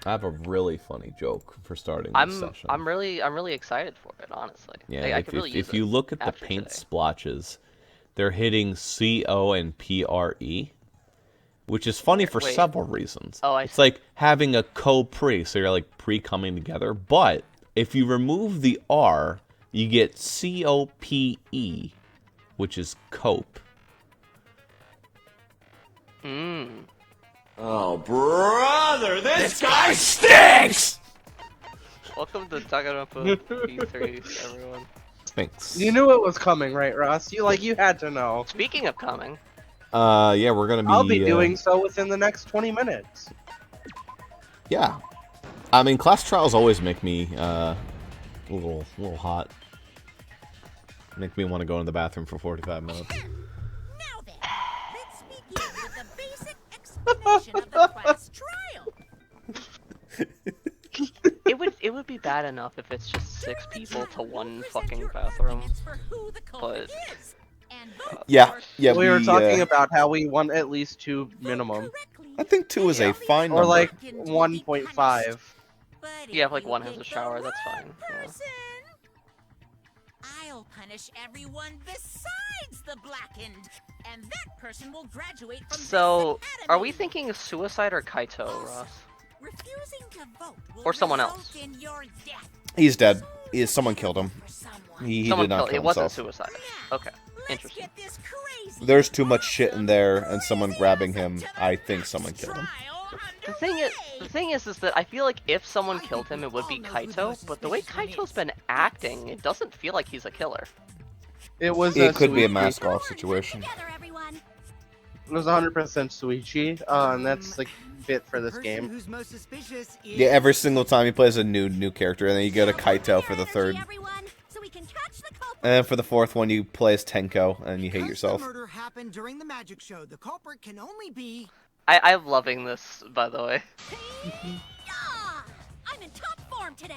I have a really funny joke for starting this session. I'm really excited for it, honestly. Yeah, I could really use if it you look at the after paint today. splotches, they're hitting CO and PRE, which is funny for Wait. several reasons. Oh, I It's see. like having a co-pre, so you're like pre-coming together. But if you remove the R, you get COPE, which is cope. Mmm. Oh, brother, this guy stinks! Welcome to Danganronpa P3, everyone. Thanks. You knew it was coming, right, Ross? You had to know. Speaking of coming, Yeah, we're gonna be. I'll be doing so within the next 20 minutes. Yeah, I mean, class trials always make me a little hot. Make me want to go in the bathroom for 45 minutes. Now then, let's begin with the basic explanation of the class trial. it would be bad enough if it's just 6 people to one fucking bathroom. But Yeah. We were talking about how we want at least 2 minimum. I think 2 is a fine number. Or like 1.5. yeah, if like one has a shower, that's fine. Yeah. I'll punish everyone besides the blackened, and that person will graduate from So, this academy. are we thinking suicide or Kaito, Ross? Refusing to vote will Or someone result else? in your death. He's dead. Someone killed him. He Someone did not killed. kill It wasn't himself. suicide. Okay, interesting. There's too much shit in there, and someone grabbing him. I think someone killed him. The thing is that I feel like if someone killed him, it would be Kaito. But the way Kaito's been acting, it doesn't feel like he's a killer. It was. It could be a Suichi. mask off situation. It was 100% Suichi, and that's like fit for this game. Yeah, every single time he plays a new character, and then you go to Kaito for the third. And then for the fourth one, you play as Tenko, and you hate yourself. The murder happened during the magic show. The culprit can only be. I'm loving this, by the way. I'm in top form today.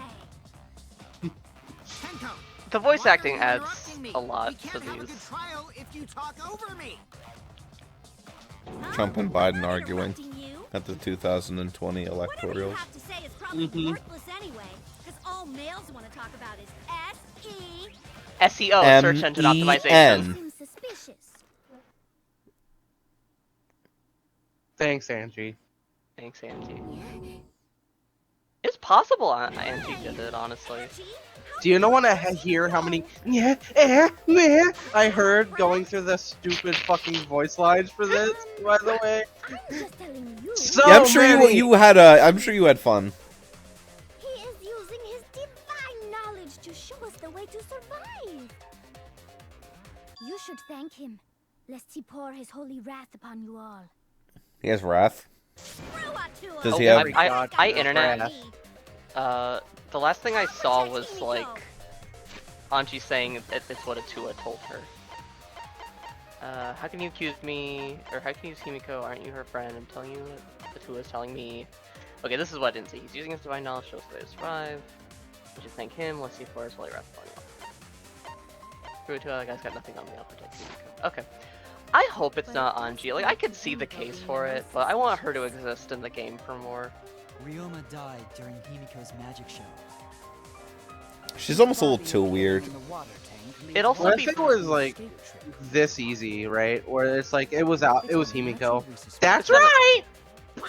Tenko, The voice why are acting you adds interrupting me? a lot We to can't have a good these. trial if you talk over me. Trump and Biden arguing at the 2020 electorals. Whatever you have to say is probably worthless anyway, because all males want to talk about is S-E. SEO, search engine optimization. MEN. Seems suspicious. Thanks, Angie. Thanks, Angie. It's possible Angie did it, honestly. Do you want to hear how many I heard going through the stupid fucking voice lines for this? By the way, Just telling you. so Yeah, I'm sure many. you had I'm sure you had fun. He is using his divine knowledge to show us the way to survive. You should thank him, lest he pour his holy wrath upon you all. He has wrath. Does Oh, he have? I internet. Wrath. The last thing I saw was like Anji saying it's what Atua told her. How can you accuse me, or how can you use Himiko? Aren't you her friend? I'm telling you what Atua is telling me. Okay, this is what I didn't see. He's using his divine knowledge to show us the way to survive. We should thank him. Let's see if Flores will wrath upon you. Screw Atua, that guy's got nothing on me. I'll protect Himiko. Okay. I hope it's not Anji. Like, I could see the case for it, but I want her to exist in the game for more. Ryoma died during Himiko's magic show. She's almost a little too weird. It also Well, I be think it was like this easy, right? Where it's like it was Himiko. That's right.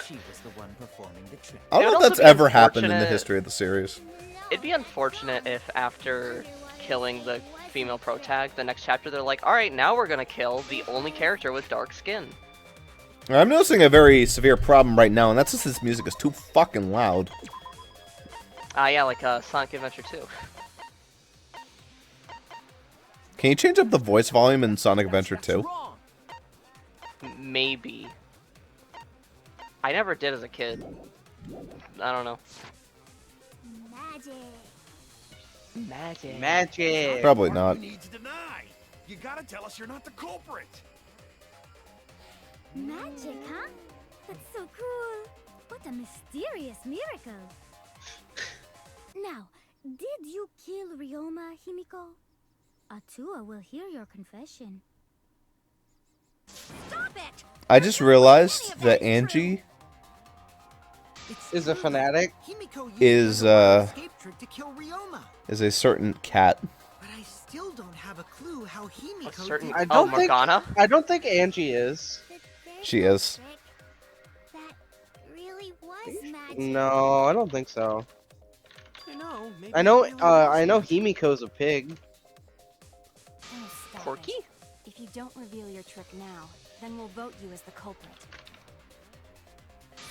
She was the one performing the trick. I don't It would know if also that's be ever happened in the unfortunate- history of the series. It'd be unfortunate if after killing the female protag, the next chapter they're like, alright, now we're gonna kill the only character with dark skin. I'm noticing a very severe problem right now, and that's just this music is too fucking loud. Yeah, like Sonic Adventure 2. Can you change up the voice volume in Sonic Adventure 2? Maybe. I never did as a kid. I don't know. Magic. Magic. Probably not. Need to deny. You gotta tell us you're not the culprit. Magic, huh? That's so cool. What a mysterious miracle. Now, did you kill Ryoma, Himiko? Atua will hear your confession. Stop it! I just realized that Angie Is a fanatic? Himiko used Is, the escape trick to kill Ryoma. Is a certain cat. But I still don't have a clue how Himiko A certain did I oh don't think. Morgana. I don't think Angie is. She is. That really was magic. No, I don't think so. You know, maybe I know. it really was I know magic. Himiko's a pig. Oh, stop Porky? it. If you don't reveal your trick now, then we'll vote you as the culprit.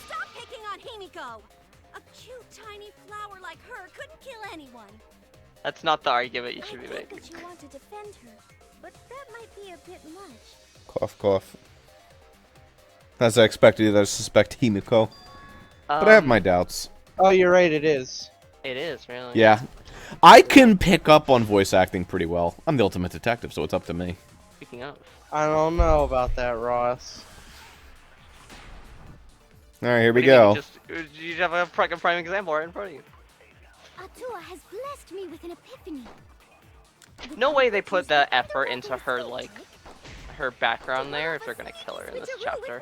Stop picking on Himiko! A cute tiny flower like her couldn't kill anyone. That's not the argument you should be I think making. that you want to defend her, but that might be a bit much. Cough, cough. As I expected, I suspect Himiko. But I have my doubts. Oh, you're right. It is. It is really. Yeah. I can pick up on voice acting pretty well. I'm the ultimate detective, so it's up to me. Speaking of, I don't know about that, Ross. Alright, here we what do you go. mean? You have a prime example right in front of you. Atua has blessed me with an epiphany. No way they put the effort into her like her background there if they're gonna kill her in this chapter.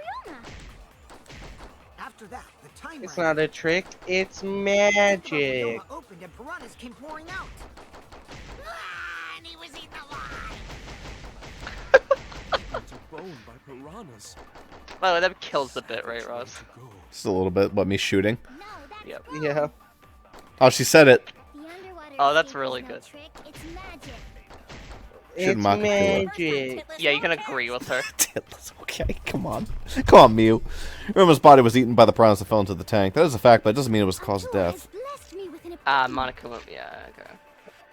After that, the time It's ran not a trick. It's magic. Ryoma opened and piranhas came pouring out. And he was eaten alive. Bone by piranhas. By the way, that kills the bit, right, Ross? Just a little bit, but me shooting. No, that's Yep. wrong. Yeah. Oh, she said it. The underwater Oh, that's escape really is no good. trick, it's magic. It's Should mock a killer. magic. Yeah, you can agree with her. Okay, come on. Come on, Mew. Roma's body was eaten by the piranhas that fell into the tank. That is a fact, but it doesn't mean it was the cause of Atua death. has blessed me with an Ah, epiphany. Monokuma. Yeah, okay.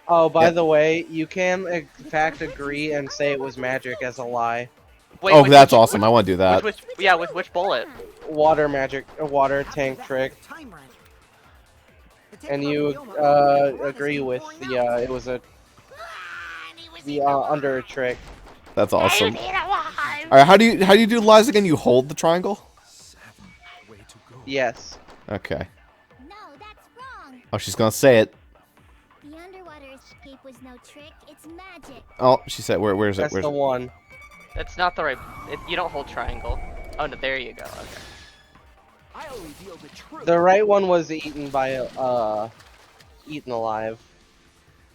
Oh, by Yeah. the way, you can in fact agree and say it was magic as a lie. Wait, Oh, which- that's which- awesome. I want to do that. Which, yeah, with which bullet? Water magic, a water After tank that, trick. the time ran. The tank And above you Ryoma opened and piranhas agree came with pouring the out. it was a And he was the eaten alive. under a trick. That's awesome. Alright, how do you do lies again? You hold the triangle? Way to go. Yes. Okay. No, that's wrong. Oh, she's gonna say it. The underwater escape was no trick, it's magic. Oh, she said, where is it? That's Where's the it? one. That's not the right. You don't hold triangle. Oh no, there you go. Okay. I'll reveal the truth. The right one was eaten by eaten alive.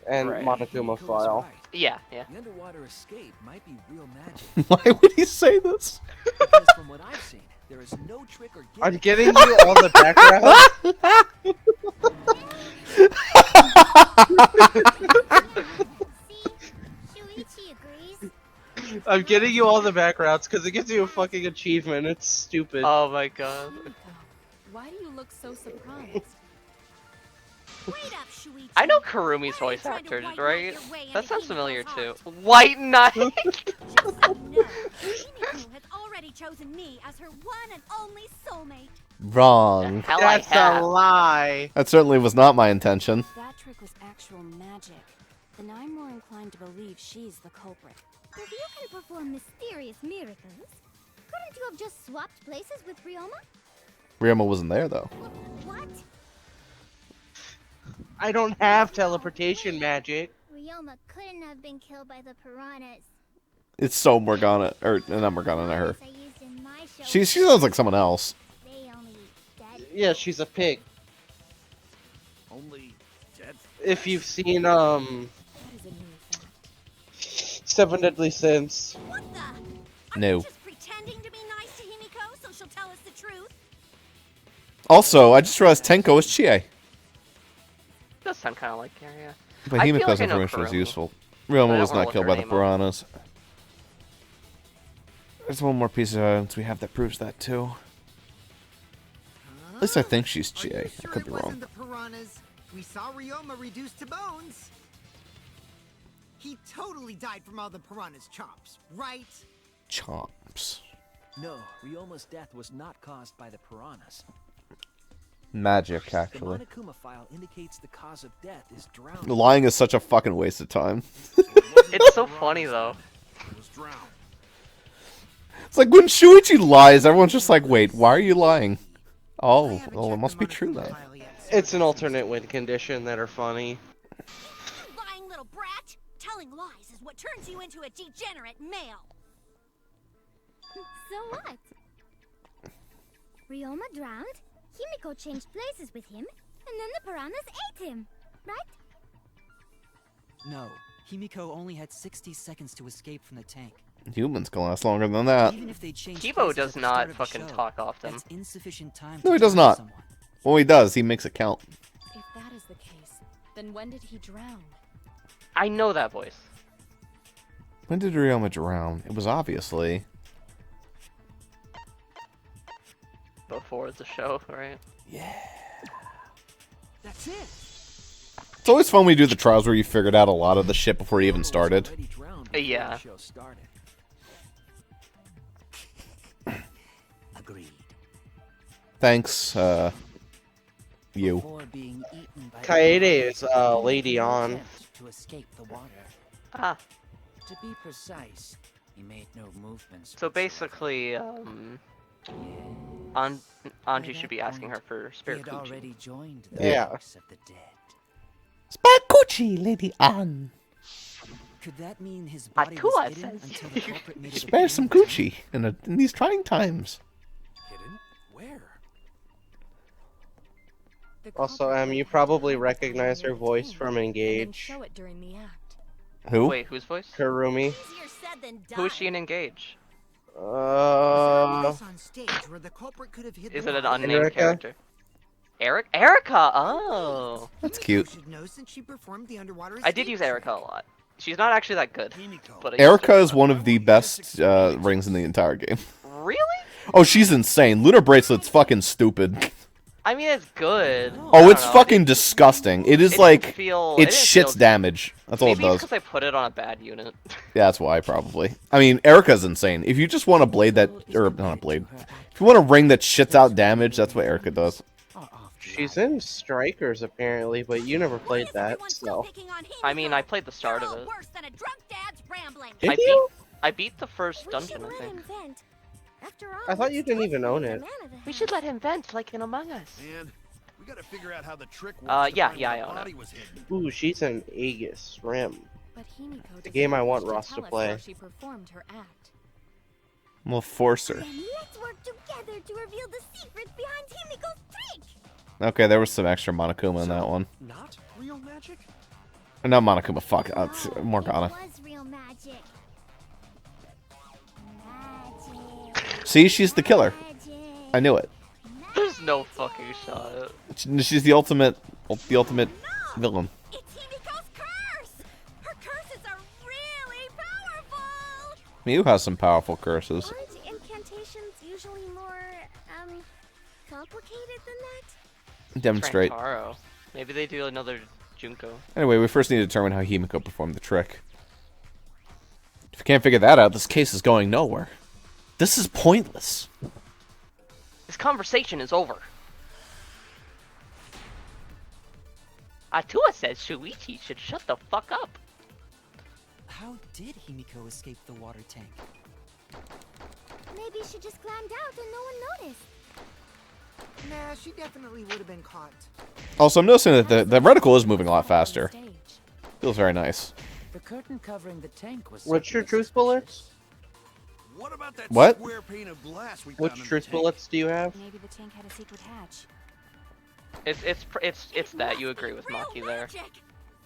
And Right. Monokuma Himiko's file. right. Yeah, yeah. The underwater escape might be real magic. Why would he say this? Because from what I've seen, there is no trick or gimmick. I'm getting you all the background. See? Shuichi agrees. I'm getting you all the backgrounds because it gives you a fucking achievement. It's stupid. Oh my god. Himiko, why do you look so surprised? Wait up, Shuichi. I know Karumi's Why are you voice trying to actor, white right? knight your way into That sounds Himiko's familiar too. heart? White Knight. Just so you know, Himiko has already chosen me as her one and only soulmate. Wrong. Hell, That's I have. a lie. That certainly was not my intention. If that trick was actual magic, then I'm more inclined to believe she's the culprit. If you can perform mysterious miracles, couldn't you have just swapped places with Ryoma? Ryoma wasn't there, though. What? I don't have teleportation magic. Ryoma couldn't have been killed by the piranhas. It's so Morgana, or not Morgana, not her. Piranhas I used in my show, She sounds like someone else. they only eat dead. Yeah, she's a pig. Only dead. If you've seen That is a new fact. 7 Deadly Sins. What the? Are No. you just pretending to be nice to Himiko so she'll tell us the truth? Also, I just realized Tenko is Chie. Does sound kind of like her, yeah. But I feel Himiko's like I know information was Kurumi. useful. I Ryoma don't was wanna not look killed her by the name up. piranhas. There's one more piece of evidence we have that proves that, too. At least I think she's Are you Chie. I sure could it be wasn't wrong. the piranhas? We saw Ryoma reduced to bones. He totally died from all the piranhas' chops, right? Chomps. No, Ryoma's death was not caused by the piranhas. Magic, The actually. Monokuma file indicates the cause of death is drowning. Lying is such a fucking waste of time. It's so funny though. It was drowned. It's like when Shuichi lies, everyone's just like, wait, why are you lying? I Oh, haven't well, it checked must the be true Monokuma then. file yet. It's an alternate win condition that are funny. Lying little brat! Telling lies is what turns you into a degenerate male. So what? Ryoma drowned? Himiko changed places with him, and then the piranhas ate him, right? No, Himiko only had 60 seconds to escape from the tank. Humans can last longer than that. Even if they changed Kibo places does at the not start of the fucking show, talk often. That's insufficient time No, to he does judge not. someone. Well, he does. He makes it count. If that is the case, then when did he drown? I know that voice. When did Ryoma drown? It was obviously... Before the show, right? That's it. It's always fun when we do the trials where you figured out a lot of the shit before you even started. Already drowned before Yeah. the show started. Agreed. Thanks, you. Before being eaten by Kaede the is Lady On. attempt to escape the water. Ah, To be precise, he made no movements. so whatsoever. basically, Anji should be asking her for He spirit had coochie. already joined the Yeah. ranks of the dead. Spakuchi, Lady Ann. Could that mean his body Atua was hidden says. until the culprit made a Spare some beginning? Gucci in these trying times. Hidden? Where? The Also, culprit you had probably to hide recognize near her the voice tank, from and then Engage. show it during the act. Who? Wait, whose voice? Kurumi. Easier said than done. Who is she in Engage? On stage where the culprit could have hid Is the it an body. unnamed Erica? character? Erica! Oh! That's Himiko cute. should know since she performed the underwater I did escape use trick. Erica a lot. She's not actually that good. But I used Erica her a is lot. one of the best rings in the entire game. Really? Oh, she's insane. Lunar Bracelet's fucking stupid. I mean, it's good. I Oh, don't it's know. fucking disgusting. It is It like... didn't feel- It it didn't shits feel- damage. That's all it Maybe it's does. because I put it on a bad unit. Yeah, that's why, probably. I mean, Erica's insane. If you just want a blade that... Or, not a blade. If you want a ring that shits out damage, that's what Erica does. She's in Strikers apparently, but you never played that, so. I mean, I played the start of it. Worse than a drunk dad's rambling. Did you? I beat the first We dungeon, should I let think. him vent. After all, I thought you it's didn't even Twisty, own the it. man of the We should house. let him vent like in Among Us. Man, we gotta figure out how the trick works. Yeah, to find yeah, where I the own it. body was hidden. Ooh, she's an Aegis Rim. But Himiko The doesn't game I want wish Ross to tell us play. how she performed her act. We'll force her. Then let's work together to reveal the secret behind Himiko's trick. Okay, there was some extra Monokuma in that one. Not real magic? Not Monokuma, fuck. It's Morgana. It was real magic. Magic. See, she's the killer. Magic. I knew it. There's no fucking shot. She's the ultimate villain. It's Himiko's curse. Her curses are really powerful. Mew has some powerful curses. Aren't incantations usually more complicated than that? Demonstrate. Taro. Maybe they do another Junko. Anyway, we first need to determine how Himiko performed the trick. If we can't figure that out, this case is going nowhere. This is pointless. This conversation is over. Atua says Shuichi should shut the fuck up. How did Himiko escape the water tank? Maybe she just climbed out and no one noticed. Nah, she definitely would have been caught. Also, I'm noticing that the reticle is moving a lot faster. Feels very nice. The curtain covering the tank was. What's your certainly truth suspicious. bullets? What about that What? square pane of glass we Which found in the truth tank? bullets do you have? Maybe the tank had a secret hatch. It's that you agree with Maki there.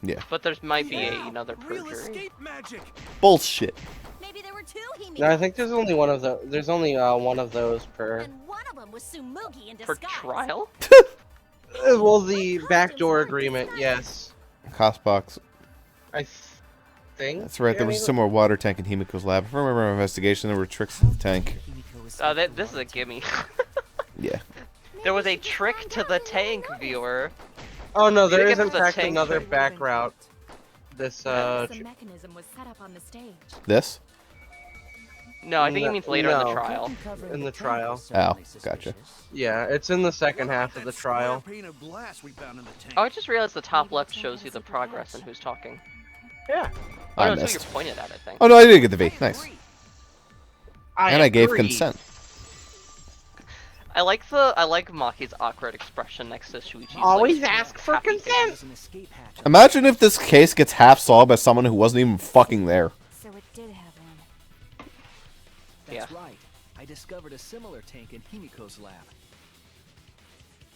Yeah. But there might be Yeah, another real perjury. escape magic. Bullshit. Maybe there were two Himikos. No, I think there's only one of those. There's only one of those per. And one of them was Sumugi in For disguise. trial? Well, the backdoor agreement, yes. Cost box. I think. That's right, there was a similar water tank in Himiko's lab. If I remember my investigation, there were tricks in the tank. Himiko escaped the This is a water tank. gimme. Yeah. There was a trick to the tank, viewer. Oh no, You there get is in to the fact tank another trick. back route. This The mechanism was set up on the stage. This? No, I think he means later in the No. trial. Curtain covering In the tank trial. was certainly Oh, gotcha. suspicious. yeah, it's in the second What about half of the that square trial. pane of glass we found in the tank? Oh, I just realized the top Maybe the left tank shows had you a the secret progress hatch. and who's talking. Yeah. Oh, I no, it's who missed. you're pointed at, I think. Oh no, I did get the V. Nice. And I gave agree. consent. I like Maki's awkward expression next to Shuichi's. Always like, ask for happy face. There consent. was an escape hatch. Imagine if this case gets half solved by someone who wasn't even fucking there. So it did have one. That's Yeah. right. I discovered a similar tank in Himiko's lab.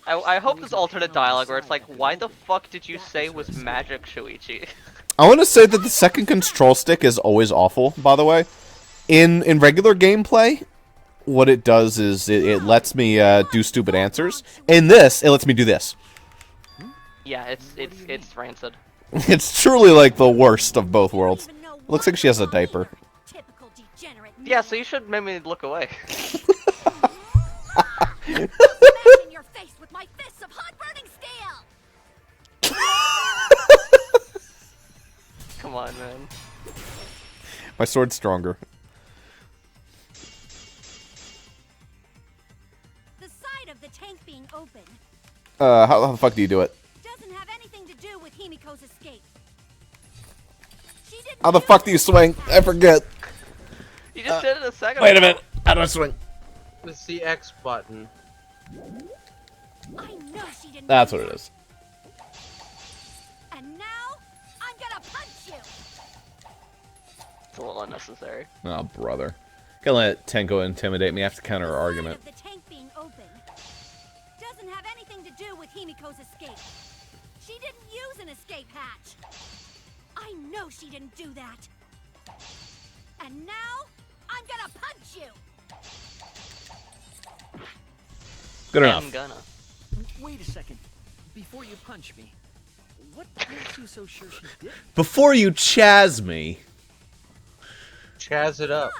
I hope this alternate dialogue where it's like, why the fuck did you say was magic, Shuichi? I want to say that the second control stick is always awful, by the way. In regular gameplay, what it does is it lets me do stupid answers. In this, it lets me do this. Yeah, it's rancid. It's truly like the worst of both worlds. Looks like she has a diaper. Typical degenerate. Yeah, so you should maybe look away. In your face with my fists of hot burning steel. Come on, man. My sword's stronger. The side of the tank being open How the fuck do you do it? doesn't have anything to do with Himiko's escape. She didn't How the do fuck do you swing? I forget. You just did it a second Wait a ago. minute. How do I swing? It's the X button. I know she didn't. That's do what it that. is. And now I'm gonna punch you. It's a little unnecessary. Oh, brother. Can't let Tenko intimidate me. I have to counter her The side argument. of the tank being open doesn't have anything to do with Himiko's escape. She didn't use an escape hatch. I know she didn't do that. And now I'm gonna punch you. Good enough. I'm gonna. Wait a second. Before you punch me, what makes you so sure she did? Before you chaz me. Chaz it up.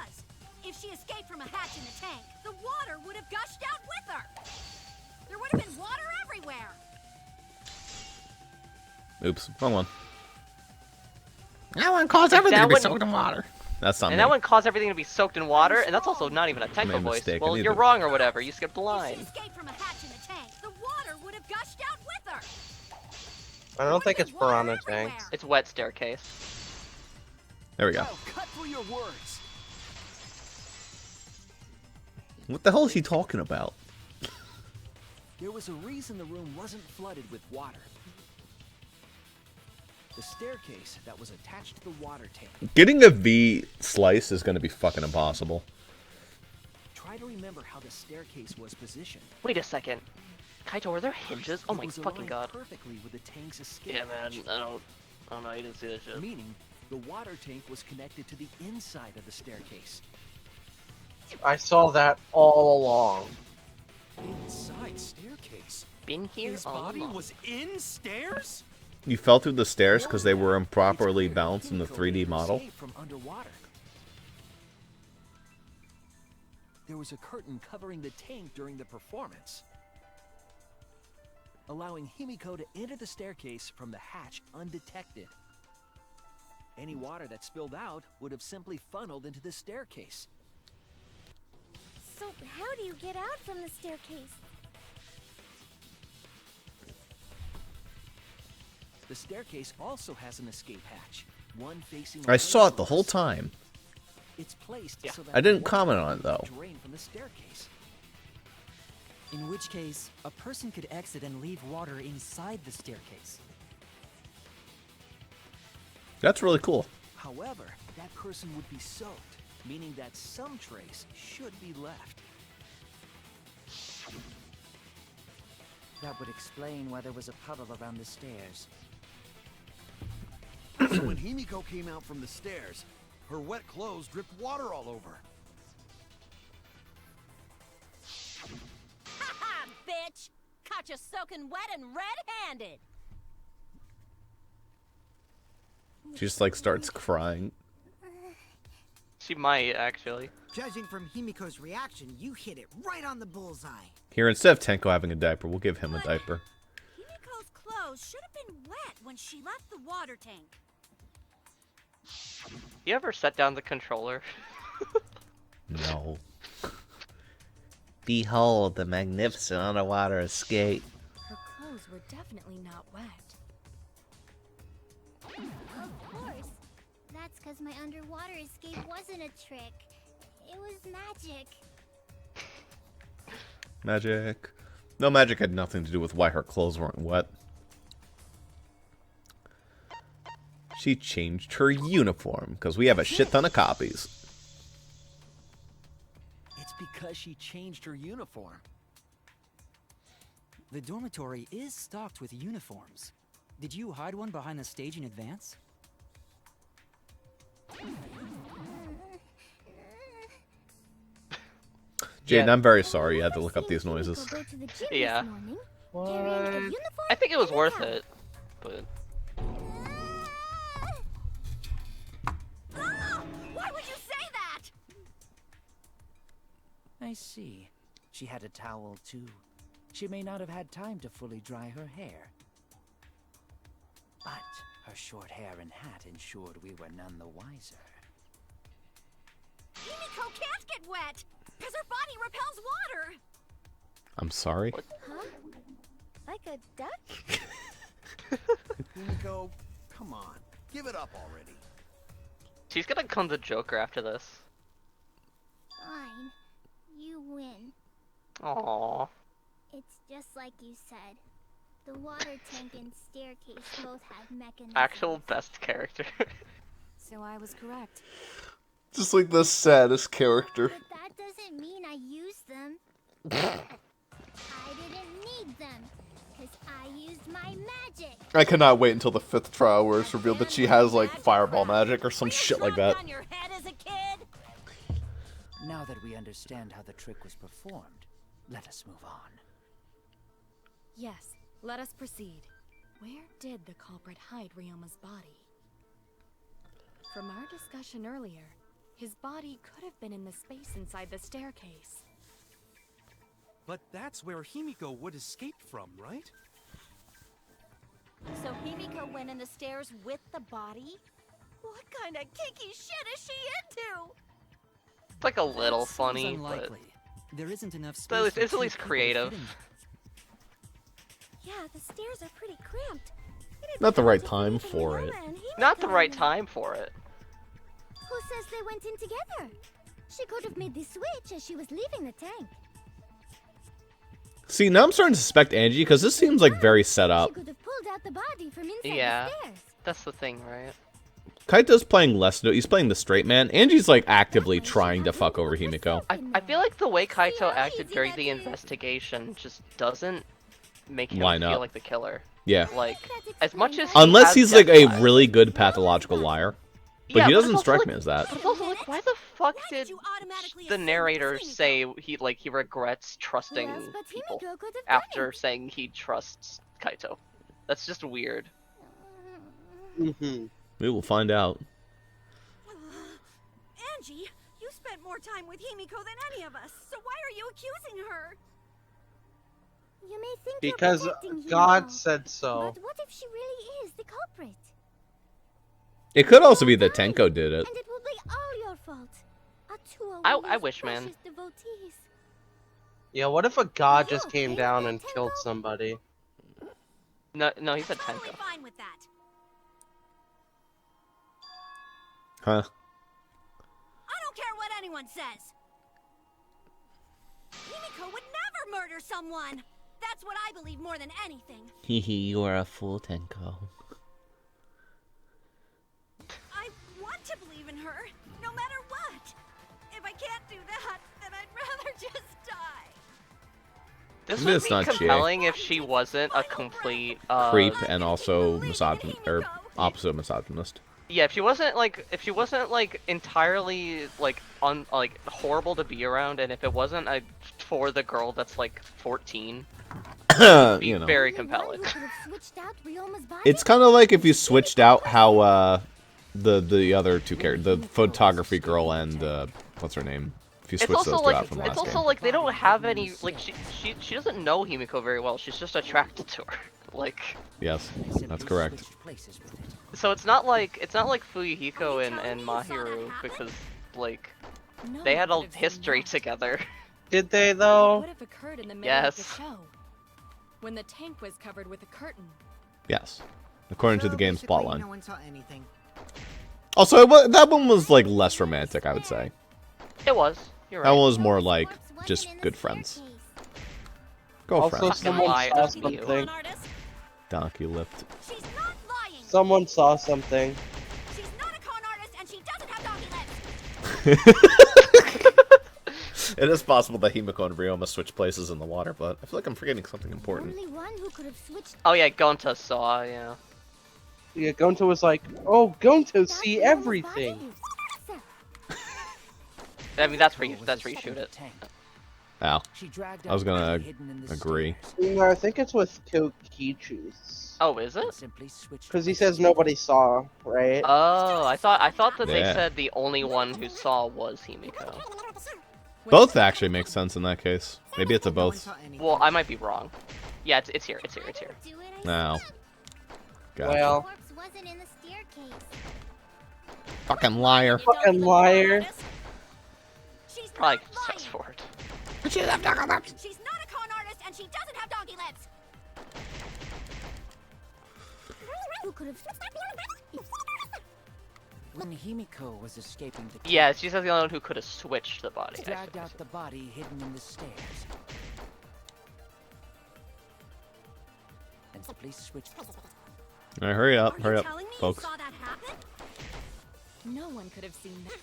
Because if she escaped from a hatch in the tank, the water would have gushed out with her. There would have been water everywhere. Oops, wrong one. That one caused everything to be soaked in water. That's not And me. that one caused everything to be soaked in water, and that's also not even a Made Tenko a voice. mistake. I Well, need you're to- wrong or whatever. You skipped a If she line. escaped from a hatch in the tank, the water would have gushed out with her. I don't think it's There would've been piranha water everywhere. tanks. It's wet staircase. There we go. Oh, cut through your words. What the hell is he talking about? There was a reason the room wasn't flooded with water. The staircase that was attached to the water tank. Getting a V slice is going to be fucking impossible. Try to remember how the staircase was positioned. Wait a second. Kaito, are there hinges? Oh It my was fucking aligned god. perfectly with the tank's escape Yeah, man. hatch, I don't know. You didn't see this shit. meaning the water tank was connected to the inside of the staircase. I saw that all along. Inside staircase. Been here His all body along. was in stairs? You fell through the stairs because they were It's improperly clear balanced in the Himiko 3D didn't model. escape from underwater. There was a curtain covering the tank during the performance, allowing Himiko to enter the staircase from the hatch undetected. Any water that spilled out would have simply funneled into the staircase. So how do you get out from the staircase? The staircase also has an escape hatch, one facing. I away saw it from the whole us. time. It's placed Yeah. so that I didn't water comment on it, will though. drain from the staircase. In which case, a person could exit and leave water inside the staircase. That's really cool. However, that person would be soaked, meaning that some trace should be left. That would explain why there was a puddle around the stairs. So when Himiko came out from the stairs, her wet clothes dripped water all over. Ha, bitch! Caught you soaking wet and red-handed. She just like starts crying. She might, actually. Judging from Himiko's reaction, you hit it right on the bullseye. Here, instead of Tenko having a diaper, we'll give him a diaper. Himiko's clothes should have been wet when she left the water tank. You ever set down the controller? No. Behold the magnificent underwater escape. Her clothes were definitely not wet. Of course. That's because my underwater escape wasn't a trick. It was magic. Magic. No, magic had nothing to do with why her clothes weren't wet. She changed her uniform, because we have a shit ton of copies. It's because she changed her uniform. The dormitory is stocked with uniforms. Did you hide one behind the stage in advance? Jaden, I'm very sorry you had to look up these noises. Yeah. What? I think it was worth it, but... Why would you say that? I see. She had a towel too. She may not have had time to fully dry her hair. But her short hair and hat ensured we were none the wiser. Himiko can't get wet, because her body repels water. I'm sorry. Huh? Like a duck? Himiko, come on. Give it up already. She's gonna come the Joker after this. Fine. You win. Aww. It's just like you said. The water tank and staircase both have mechanisms. Actual best character. So I was correct. Just like the saddest character. But that doesn't mean I used them. I didn't need them, because I used my magic. I cannot wait until the 5th trial where it's revealed that she has, like, fireball magic or some shit like that. On your head as a kid? Now that we understand how the trick was performed, let us move on. Yes, let us proceed. Where did the culprit hide Ryoma's body? From our discussion earlier, his body could have been in the space inside the staircase. But that's where Himiko would escape from, right? So Himiko went in the stairs with the body? What kind of kinky shit is she into? It's like a little That seems funny, unlikely. There isn't enough space. but for it's at two least people to creative. fit in. Yeah, the stairs are pretty cramped. Not the right time for it. Not the right time for it. Who says they went in together? She could have made the switch as she was leaving the tank. See, now I'm starting to suspect Angie, because this seems like very set up. She could have pulled out the body from inside Yeah, the stairs. that's the thing, right? Kaito's playing less, he's playing the straight man. Angie's like actively trying to fuck over Himiko. I feel like the way Kaito acted during the investigation just doesn't make him Line feel up. like the killer. Yeah. Like, as much as Unless has he's like a death really good pathological liar. But Yeah, he but doesn't it's also strike like- me as that. But it's also like, why the fuck did the narrator say he regrets trusting Who else but people Himiko could have done after saying he trusts Kaito? That's just weird. Mm-hmm. We will find out. Angie, you spent more time with Himiko than any of us, so why are you accusing her? You may think Because you're protecting God Himiko, said so. But what if she really is the culprit? It could also be that Tenko did it. And it will be all your fault. A two I wish, man. devotees. Yeah, what if a god You just came okay down with and that, killed Tenko? somebody? No, he said Totally Tenko. fine with that. Huh? I don't care what anyone says. Himiko would never murder someone. That's what I believe more than anything. Hehe, you are a fool, Tenko. I want to believe in her, no matter what. If I can't do that, then I'd rather just die. This Maybe would it's be not Jay. compelling if she wasn't a complete Creep and also opposite misogynist. Yeah, if she wasn't like entirely like horrible to be around, and if it wasn't for the girl that's like 14, be You know. very compelling. You could have switched out Ryoma's body? It's kind of like if you switched out how the other two characters, the photography girl and what's her name, if you It's switch also those two like out from last game. like they don't have any like she doesn't know Himiko very well. She's just attracted to her. Like Yes, that's correct. so it's not like Fuyuhiko and Mahiru because like they had a history together. Did they It though? would have occurred in the middle Yes. of the show, when the tank was covered with a curtain. Yes, according to the So game's basically, plotline. No one saw anything. Also, that one was like less romantic, I would say. It was. You're right. That one was more like Corpse wasn't just in the good friends. staircase. Girlfriends. Fucking someone lie saw to you. something. Donkey lift. She's not lying. Someone saw something. She's not a con artist, and she doesn't have donkey lips. It is possible that Himiko and Ryoma switch places in the water, but I feel like I'm forgetting something important. Only one who could have switched. Oh yeah, Gonta saw, yeah. Yeah, Gonta was like, "Oh, Gonta see everything." I mean, that's where you shoot it. Ow. I was gonna agree. No, I think it's with Kokichu's. Oh, is it? Because he says nobody saw, right? Oh, I thought that they Yeah. said the only one who saw was Himiko. Both actually make sense in that case. Maybe it's a both. Well, I might be wrong. Yeah, it's here. Now. Gotcha. Well, Corpse wasn't in the staircase. Fucking liar. fucking liar. She's Probably not fast lying. forward. She's not a con artist, and she doesn't have donkey lips. Who could have? When Himiko was escaping the Yeah, she says the only one who could have switched the body. I dragged think. out the body hidden in the stairs. And simply switched. Alright, hurry up, Are hurry you up, telling me folks. you saw that happen? No one could have seen that.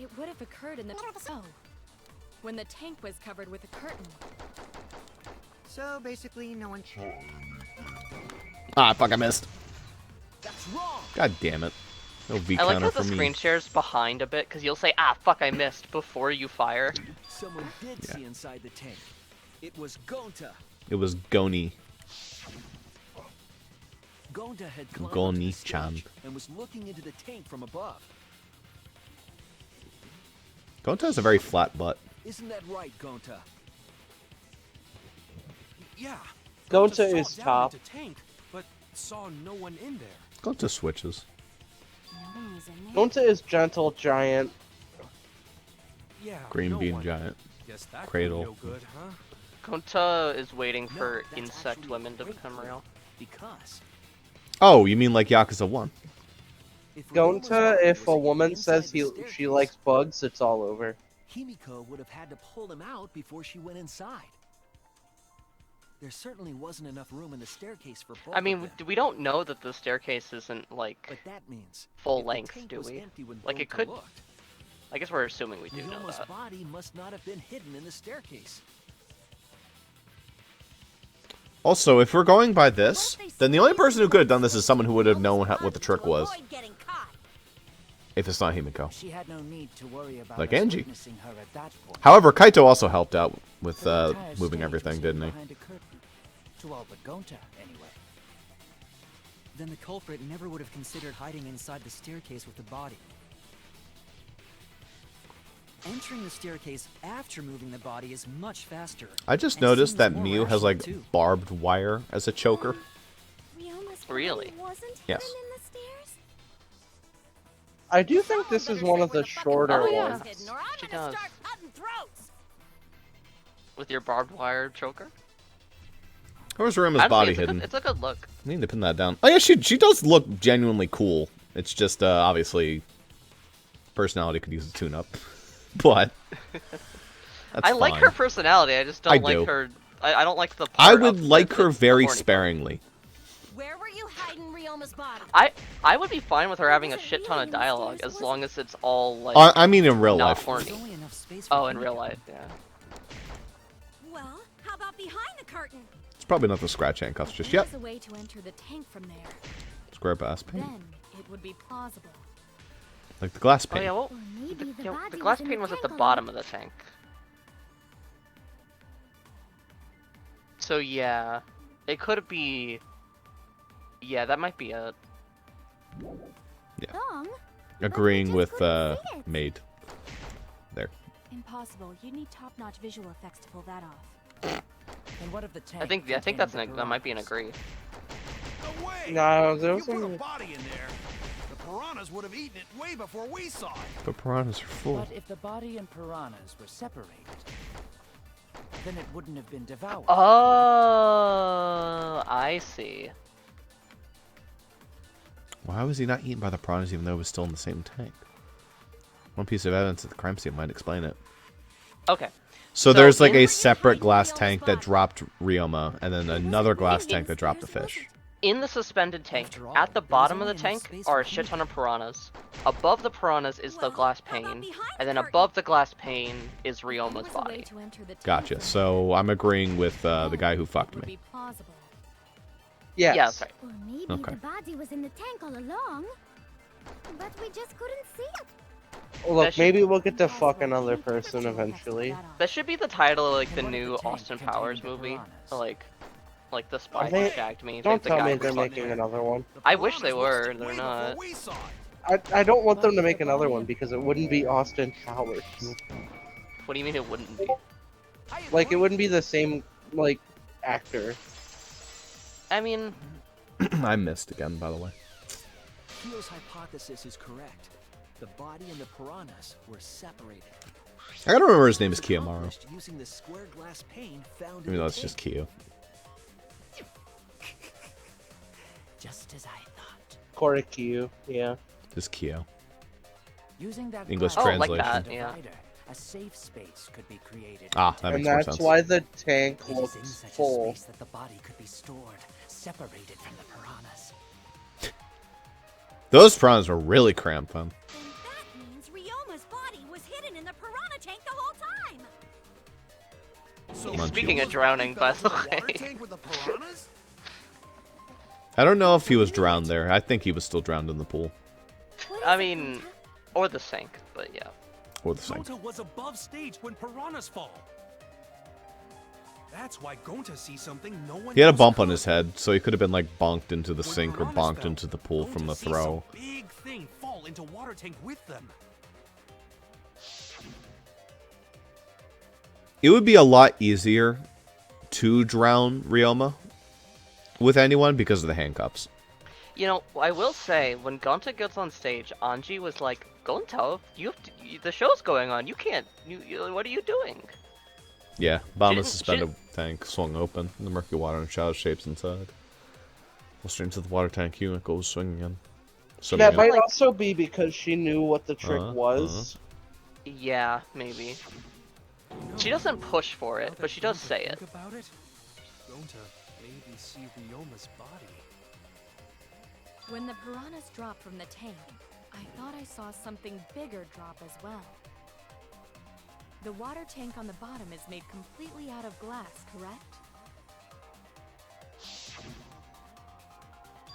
It would have occurred in the when the tank was covered with a curtain. So basically, no one. Ah, fuck, I missed. That's wrong. God damn it. No V I like counter how for the me. screen shares behind a bit, because you'll say, "Ah, fuck, I missed," before you fire. Someone did see inside the tank. It was Gonta. It was Goni. Gonta had climbed onto the Goni-chan. stage and was looking into the tank from above. Gonta has a very flat butt. Isn't that right, Gonta? Yeah. Gonta saw is down top. into tank, but saw no one in there. Gonta switches. No one was in there. Gonta is gentle giant. Yeah. Green no bean one. giant. Guess that Cradle. No good, huh? Gonta is waiting No, for that's insect actually women to a great become theory, real. Because Oh, you mean like Yakuza 1? if Gonta, Ryoma's if a body was woman inside says the she staircase, likes bugs, it's all over. Himiko would have had to pull him out before she went inside. There certainly wasn't enough room in the staircase for both I of mean, them. we don't know that the staircase isn't, like, But that means full if the length, tank do was we? empty when Like, it Gonta could- looked, I guess we're assuming we do know Ryoma's that. body must not have been hidden in the staircase. Also, if we're going by this, then the only person who could have done this is someone who would have known what the trick was. Avoid getting caught. If it's not Himiko. She had no need to worry about Like us Angie. witnessing her at that point. However, Kaito also helped out with The entire moving stage everything, was didn't he? behind a curtain. To all but Gonta, anyway. Then the culprit never would have considered hiding inside the staircase with the body. Entering the staircase after moving the body is much faster. I just and noticed seems that more Mew has rational, like too. barbed wire as a choker. Ryoma's Really? body wasn't Yes. hidden in the stairs? I do think this is one of the shorter Oh, yeah. ones. Hidden, or I'm She gonna does. start cutting throats. With your barbed wire choker? Where's Ryuma's Honestly, body it's hidden? it's a good look. I need to pin that down. Oh yeah, she does look genuinely cool. It's just obviously personality could use a tune-up, but that's I like fine. her personality, I just don't I like do. her... I don't like the part I would of like the her very horny part. sparingly. Where were you hiding Ryoma's body? I would be fine with her having a shit ton of dialogue, as long as it's all, like, I mean in real not life. horny. There's only enough space for Oh, in Himiko. real life, yeah. Well, how about behind the curtain? It's probably not the scratch handcuffs just yet. There's a way to enter the tank from there. Square pass paint. Then it would be plausible. Like the glass Oh paint. yeah, well, Or maybe the the body glass in pane was at the tank bottom of already. the tank. So yeah, it could be... Yeah, that might be it. Wrong. Agreeing just with couldn't see it. Maid. There. Impossible. You'd need top-notch visual effects to pull that off. And what of the tank? I think containing that's the that might be an piranhas? agree. No way! No, there If was you put some- a body in there, the piranhas would have eaten it way before we saw it. But piranhas are full. But if the body and piranhas were separated, then it wouldn't have been devoured. Oh, I see. Why was he not eaten by the piranhas even though he was still in the same tank? One piece of evidence at the crime scene might explain it. Okay. So there's like in- a separate glass tank that dropped Ryoma, and then another glass tank that dropped the fish. In the suspended tank, After all, at the there was bottom of only the enough tank space are for a shit ton of Himiko. piranhas. Above the piranhas is the glass pane, and then above the glass pane is Ryoma's body. Gotcha. So I'm agreeing with the guy who fucked me. Yes. Yeah, that's right. Or maybe Okay. the body was in the tank all along, but we just couldn't see it. Well, look, That should- maybe we'll get to fuck another person eventually. That should be the title of like the And what if new the tank Austin contained Powers the movie. piranhas? Like the Are spy they- who shagged me. Don't the tell guy me who they're fucked making me. another one. I wish they were. They're not. I don't want them to make another one because it wouldn't be Austin Powers. What do you mean it wouldn't be? Like, it wouldn't be the same, like, actor. I mean, I missed again, by the way. Kyo's hypothesis is correct. The body and the piranhas were separated. I gotta remember his name is Kiyomaru. Accomplished using the square glass pane found in Maybe the that's just tank. Kiyo. Just as I thought. Korikyu, yeah. Just Kiyo. Using that English glass like translation. that, yeah. divider, a safe space could be created. Ah, that And makes more that's sense. why the tank It is in looks such full. a space that the body could be stored, separated from the piranhas. Those prawns were really cramped, then. Then that means Ryoma's body was hidden in the piranha tank the whole time. So Speaking he of drowning, by the fell into way. water tank with the piranhas? I don't know if he was drowned there. I think he was still drowned in the pool. I mean, or the sink, but yeah. Or the sink. Gonta was above stage when piranhas fall. That's why Gonta sees something no one He had a else bump on could. his head, so he could have been like bonked into the When sink or piranhas bonked fell, into the pool from the Gonta sees throw. some big thing fall into water tank with them. It would be a lot easier to drown Ryoma with anyone because of the handcuffs. You know, I will say, when Gonta gets on stage, Anji was like, Gonta, the show's going on. You can't. What are you doing? Yeah, bottom of the She suspended tank swung open, and the murky water and shadow shapes inside. While straight into the water tank, Yuna goes swinging in. Swimming That in. might also be because she knew what the trick was. Yeah, maybe. She doesn't push for it, but she does say it. Think about it. Gonta maybe see Ryoma's body. When the piranhas dropped from the tank, I thought I saw something bigger drop as well. The water tank on the bottom is made completely out of glass, correct?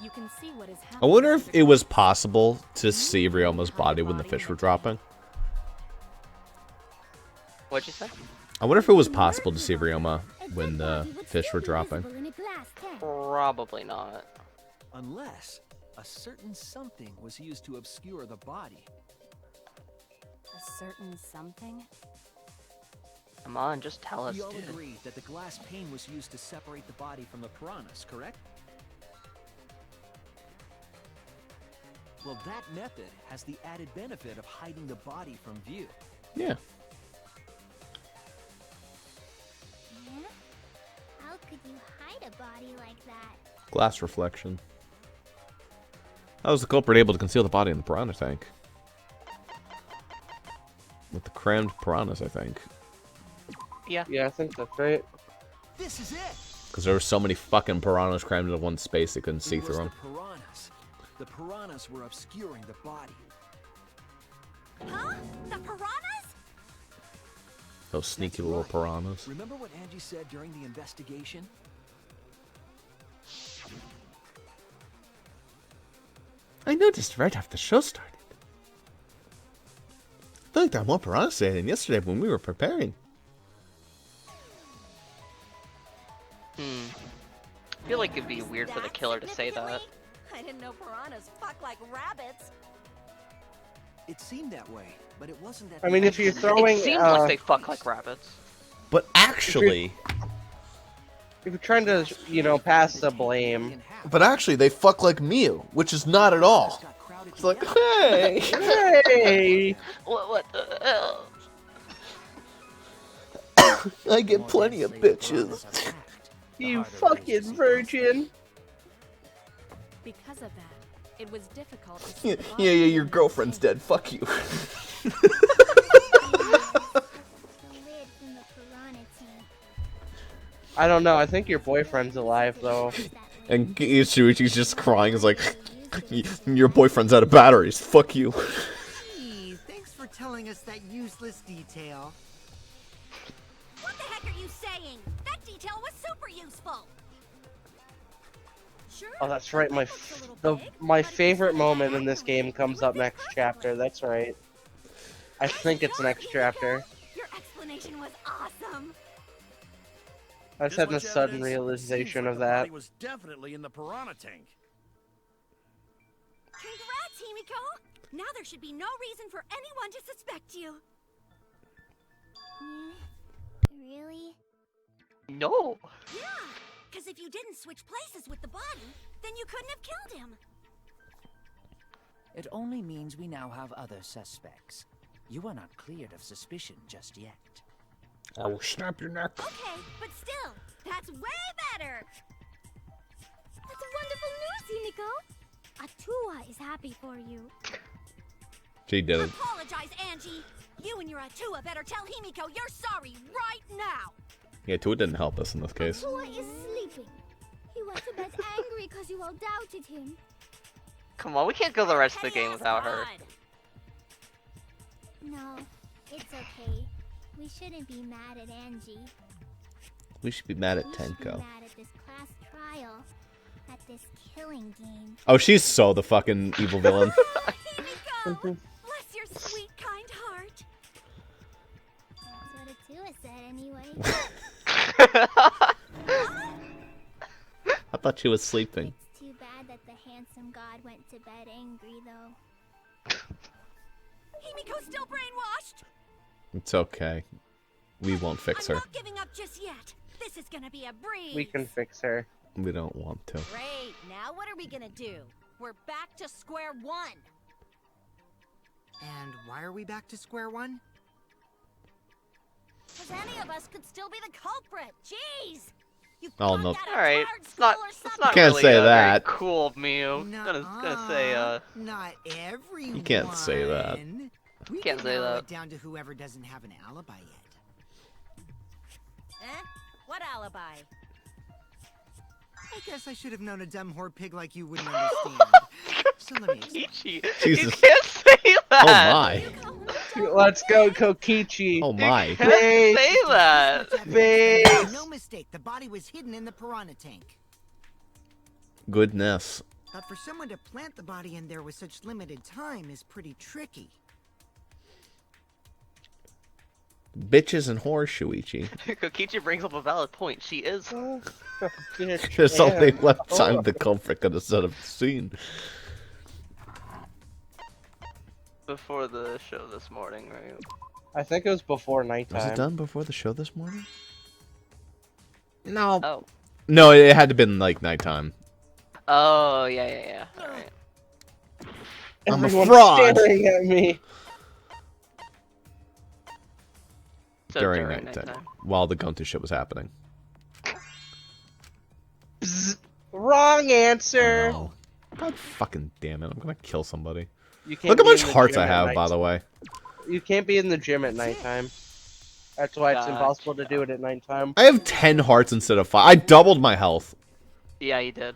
You can see what is I happening. wonder if it was possible to see Ryoma's body when the fish were dropping. What'd you say? I wonder if it was possible to see Ryoma when the fish were dropping. In a glass tank. Probably not. Unless a certain something was used to obscure the body. A certain something? Come on, just tell us, We all dude. agree that the glass pane was used to separate the body from the piranhas, correct? Well, that method has the added benefit of hiding the body from view. Yeah. Yeah? How could you hide a body like that? Glass reflection. How was the culprit able to conceal the body in the piranha tank? With the crammed piranhas, I think. Yeah. Yeah, I think that's right. This is it! Because there were so many fucking piranhas crammed into one space they couldn't see It was through them. the piranhas. The piranhas were obscuring the body. Huh? The piranhas? Those sneaky That's little right. piranhas. Remember what Angie said during the investigation? I noticed right after the show started. I feel like there are more piranhas today than yesterday when we were preparing. I feel like it'd be weird for the killer to say that. I didn't know piranhas fuck like rabbits. It seemed that way, but it wasn't that. I mean, if you're throwing, It seems like they fuck like rabbits. But actually... if you're trying to, you know, pass the blame. But actually, they fuck like Mew, which is not at all. It's like, hey! Hey! What the hell? I get plenty of bitches. You fucking virgin! Because of that, it was difficult to see Yeah, the body yeah, from your the girlfriend's tank. dead. Fuck you. The lid from the piranha tank. I don't know, I think your boyfriend's alive, though. That way. And Shuichi's just crying. He's like, your boyfriend's out of batteries. Fuck you. Gee, thanks for telling us that useless detail. What the heck are you saying? That detail was super useful. Sure. Oh, that's right. My favorite moment in this game comes up next chapter. That's right. I think it's next chapter. Your explanation was awesome. I just had a sudden realization of that. He was definitely in the piranha tank. Congrats, Himiko! Now there should be no reason for anyone to suspect you. Really? No. Yeah, because if you didn't switch places with the body, then you couldn't have killed him. It only means we now have other suspects. You are not cleared of suspicion just yet. I will snap your neck. Okay, but still, that's way better. That's wonderful news, Himiko. Atua is happy for you. She did it. Apologize, Angie. You and your Atua better tell Himiko you're sorry right now. Yeah, Tua didn't help us in this case. Atua is sleeping. He went to bed angry because you all doubted him. Come on, we can't go the rest of the game without her. No, it's okay. We shouldn't be mad at Angie. We should be mad at We should be Tenko. mad at this class trial, at this killing game. Oh, she's so the fucking evil villain. Himiko! Bless your sweet, kind heart. That's what Atua said anyway. I thought she was sleeping. It's too bad that the handsome god went to bed angry, though. Himiko's still brainwashed. It's okay. We won't fix I'm her. not giving up just yet. This is gonna be a breeze. We can fix her. We don't want to. Great. Now what are we gonna do? We're back to square one. And why are we back to square one? Because any of us could still be the culprit. Jeez. You Oh, no. Alright, it's not Can't really say very that. cool of me. Gonna say, Not everyone. You can't say that. We Can't can say narrow that. it down to whoever doesn't have an alibi yet. Eh? What alibi? I guess I should have known a dumb whore pig like you wouldn't understand. So let me explain. Ichi, Jesus. you can't say Oh that! my. Let's go, Kokichi. Oh my. You can't say that! Face. No mistake, the body was hidden in the piranha tank. Goodness. But for someone to plant the body in there with such limited time is pretty tricky. Bitches and whores, Shuichi. Kokichi brings up a valid point. She is. There's only one time the culprit could have set up the scene. Before the show this morning, right? I think it was before Was nighttime. it done before the show this morning? No. Oh. No, it had to been like nighttime. Oh, yeah. Alright. I'm a Everyone's fraud. staring at me. So During nighttime. While the Gunter show was happening. Wrong answer. Oh. God fucking damn it. I'm gonna kill somebody. You can't Look how be much in the hearts gym I at have, night. by the way. You can't be in the gym at nighttime. That's why it's Gotcha. impossible to do it at nighttime. I have 10 hearts instead of 5. I doubled my health. Yeah, you did.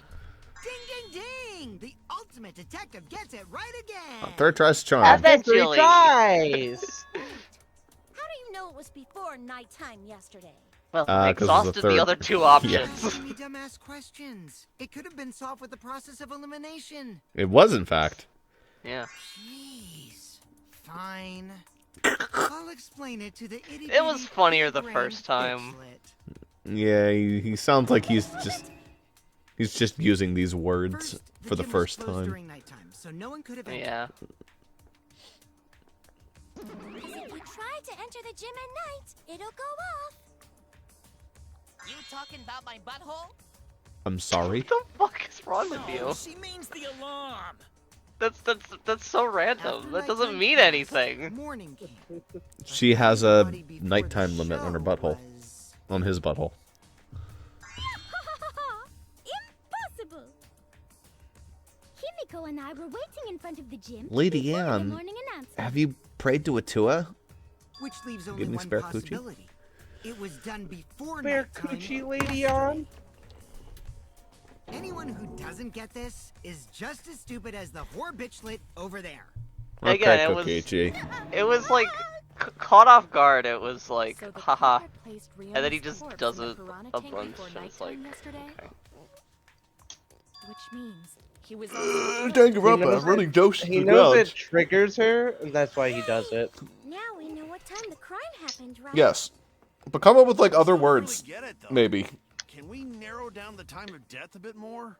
Ding, ding, ding! The ultimate detective gets it right again! Third try's charm. Eventually. Tries. How do you know it was before nighttime yesterday? Well, 'cause I it's the exhausted third- the other two Yeah. options. Ask me dumbass questions. It could have been solved with the process of elimination. It was, in fact. Yeah. Jeez. Fine. I'll explain it to the itty It was funnier the first time. Yeah, he sounds like he's just using these words for the gym was first closed time. during nighttime, so no one could have entered. Yeah. Because if you try to enter the gym at night, it'll go off. You talking about my butthole? I'm sorry. What the fuck is wrong with you? She means the alarm. That's so random. After That doesn't nighttime mean passed, anything. Morning came. She has a nighttime limit on her butthole. Was... On his butthole. Impossible! Himiko and I were waiting in front of the gym. Lady before the Anne, morning announcement. have you prayed to Atua? Which leaves only me one spare coochie? possibility. It was done before Spare nighttime. coochie lady on. Anyone who doesn't get this is just as stupid as the whore bitchlet over there. Okay, Again, it was like caught off guard. It was like, So the haha, culprit placed and then he Ryoma's just corpse does in the it piranha a tank bunch. before And it's like, nighttime yesterday? okay. Which means he was also Danganronpa, running Josh He knows it triggers her, and that's why he does it. Now we know what time the crime happened, right? Yes. But come up with, like, other I don't really words. get it, though. Maybe. Can we narrow down the time of death a bit more?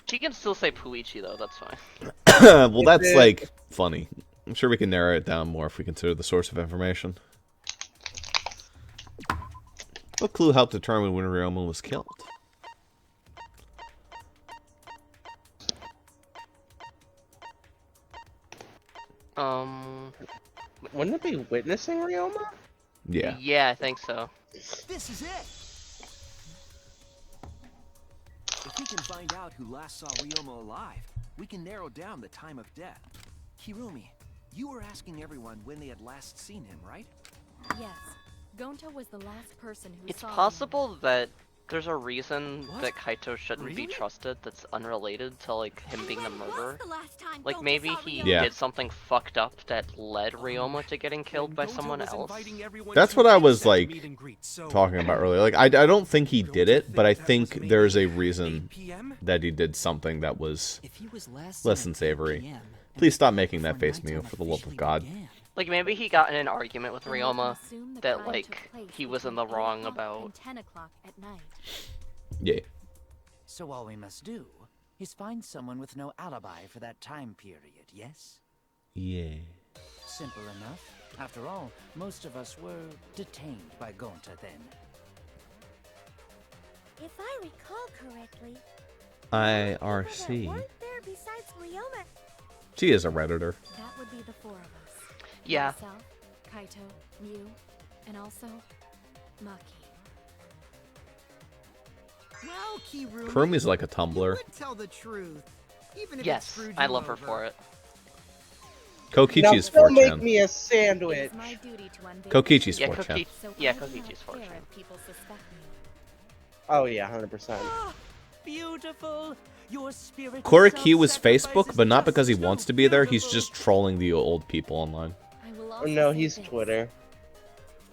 She can still say Puichi though. That's fine. Well, that's, like, funny. I'm sure we can narrow it down more if we consider the source of information. What clue helped determine when Ryoma was killed? Wouldn't it be witnessing Ryoma? Yeah. Yeah, I think so. This is it! If we can find out who last saw Ryoma alive, we can narrow down the time of death. Kirumi, you were asking everyone when they had last seen him, right? Yes. Gonta was the last person who It's saw possible that there's a reason What? that Kaito shouldn't be Really? trusted that's unrelated to like him being the When was murderer. the last time Like Gonta maybe saw he Ryoma? Yeah. did something fucked up that led Ryoma to getting killed by Gonta someone was else. inviting everyone That's to what I was, that like, meet and greet, so talking about earlier. Like, I don't think he did it, but I that think was maybe there's a 8 reason PM? that he did something that was If he was last less seen than at 8 savory. PM, and Please stop making that before face, Mew, nighttime for the love of officially God. began. Like maybe he got in an argument with Then we can Ryoma assume the that crime like took place he was in the between 8 wrong o'clock about. and 10 o'clock at night. Yeah. So all we must do is find someone with no alibi for that time period, yes? Yeah. Simple enough. After all, most of us were detained by Gonta then. If I recall correctly, IRC. weren't there besides Ryoma? She is a Redditor. That would be the 4 of us. Yeah. Myself, Kaito, Mew, and also Maki. Well, Kirumi, Kurumi's like a you Tumblr. would tell the truth, even if it Yes, screwed I you love her over. for it. Kokichi's Now, make 4chan. me a It sandwich. is my duty to unveil Kokichi's the Yeah, truth, 4chan. so yeah, I do not Kokichi's care 4chan. if people suspect me. Oh yeah, 100%. Beautiful. Your spirit Koriki was self-sacrifice Facebook, is but not just because he so wants to be there. He's beautiful. just trolling the old people online. I will Oh also no, say he's this. Twitter.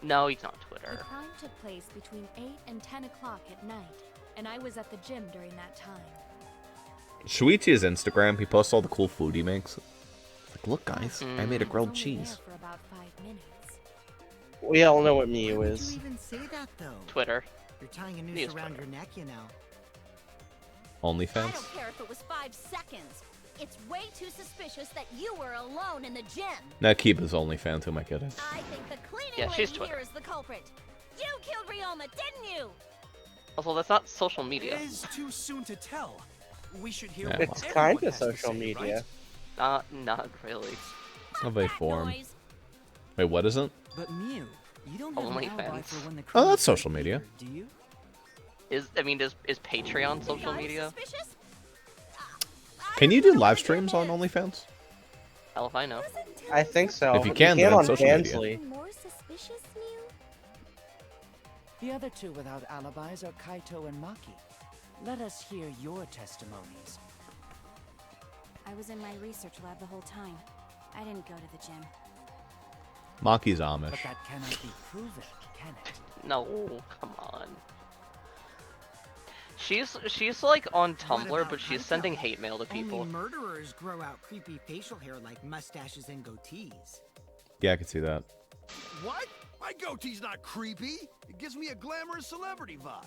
No, he's not The Twitter. crime took place between 8 and 10 o'clock at night, and I was at the gym during that time. Shuichi's Instagram, he posts all the cool food he makes. Like, look guys, I made a I was grilled only cheese. there for about 5 minutes. We all know what Why Miyu would is. you even say that, though? Twitter. You're tying a He noose is around Twitter. your neck, you know. I OnlyFans? don't care if it was 5 seconds. It's way too suspicious that you were alone in the gym. Now keep his OnlyFans, who am I kidding? I think the cleaning Yeah, she's lady Twitter. here is the culprit. You killed Ryoma, didn't you? Also, that's not social media. It is too soon to tell. We should hear Yeah, what It's everyone kinda has to social say, media. right? Not really. Of a That form. noise. Wait, what is it? But Mew, you don't have an alibi OnlyFans. for when the Oh, crime that's occurred social media. either, do you? Is Patreon social media? Suspicious? Can you do live streams on OnlyFans? Hell if I know. I think so. If you can, then on it's social media. Fansly. More suspicious, Mew? The other two without alibis are Kaito and Maki. Let us hear your testimonies. I was in my research lab the whole time. I didn't go to the gym. Maki's But Amish. that cannot be proven, can it? No, come on. She's like on What Tumblr, about but she's Kaito? sending hate mail to people. Only murderers grow out creepy facial hair like mustaches and goatees. Yeah, I can see that. What? My goatee's not creepy. It gives me a glamorous celebrity vibe.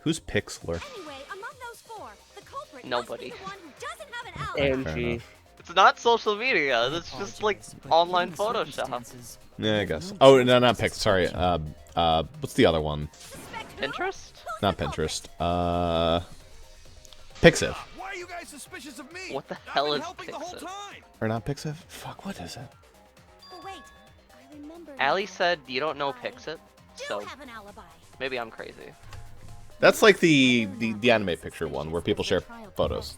Who's Pixlr? Anyway, among those 4, the culprit Nobody. must be the one who doesn't have an alibi. Fair Angie. enough. It's not social media. That's just like Apologize, but online given the Photoshop. circumstances, Yeah, I have guess. no Oh, choice no, but not to Pix. suspect Sorry. you. What's the other one? Suspect who? Pinterest? Who's Not the culprit? Pinterest. Pixiv. Why are you guys suspicious of me? What the I've hell been is helping the whole Pixiv? time. Or not Pixiv? Fuck, what is it? Oh, wait. I remember. Allie now. said you don't know I Pixit, Do so have an alibi. maybe I'm crazy. That's like the anime picture one where people share photos.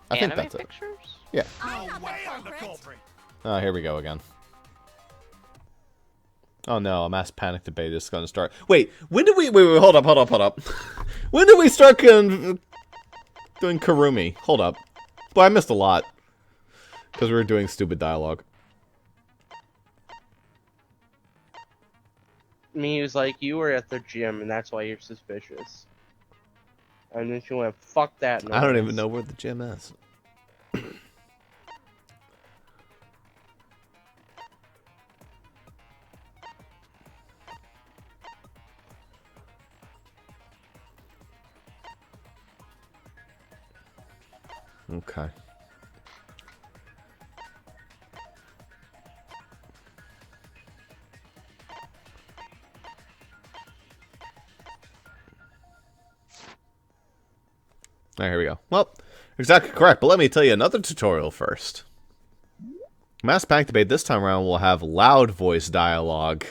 I think Anime that's it. pictures? Yeah. I'm No not way the I'm the culprit. culprit. Oh, here we go again. Oh no, a mass panic debate is going to start. Wait, when did we... Wait, hold up. When did we start Doing Kurumi. Hold up. Boy, I missed a lot. Because we were doing stupid dialogue. Me was like, you were at the gym, and that's why you're suspicious. And then she went, fuck that noise. I don't even know where the gym is. Okay. Alright, here we go. Well, exactly correct, but let me tell you another tutorial first. Mass Pack Debate this time around will have loud voice dialogue.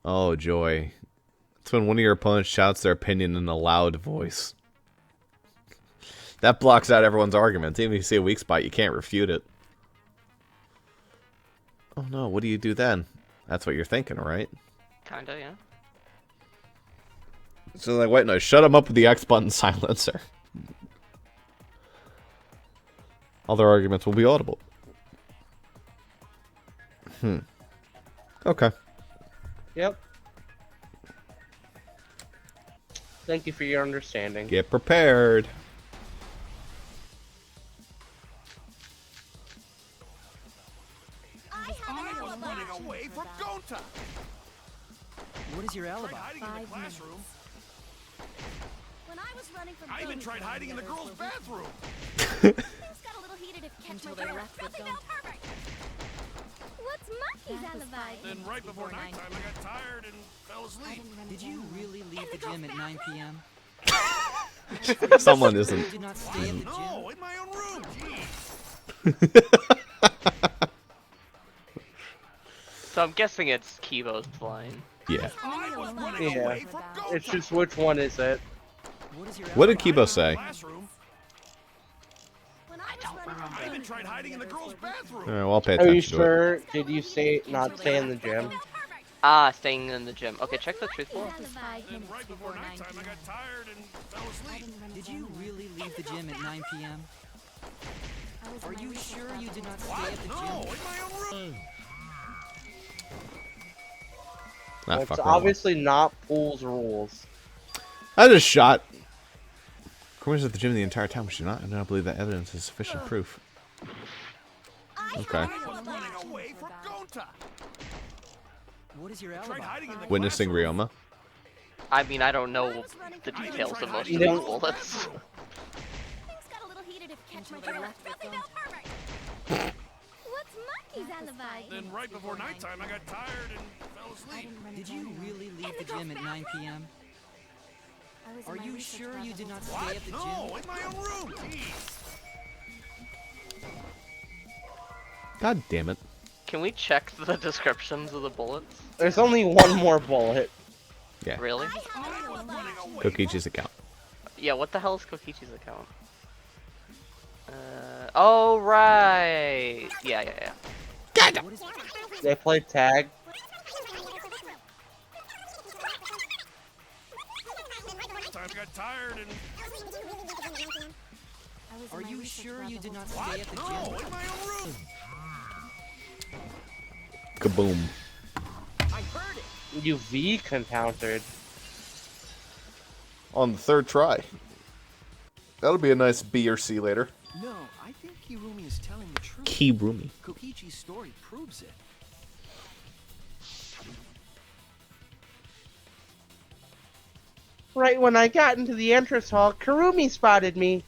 Oh, joy. It's when one of your opponents shouts their opinion in a loud voice. That blocks out everyone's arguments. Even if you see a weak spot, you can't refute it. Oh no, what do you do then? That's what you're thinking, right? Kinda, yeah. So like, wait, no, shut him up with the X button silencer. Other arguments will be audible. Okay. Yep. Thank you for your understanding. Get prepared. Away from Gonta. What is your alibi? Hiding in the classroom. When I was running from I even tried hiding in the girls' bathroom. Things got a little heated if catch my Until they camera. left with Drop me them. down, perfect. What's Monkey's That was alibi? 5 Then right before nighttime, I got tired and fell asleep. Did you really leave the gym at 9 p.m.? Someone isn't. You did not stay at the gym? No, in my own room. Jeez. So I'm guessing it's Kibo's line. Yeah. I was running Yeah. away from Gonta. It's just which one is it? What is your What did alibi? Kibo say? Classroom. When I was running from I even tried hiding in the girls' bathroom. Alright, well, I'll pay Are attention you to it. sure? Did you say not stay in the gym? Ah, staying in the gym. Okay, check the truthful. That was 5 Then minutes right before before 9 nighttime, I p.m. got tired and fell asleep. Did you really leave the gym at 9 p.m.? Are you sure you did not stay at the No, gym? in my own room. Ah, It's fuck wrong. obviously not Pool's rules. I just shot. Corey was at the gym the entire time, but she not. I do not believe that evidence is sufficient proof. Okay. I was running away from Gonta. What is your Tried alibi? hiding in the Witnessing classroom. Ryoma. I mean, I don't know the details of most of these No. bullets. Things got a little heated if catch my Until they camera. left Drop me with down, perfect. What's Monkey's alibi? Then right before nighttime, I got tired and fell asleep. Did you really leave the gym at 9 p.m.? Are you sure you did not stay at the gym? No, in my own room. Jeez. God damn it. Can we check the descriptions of the bullets? There's only one more bullet. Yeah. Really? Kokichi's account. Yeah, what the hell is Kokichi's account? Oh, right. Yeah. They play tag. Time I got tired and Are you sure you did not stay at the no, gym? in my own room. Kaboom. I heard it. You V countered. On the third try. That'll be a nice B or C later. No, I think Kirumi is telling the truth. Kirumi. Kokichi's story proves it. Right when I got into the entrance hall, Kurumi spotted me.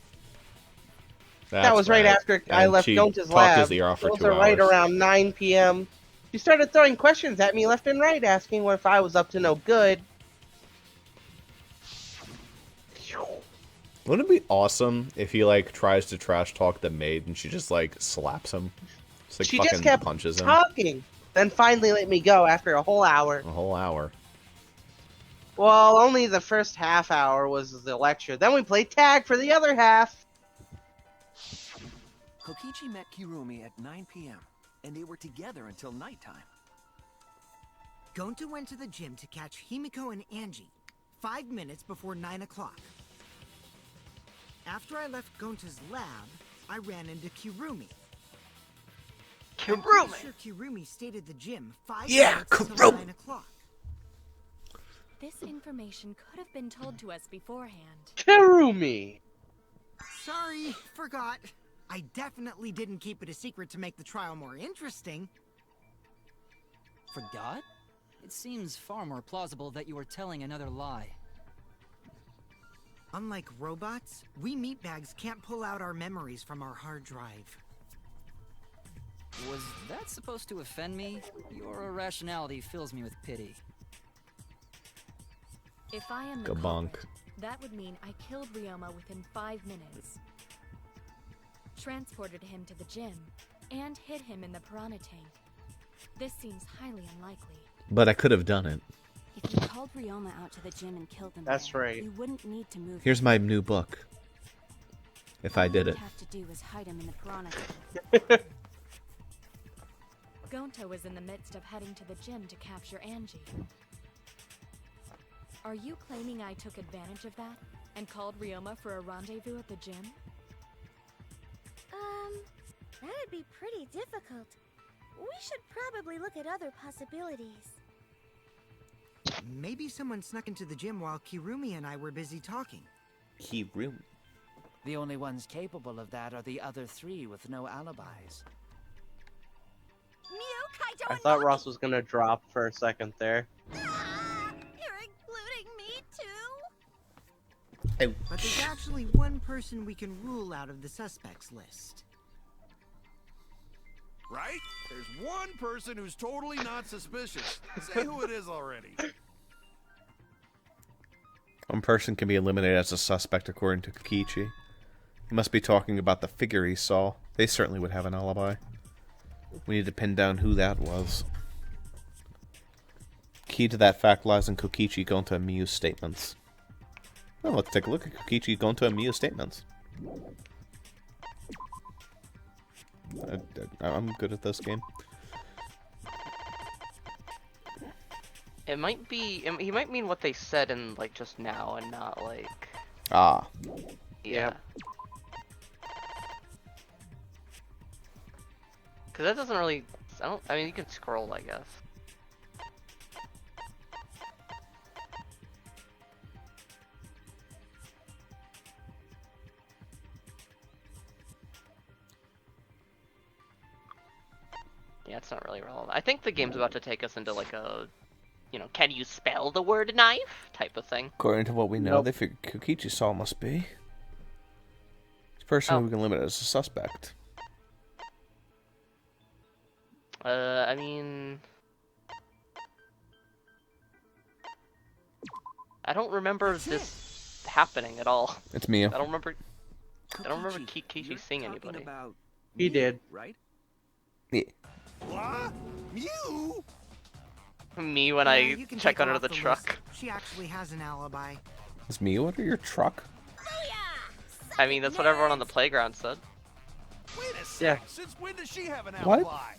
That was right after I And left she Gonta's talked lab. his ear off for Those 2 are right hours. around 9 p.m. She started throwing questions at me left and right, asking if I was up to no good. Wouldn't it be awesome if he like tries to trash talk the maid and she just like slaps him? Just, like, She fucking just kept punches him. talking, then finally let me go after a whole hour. A whole hour. Well, only the first half hour was the lecture. Then we played tag for the other half. Kokichi met Kirumi at 9 p.m., and they were together until nighttime. Gonta went to the gym to catch Himiko and Angie 5 minutes before 9 o'clock. After I left Gonta's lab, I ran into Kirumi. Kirumi! I'm pretty sure Kirumi stayed at the gym 5 Yeah, minutes till Kirumi. 9 o'clock. This information could have been told to us beforehand. Kirumi! Sorry, forgot. I definitely didn't keep it a secret to make the trial more interesting. Forgot? It seems far more plausible that you were telling another lie. Unlike robots, we meatbags can't pull out our memories from our hard drive. Was that supposed to offend me? Your irrationality fills me with pity. If I am the Go bonk. culprit, that would mean I killed Ryoma within 5 minutes. Transported him to the gym, and hid him in the piranha tank. This seems highly unlikely. But I could have done it. If you called Ryoma out to the gym and killed him That's there, right. you wouldn't need to move Here's him. my new book. If I did All it. you'd have to do is hide him in the piranha tank. Gonta was in the midst of heading to the gym to capture Angie. Are you claiming I took advantage of that and called Ryoma for a rendezvous at the gym? That'd be pretty difficult. We should probably look at other possibilities. Maybe someone snuck into the gym while Kirumi and I were busy talking. Kirumi. The only ones capable of that are the other 3 with no alibis. Mew, Kaito, I and thought Loki! Ross was gonna drop for a second there. You're including me too? But there's actually one person we can rule out of the suspects list. Right? There's one person who's totally not suspicious. Say who it is already. One person can be eliminated as a suspect according to Kokichi. He must be talking about the figure he saw. They certainly would have an alibi. We need to pin down who that was. Key to that fact lies in Kokichi, Gonta, and Miyu's statements. Well, let's take a look at Kokichi, Gonta, and Miyu's statements. I'm good at this game. It might be. He might mean what they said in like just now, and not like. Ah. Yeah. Because that doesn't really. I mean, you can scroll, I guess. Yeah, it's not really relevant. I think the game's about to take us into like a, can you spell the word knife type of thing. According to what we know, Nope. they figure Kokichi saw must be. This person we can limit as a suspect. I mean, I don't remember this happening at all. It's Miyu. I don't remember Kokichi, Kishi you're seeing talking anybody. about He me, did. right? Yeah. What? You? Me when Yeah, I you can check take her under off the list. truck. She actually has an alibi. Is Miyu under your truck? I mean, that's what everyone on the playground said. Wait a sec. Yeah. Since when does she have an What? alibi?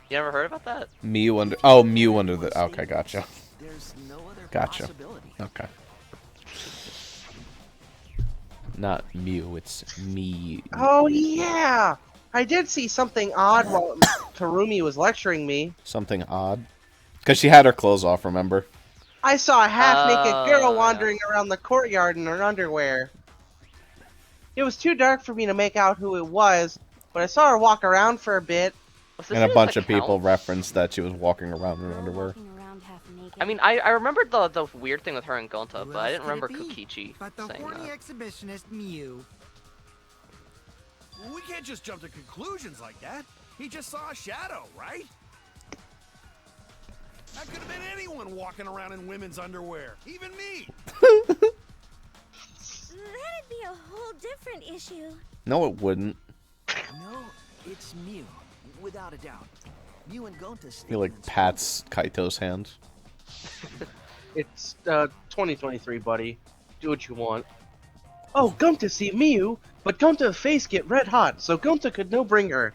You never heard about that? Miyu under. Oh, Miyu under the. Okay, gotcha. There's no other Gotcha. possibility. Okay. Not Miyu, it's me. Oh yeah! I did see something odd while Karumi was lecturing me. Something odd. Because she had her clothes off, remember? I saw a half-naked girl yeah. wandering around the courtyard in her underwear. It was too dark for me to make out who it was, but I saw her walk around for a bit. Was this And a in bunch the of people count? referenced that she was walking around in her underwear. Walking around half naked. I mean, I remembered the weird thing with her and Gonta, Who but I else didn't could it remember be? Kokichi But the saying horny that. exhibitionist Miyu. Well, we can't just jump to conclusions like that. He just saw a shadow, right? That could have been anyone walking around in women's underwear. Even me. That'd be a whole different issue. No, it wouldn't. No, it's Mew, without a doubt. Mew and Gonta's He like statements pats Kaito's hand. It's 2023, buddy. Do what you want. Oh, Gonta see Miyu, but Gonta's face get red hot, so Gonta could no bring her.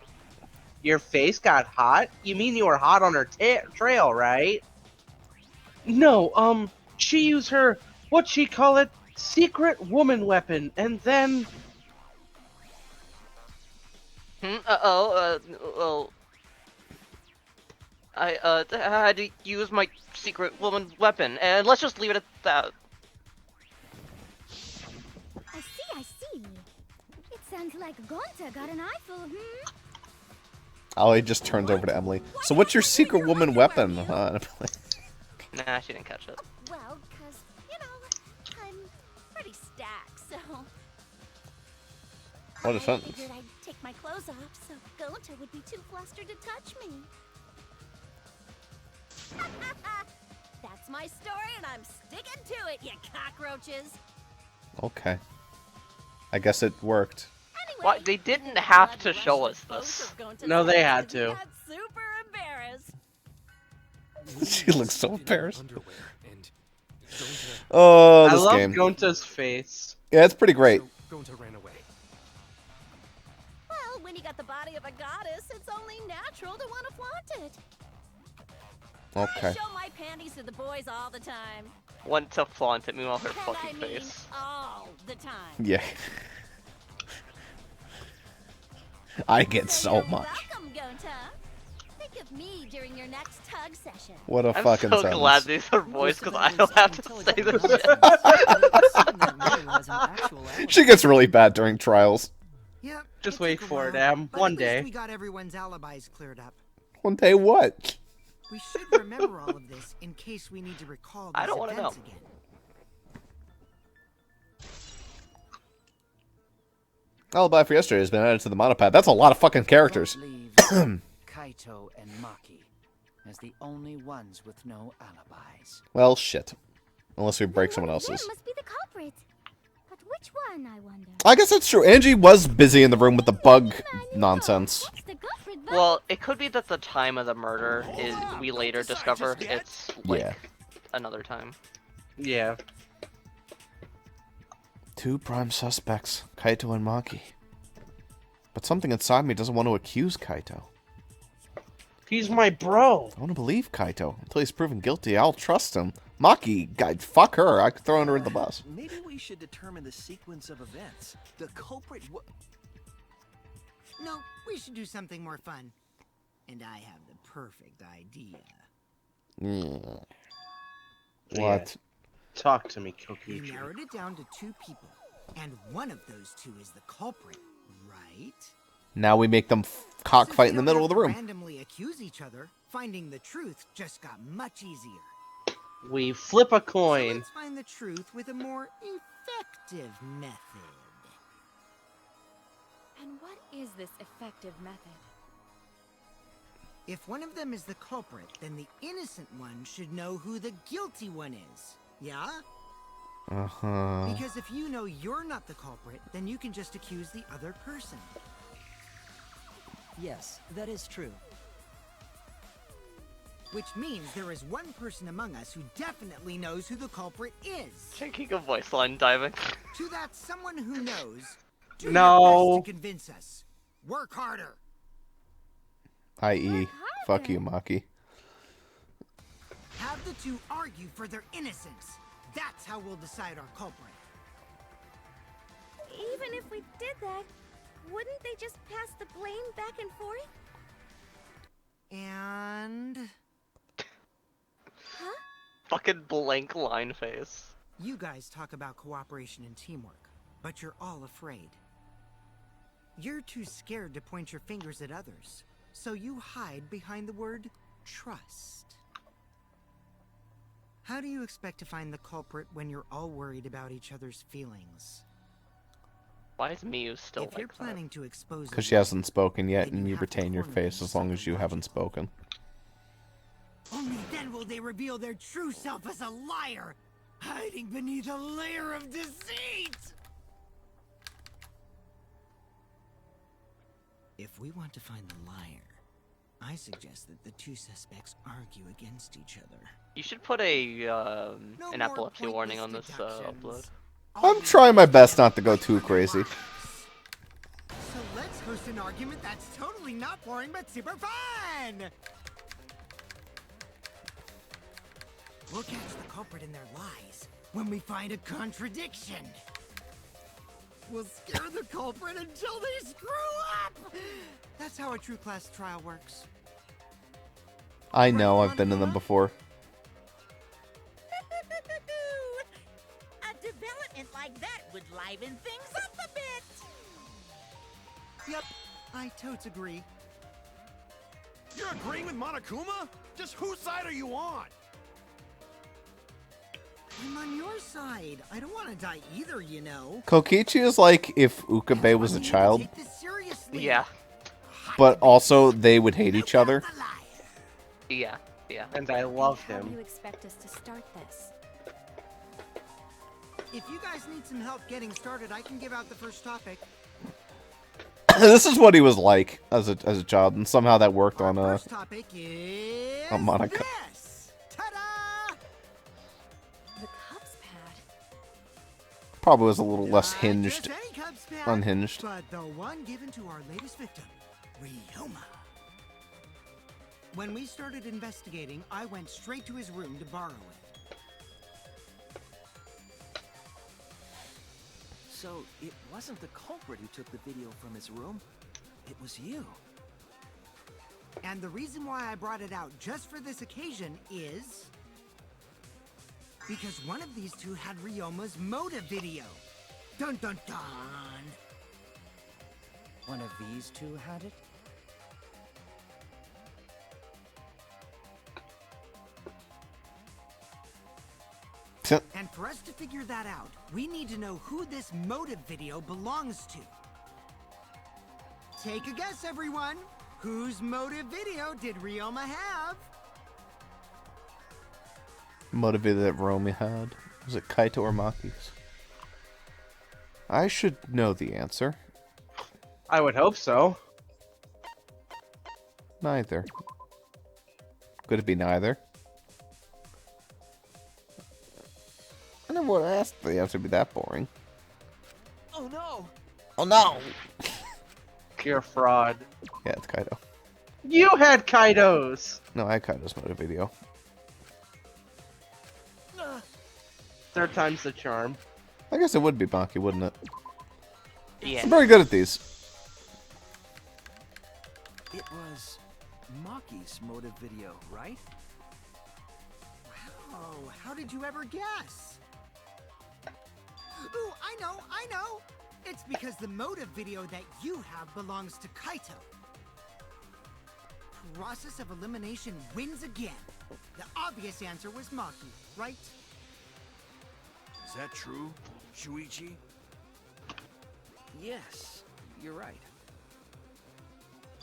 Your face got hot? You mean you were hot on her trail, right? No, she used her, what she call it, secret woman weapon, and then well, I had to use my secret woman weapon, and let's just leave it at that. I see. It sounds like Gonta got an eyeful, Ollie just turns over to Emily. So what's your secret woman weapon? Nah, she didn't catch it. Well, because, you know, I'm pretty stacked, so... What a I sentence. figured I'd take my clothes off, so Gonta would be too flustered to touch me. That's my story, and I'm sticking to it, you cockroaches. Okay. I guess it worked. Why? They didn't have to show us this. no, they had to. Super embarrassed. She looks so embarrassed. Oh, I this love game. Gonta's face. Yeah, it's pretty great. Gonta ran away. Well, when you got the body of a goddess, it's only natural to want to flaunt it. Okay. I show my panties to the boys all the time. Want to flaunt it, meanwhile her And fucking I mean face. all the time. Yeah. I get so You're much. welcome, Gonta. Think of me during your next tug session. What a I'm fucking so sentence. glad these are boys, because I don't have to say this shit. She gets really bad during trials. Yep. Just it wait took a for it, while, Em. but One at least day. we got everyone's alibis cleared up. One day what? We should remember all of this in case we need to recall these I don't wanna events know. again. Alibi for yesterday has been added to the monopad. That's a lot of fucking characters. Leave Kaito and Maki as the only ones with no alibis. Well, shit. Unless we break someone There else's. must be the culprit. But which one, I wonder? I guess that's true. Angie was busy in the room with the bug nonsense. What's the culprit, Well, it could be that the time of the murder is we later discover it's like Yeah. another time. Yeah. Two prime suspects, Kaito and Maki. But something inside me doesn't want to accuse Kaito. He's my bro. I want to believe Kaito. Until he's proven guilty, I'll trust him. Maki, God, fuck her. I could throw her in the bus. Maybe we should determine the sequence of events. The culprit No, we should do something more fun. And I have the perfect idea. What? Talk to me, We Kokichi. narrowed it down to two people, and one of those two is the culprit, right? Now we make them cockfight in the middle of the room. Randomly accuse each other. Finding the truth just got much easier. We flip a So coin. let's find the truth with a more effective method. And what is this effective method? If one of them is the culprit, then the innocent one should know who the guilty one is. Yeah? Uh-huh. Because if you know you're not the culprit, then you can just accuse the other person. Yes, that is true. Which means there is one person among us who definitely knows who the culprit is. Taking a voice line diving. To that someone who knows, do No. your best to convince us. Work harder. I.e., fuck you, Maki. Have the two argue for their innocence. That's how we'll decide our culprit. Even if we did that, wouldn't they just pass the blame back and forth? And Fucking blank line face. you guys talk about cooperation and teamwork, but you're all afraid. You're too scared to point your fingers at others, so you hide behind the word trust. How do you expect to find the culprit when you're all worried about each other's feelings? Why is Miyu still If you're like that? planning to expose Because a she hasn't spoken yet, then and you have to retain your corner them face as long as you something haven't spoken. only then will they reveal their true self as a liar, hiding beneath a layer of deceit! If we want to find the liar, I suggest that the two suspects argue against each other. You should put a No an more epilepsy warning on pointless this deductions. upload. I'm trying my best not to go too crazy. So let's host an argument that's totally not boring but super fun! We'll catch the culprit in their lies, when we find a contradiction. We'll scare the culprit until they screw up! That's how a true class trial works. I know, I've been in them before. A development like that would liven things up a bit. Yep, I totes agree. You're agreeing with Monokuma? Just whose side are you on? I'm on your side. I don't want to die either, you know. Kokichi is like if Ukebe was a child, Take this seriously. Yeah. but also they would hate each other. Yeah. Yeah. And I love How do him. you expect us to start this? If you guys need some help getting started, I can give out the first topic. This is what he was like as a child, and somehow that worked on First topic is Monica. this. Ta-da! The Cubs pad. Probably was a little less Not hinged, just any Cubs pad, unhinged. but the one given to our latest victim, Ryoma. When we started investigating, I went straight to his room to borrow it. So, it wasn't the culprit who took the video from his room. It was you. And the reason why I brought it out just for this occasion is because one of these two had Ryoma's motive video. Dun dun dun! One of these two had it? And for us to figure that out, we need to know who this motive video belongs to. Take a guess, everyone. Whose motive video did Ryoma have? Motivated that Romy had. Was it Kaito or Maki's? I should know the answer. I would hope so. Neither. Could it be neither? I never would have asked the answer to be that boring. Oh no! Oh no! You're a fraud. Yeah, it's Kaito. You had Kaido's! No, I had Kaito's motive video. Third time's the charm. I guess it would be Maki, wouldn't it? Yeah. I'm very good at these. It was Maki's motive video, right? Oh, how did you ever guess? Ooh, I know! It's because the motive video that you have belongs to Kaito. Process of elimination wins again. The obvious answer was Maki, right? Is that true, Shuichi? Yes, you're right.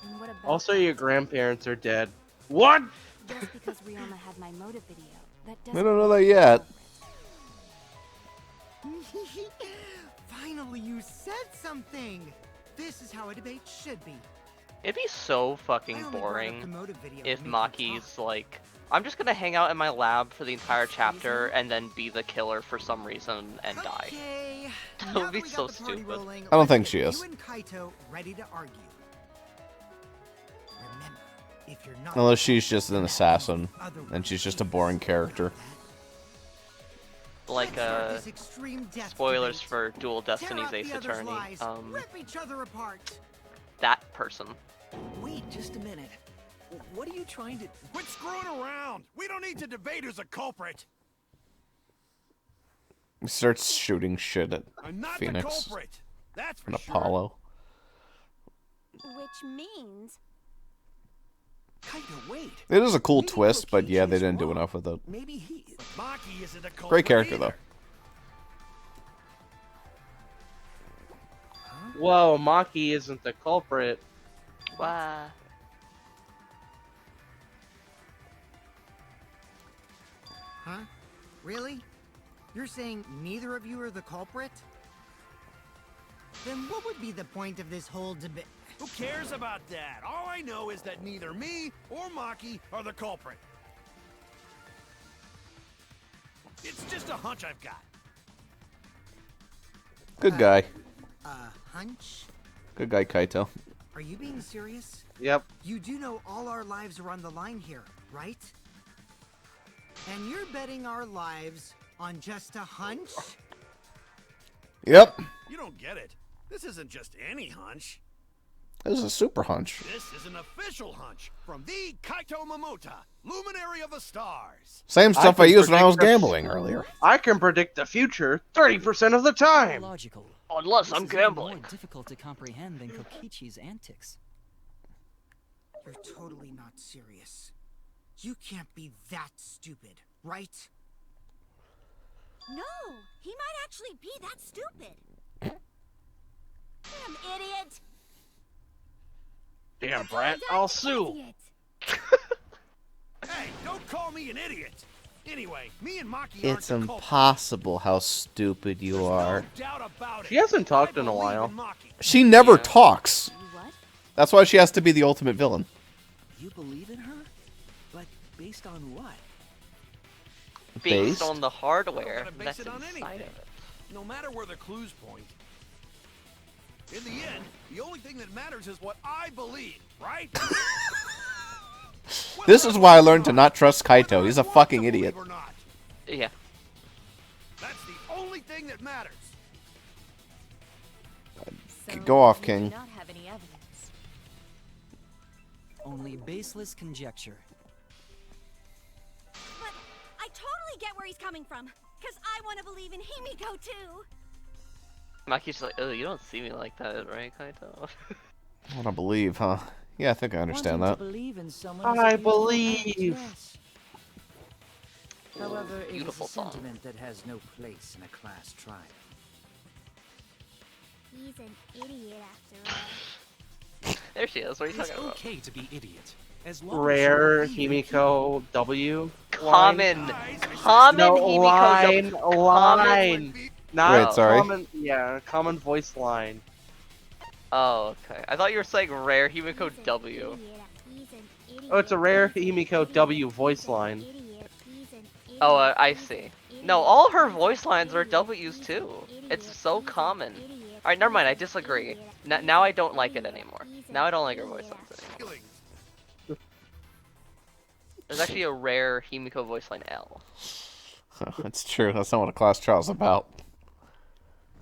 And what about Also, your grandparents are dead. What? just because Ryoma had my motive video? That I doesn't don't know make that yet. Finally, you said something! This is how a debate should be. It'd be so I fucking only brought up the boring motive video if to make you Maki's talk. like, I'm just gonna hang out in my lab for the entire chapter and then be the killer for some reason and die. Okay, That now would be we got so the party stupid. rolling, I don't let's think get she is. You and Kaito ready to argue. Remember, if you're not Unless she's just an assassin, otherwise and she's just a boring character. Like, Let's start this extreme death spoilers debate. for Dual Tear Destinies out Ace the other's Attorney. lies, rip each other apart. That person. Wait just a minute. What are you trying to... Quit screwing around! We don't need to debate who's a culprit! He starts shooting shit at I'm not Phoenix the culprit! That's for and sure. Apollo. Which means Kaito, wait. It is a cool Maybe twist, but yeah, they Kokichi's didn't do wrong. enough with it. Maybe he... Maki isn't a culprit Great character, either. though. Whoa, Maki isn't the culprit. Why? Huh? Really? You're saying neither of you are the culprit? Then what would be the point of this whole debate? Who cares about that? All I know is that neither me or Maki are the culprit. It's just a hunch I've got. Good guy. Hunch? Good guy, Kaito. Are you being serious? Yep. You do know all our lives are on the line here, right? And you're betting our lives On just a hunch? Yep. You don't get it. This isn't just any hunch. This is a super hunch. This is an official hunch from the Kaito Momota, luminary of the stars. Same stuff I can used when I was predict gambling earlier. I can predict the future 30% of the time. Logical. Unless This I'm is even gambling. more difficult to comprehend than Kokichi's antics. You're totally not serious. You can't be that stupid, right? No, he might actually be that stupid. Damn idiot. Damn, Brat, I'll sue. Idiot. Hey, don't call me an idiot. Anyway, me and Maki aren't It's the culprits. impossible how stupid you are. No doubt about it. She hasn't talked in a I believe while. in Maki. She never talks. You what? That's why she has to be the ultimate villain. You believe in her? But based on what? Based Based? on the hardware Gotta base that's it on inside anything. of it. No matter where the clues point. In the end, the only thing that matters is what I believe, right? This is why I learned to not trust Kaito. He's a fucking idiot. Or not. Yeah. That's the only thing that matters. So Go off, you King. do not have any evidence. Only baseless conjecture. But I totally get where he's coming from. Because I want to believe in Himiko too. Maki's like, oh, you don't see me like that, right, Kaito? I want to believe, huh? Yeah, I think I understand Wanting that. to believe in someone is I a beautiful believe. act, yes. However, it is Beautiful a song. sentiment that has no place in a class trial. He's an idiot after all. There she is. What are you It's talking about? okay to be idiot. As long as Rare you believe in Himiko W. Common. Guys, I Common No, Himiko. line, Common- line. Not Wait, sorry. Common, yeah, common voice line. Oh, okay. I thought you were saying rare Himiko He's an W. idiot. He's an idiot. Oh, it's a rare Himiko W voice line. Idiot. He's an idiot. Oh, I He's see. an No, idiot. all her He's voice an lines are idiot. W's He's too. an It's idiot. so He's an common. idiot. Alright, never mind. I He's an disagree. idiot. Now I don't like it Idiot. anymore. He's an Now I don't like her idiot. voice lines anymore. feelings. There's actually a rare Himiko voice line L. It's true. That's not what a class trial's about.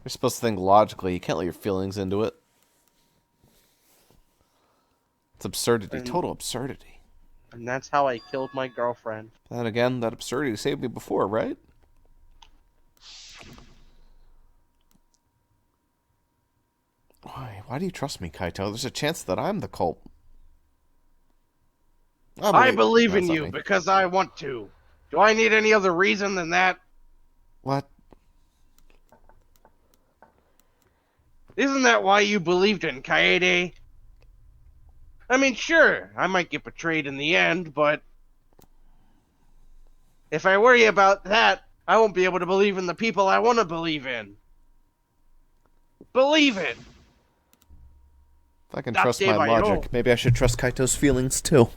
You're supposed to think logically. You can't let your feelings into it. It's absurdity. And- Total absurdity. And that's how I killed my girlfriend. Then again, that absurdity saved me before, right? Why? Why do you trust me, Kaito? There's a chance that I'm the culp. I believe in That's not you me. because I want to. Do I need any other reason than that? What? Isn't that why you believed in Kaede? I mean, sure, I might get betrayed in the end, but if I worry about that, I won't be able to believe in the people I want to believe in. Believe it! If I can Not trust day my by logic, day. maybe I should trust Kaito's feelings too.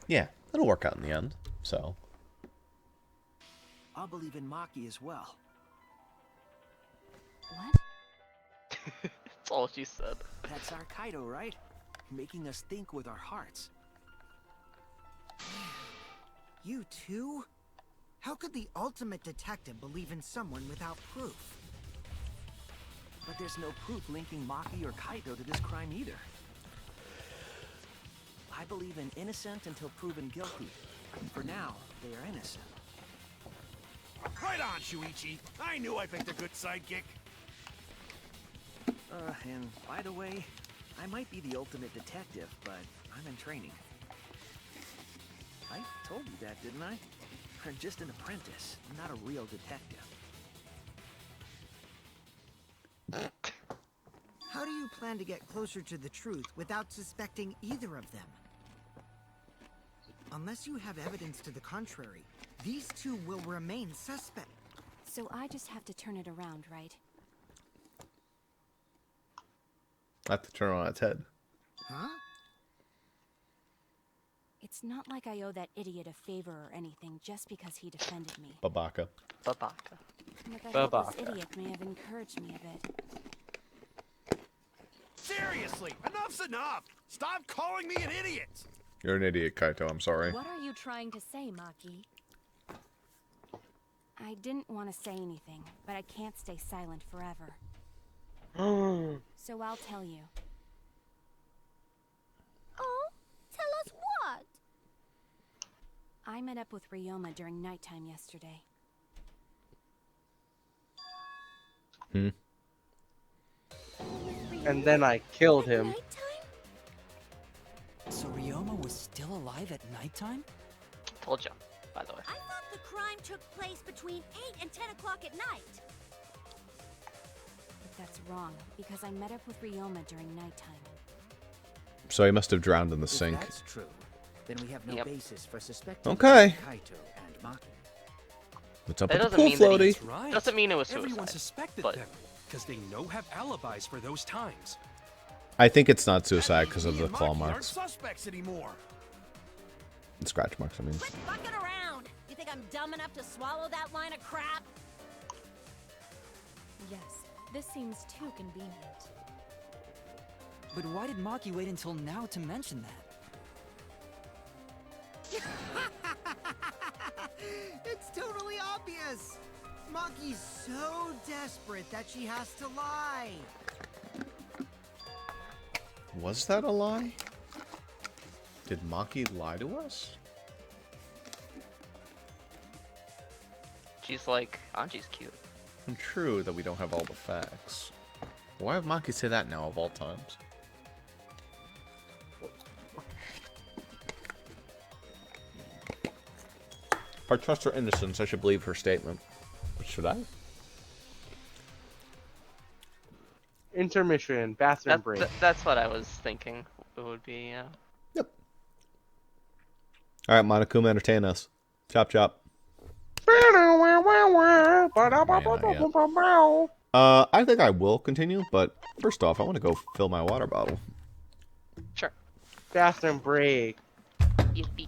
Yeah, it'll work out in the end. So. I'll believe in Maki as well. What? That's all she said. That's our Kaido, right? Making us think with our hearts. You too? How could the ultimate detective believe in someone without proof? But there's no proof linking Maki or Kaido to this crime either. I believe in innocent until proven guilty. For now, they are innocent. Right on, Shuichi. I knew I picked a good sidekick. And by the way, I might be the ultimate detective, but I'm in training. I told you that, didn't I? I'm just an apprentice, not a real detective. How do you plan to get closer to the truth without suspecting either of them? Unless you have evidence to the contrary, these two will remain suspect. So I just have to turn it around, right? I have to turn it on its head. Huh? It's not like I owe that idiot a favor or anything just because he defended me. Babaka. Babaka. But that helpless Babaka. idiot may have encouraged me a bit. Seriously, enough's enough. Stop calling me an idiot. You're an idiot, Kaito. I'm sorry. What are you trying to say, Maki? I didn't want to say anything, but I can't stay silent forever. So I'll tell you. Oh, tell us what? I met up with Ryoma during nighttime yesterday. And then I killed him. So Ryoma was still alive at nighttime? Told you, by the way. I thought the crime took place between 8 and 10 o'clock at night. But that's wrong, because I met up with Ryoma during nighttime. So he must have drowned in the If sink. that's true, then we have no Yep. basis for suspecting Okay. Kaito and Maki. What's up That with the doesn't pool mean that floaty? he's- Right. Doesn't mean it was Everyone suicide, suspected but- them because they no have alibis for those times. I think it's not suicide That because means of me the and claw Maki aren't marks. suspects anymore. And scratch marks, I mean. Quit fucking around! You think I'm dumb enough to swallow that line of crap? Yes, this seems too convenient. But why did Maki wait until now to mention that? It's totally obvious! Maki's so desperate that she has to lie. Was that a lie? Did Maki lie to us? She's like, Anji's cute. True that we don't have all the facts. Why have Maki say that now of all times? If I trust her innocence, I should believe her statement. Should I? Intermission, bathroom That, break. that's what I was thinking. It would be, yeah. Alright, Monokuma, entertain us. Chop chop. I think I will continue, but first off, I want to go fill my water bottle. Sure. Bathroom break. Yippee.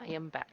I am back.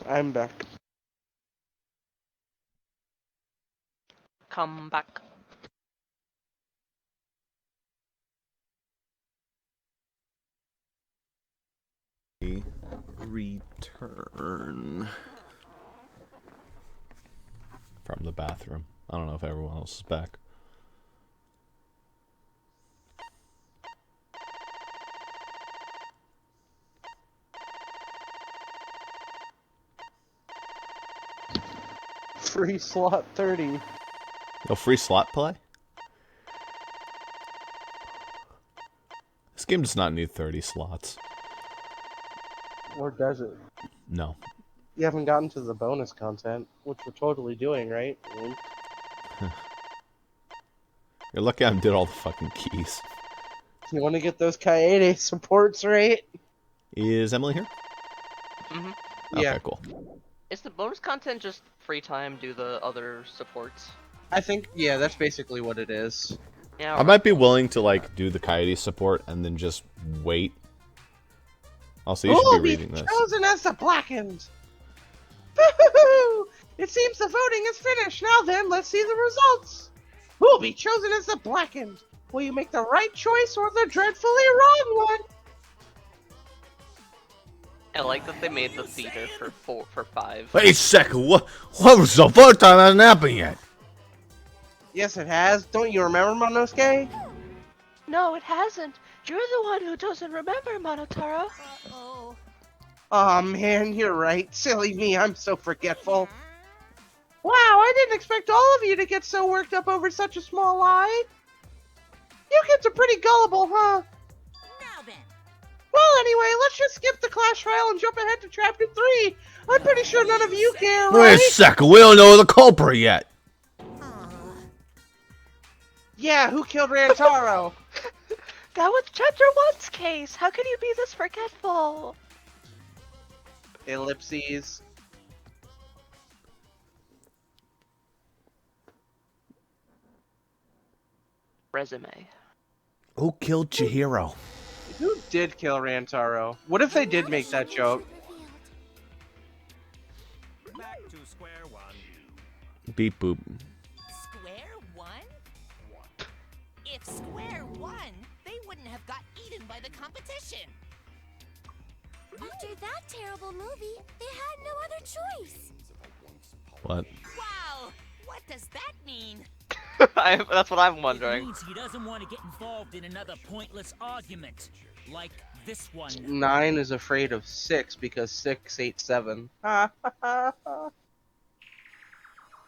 I'm back. Come back. Return from the bathroom. I don't know if everyone else is back. Free slot 30. No free slot play? This game does not need 30 slots. Or does it? No. You haven't gotten to the bonus content, which we're totally doing, right? You're lucky I did all the fucking keys. You want to get those Kaede supports, right? Is Emily here? Mm-hmm. Yeah. Okay, cool. Is the bonus content just free time, do the other supports? I think, yeah, that's basically what it is. Yeah. I might be willing to, like, do the Coyote support and then just wait. Also, you should be reading this. Chosen as the Blackened! Woo-hoo-hoo! It seems the voting is finished. Now then, let's see the results. Who will be chosen as the Blackened? Will you make the right choice or the dreadfully wrong one? I like that they made the theater for 5. Wait a second, what was the vote time hasn't happened yet? Yes, it has. Don't you remember, Monosuke? No, it hasn't. You're the one who doesn't remember, Monotaro. Uh-oh. Aw, man, you're right. Silly me, I'm so forgetful. Wow, I didn't expect all of you to get so worked up over such a small lie. You kids are pretty gullible, huh? Now then. Well, anyway, let's just skip the class trial and jump ahead to chapter 3. I'm pretty sure none of you care, Wait right? a second, we don't know the culprit yet. Yeah, who killed Rantaro? That was chapter 1's case. How can you be this forgetful? Ellipses. Resume. Who killed Chihiro? Who did kill Rantaro? What if they did make that joke? Back to square one. Beep boop. Square one? If square won, they wouldn't have got eaten by the competition. After that terrible movie, they had no other choice. What? Wow, what does that mean? That's what I'm wondering. It means he doesn't want to get involved in another pointless argument, like this one. 9 is afraid of 6 because 6 ate 7.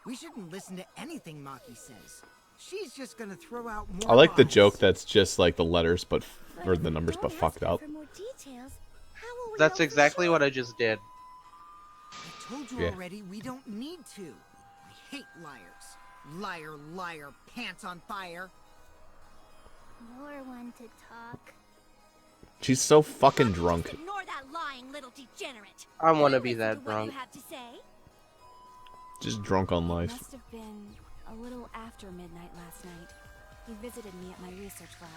We shouldn't listen to anything Maki says. She's just gonna throw out more. I like the lies. joke that's just like the letters, but or the numbers, but fucked up. For more details, how will we That's know for exactly sure? what I just did. I told you Yeah. already, we don't need to. I hate liars. Liar, liar, pants on fire. You're one to talk. She's so fucking drunk. Ignore that lying little degenerate. I want to be Listen that to what drunk. you have to say. Just drunk on life. Must have been a little after midnight last night. He visited me at my research lab.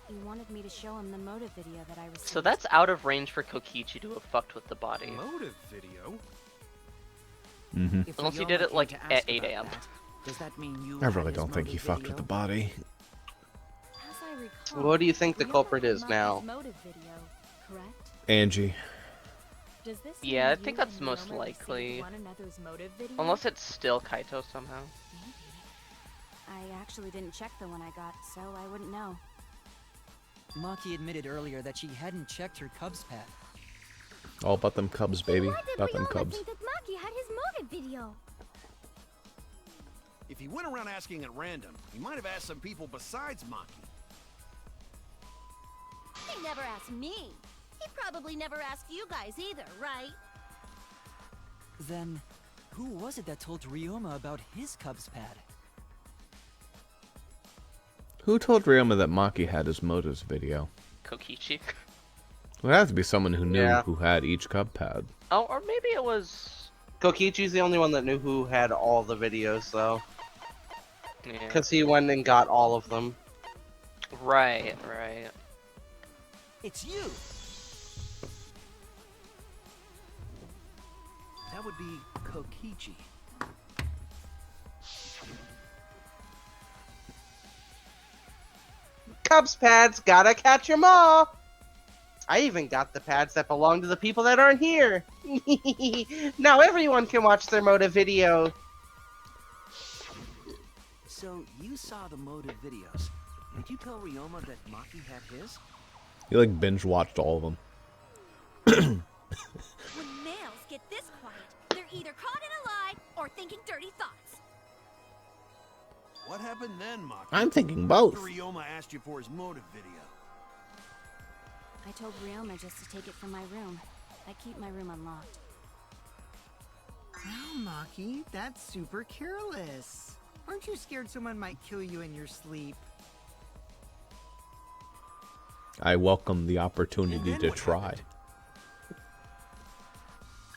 He wanted me to show him the motive video that I received. So that's out of range for Kokichi to have fucked with the body. Motive video? Mm-hmm. Unless he did it like at 8 a.m. Does that mean you I really don't think he fucked with the body. As I recall, What do you think the Ryoma culprit had is Maki's now? motive video, correct? Angie. Does this Yeah, I mean think you that's and most Ryoma likely. received one another's motive video? Unless it's still Kaito somehow. Maybe. I actually didn't check the one I got, so I wouldn't know. Maki admitted earlier that she hadn't checked her Cubs pad. All about them Cubs, baby. Why did About them Ryoma Cubs. think that Maki had his motive video? If he went around asking at random, he might have asked some people besides Maki. He never asked me. He probably never asked you guys either, right? Then, who was it that told Ryoma about his Cubs pad? Who told Ryoma that Maki had his motives video? Kokichi. It would have to be someone who knew Yeah. who had each Cub pad. Oh, or maybe it was... Kokichi's the only one that knew who had all the videos, though. Yeah. Because he went and got all of them. Right, right. It's you! That would be Kokichi. Cubs pads, gotta catch 'em all! I even got the pads that belong to the people that aren't here! Now everyone can watch their motive video! So, you saw the motive videos. Did you tell Ryoma that Maki had his? He like binge watched all of them. When males get this quiet, they're either caught in a lie or thinking dirty thoughts. What happened then, Maki? I'm thinking both. After Ryoma asked you for his motive video. I told Ryoma just to take it from my room. I keep my room unlocked. Wow, Maki, that's super careless. Aren't you scared someone might kill you in your sleep? I welcome the opportunity to try.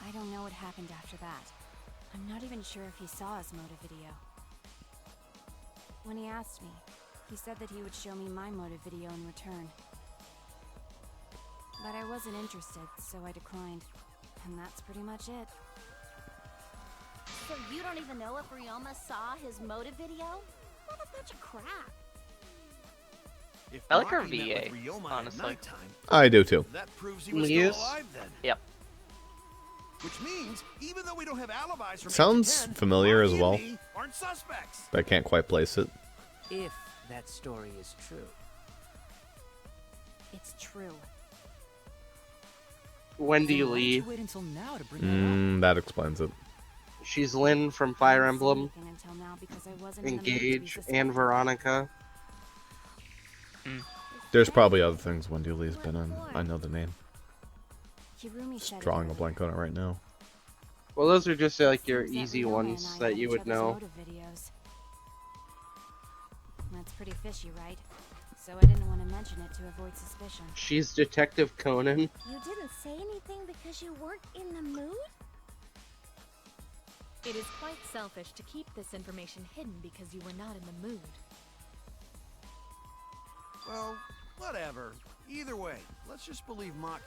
I don't know what happened after that. I'm not even sure if he saw his motive video. When he asked me, he said that he would show me my motive video in return. But I wasn't interested, so I declined. And that's pretty much it. So you don't even know if Ryoma saw his motive video? What a bunch of crap. If I like her Maki met VA, with Ryoma at honestly. nighttime, I do too. that proves he was Yes. still alive then. Yep. Which means, even though we don't have alibis from 8 to Sounds 10, familiar as Maki and well. me aren't suspects. But I can't quite place it. If that story is true. It's true. When do you Then why did leave? wait until now to bring that up? That explains it. She's Lynn from Fire I didn't say Emblem, anything until now because I wasn't in the mood to be Engage, and suspected. Veronica. There's probably other things Wendy Lee's been in. I know the name. Hirumi Just said it drawing a earlier. blank on it right now. Well, those are just like your Seems that easy Ryoma ones and I that have you each would other's know. motive videos. That's pretty fishy, right? So I didn't want to mention it to avoid suspicion. She's Detective Conan. You didn't say anything because you weren't in the mood? It is quite selfish to keep this information hidden because you were not in the mood. Well, whatever. Either way, let's just believe Maki.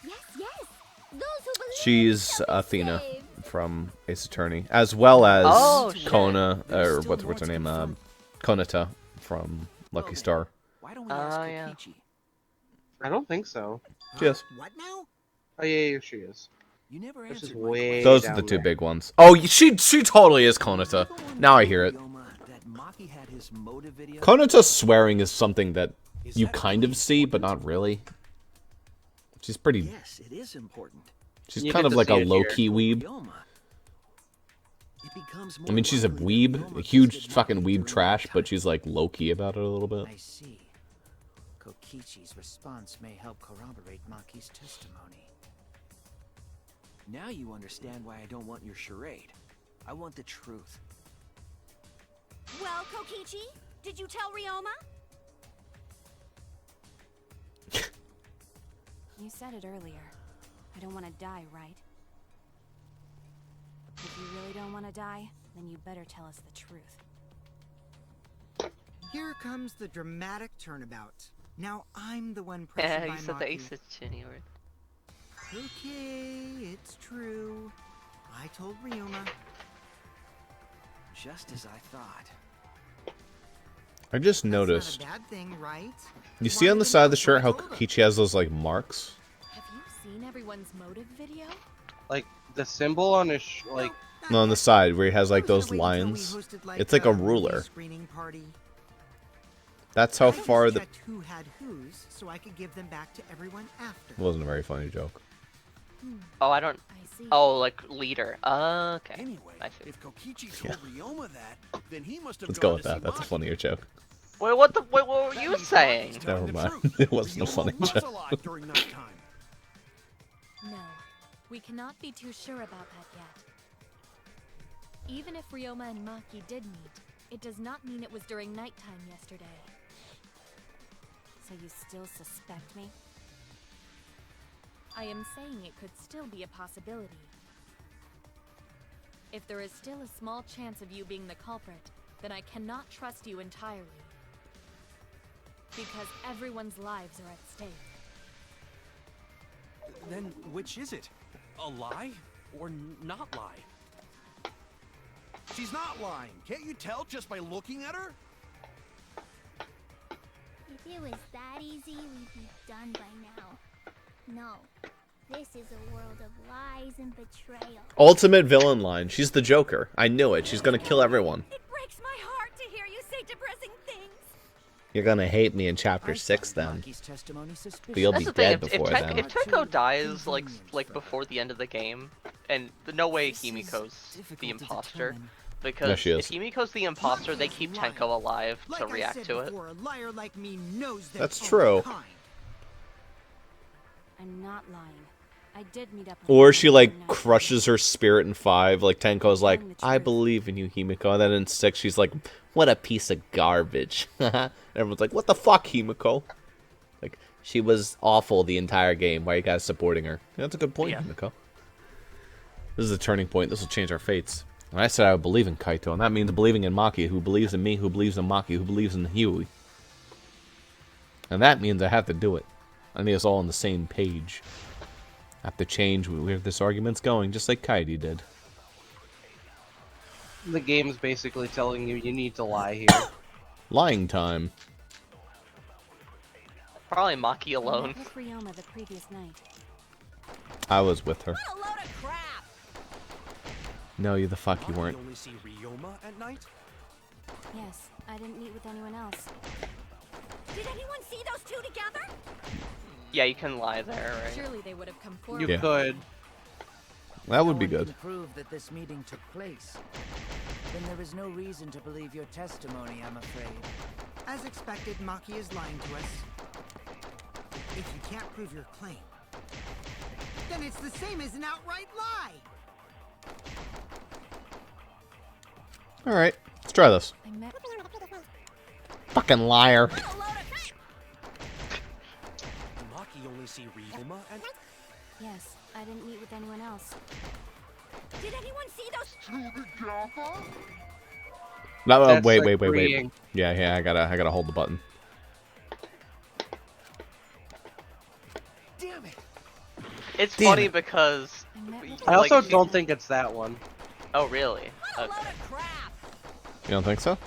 Yes, yes. Those who believe She's shall be Athena saved. from Ace Attorney, as well as Oh, shit. Kona, There's or still what's more her to name, confirm. Konata from Lucky Well, Star. Why don't we ask yeah. Kokichi? I don't think so. Yes, What now? Oh yeah, she is. You never This is answered my way question. those are down the two there. big ones. Oh, she totally is Konata. Now I hear it. Ryoma, that Maki had his motive video? Konata swearing is something that Is you that kind of see, but not really. She's pretty. Yes, it is important. She's You kind get of to like see a it here. low-key weeb. Ryoma. It becomes I more mean, she's a likely that weeb, Ryoma a huge visited fucking Maki weeb during trash, that but time. she's like low-key about it a little bit. I see. Kokichi's response may help corroborate Maki's testimony. Now you understand why I don't want your charade. I want the truth. Well, Kokichi, did you tell Ryoma? You said it earlier. I don't want to die, right? If you really don't want to die, then you better tell us the truth. Here comes the dramatic turnabout. Now I'm the one pressured Yeah, by you said the Maki. ace of chinny word. Okay, it's true. I told Ryoma. Just as I thought. I just That's noticed. not a bad thing, right? You see on the side of the shirt how Kokichi has those like marks? Have you seen everyone's motive video? Like the symbol on his like. No, on the side where he has like those lines. It's like a ruler. Screening party. That's how I just far the. checked who had whose, so I could give them back to everyone after. It wasn't a very funny joke. Oh, I don't. Oh, like leader. Okay. Anyway, I see. if Kokichi told Ryoma that, then he must have Let's gone go with to see that. That's a Maki. funnier joke. Wait, what the? Wait, what were you saying? Never mind. It wasn't a funny Was joke. alive during nighttime. No, we cannot be too sure about that yet. Even if Ryoma and Maki did meet, it does not mean it was during nighttime yesterday. So you still suspect me? I am saying it could still be a possibility. If there is still a small chance of you being the culprit, then I cannot trust you entirely. Because everyone's lives are at stake. Then which is it? A lie or not lie? She's not lying. Can't you tell just by looking at her? If it was that easy, we'd be done by now. No. This is a world of lies and betrayal. Ultimate villain line. She's the Joker. I knew it. She's gonna kill everyone. It breaks my heart to hear you say depressing things. You're gonna hate me in chapter 6 then. Maki's testimony suspicious. But you'll That's be the thing. dead before then. If Tenko dies like before the end of the game, and no way Himiko's the imposter, because No, she if is. Himiko's the imposter, they keep Tenko alive to react to it. Before, a liar like me knows their That's own true. kind. I'm not lying. I did meet up with Or Ryoma she like the night crushes her spirit in 5. Like Tenko's like, I believe in you, Himiko. And then in 6, she's like, what a piece of garbage. Everyone's like, what the fuck, Himiko? Like, she was awful the entire game. Why are you guys supporting her? Yeah, that's a good point, Himiko. This is a turning point. This will change our fates. And I said I would believe in Kaito, and that means believing in Maki, who believes in me, who believes in Maki, who believes in Huey. And that means I have to do it. I need us all on the same page. I have to change where this argument's going, just like Kaidi did. The game's basically telling you need to lie here. Lying time. Probably Maki I alone. met with Ryoma the previous night. I was with her. What a load of crap! No, you the fuck you You weren't. only see Ryoma at night? Yes, I didn't meet with anyone else. Did anyone see those two together? Yeah, you can lie there, right? Surely they would have come forward. You Yeah. could. That would be No one good. can prove that this meeting took place. Then there is no reason to believe your testimony, I'm afraid. As expected, Maki is lying to us. If you can't prove your claim, then it's the same as an outright lie. Alright, let's try this. I met Fucking liar. Maki only see Ryoma at night? Yes, I didn't meet with anyone else. Did anyone see those two together? No, That's wait. agreeing. Yeah, I gotta hold the button. Damn it! It's Damn funny it. because. I also like, don't think it's that one. Oh really? Okay. You don't think so?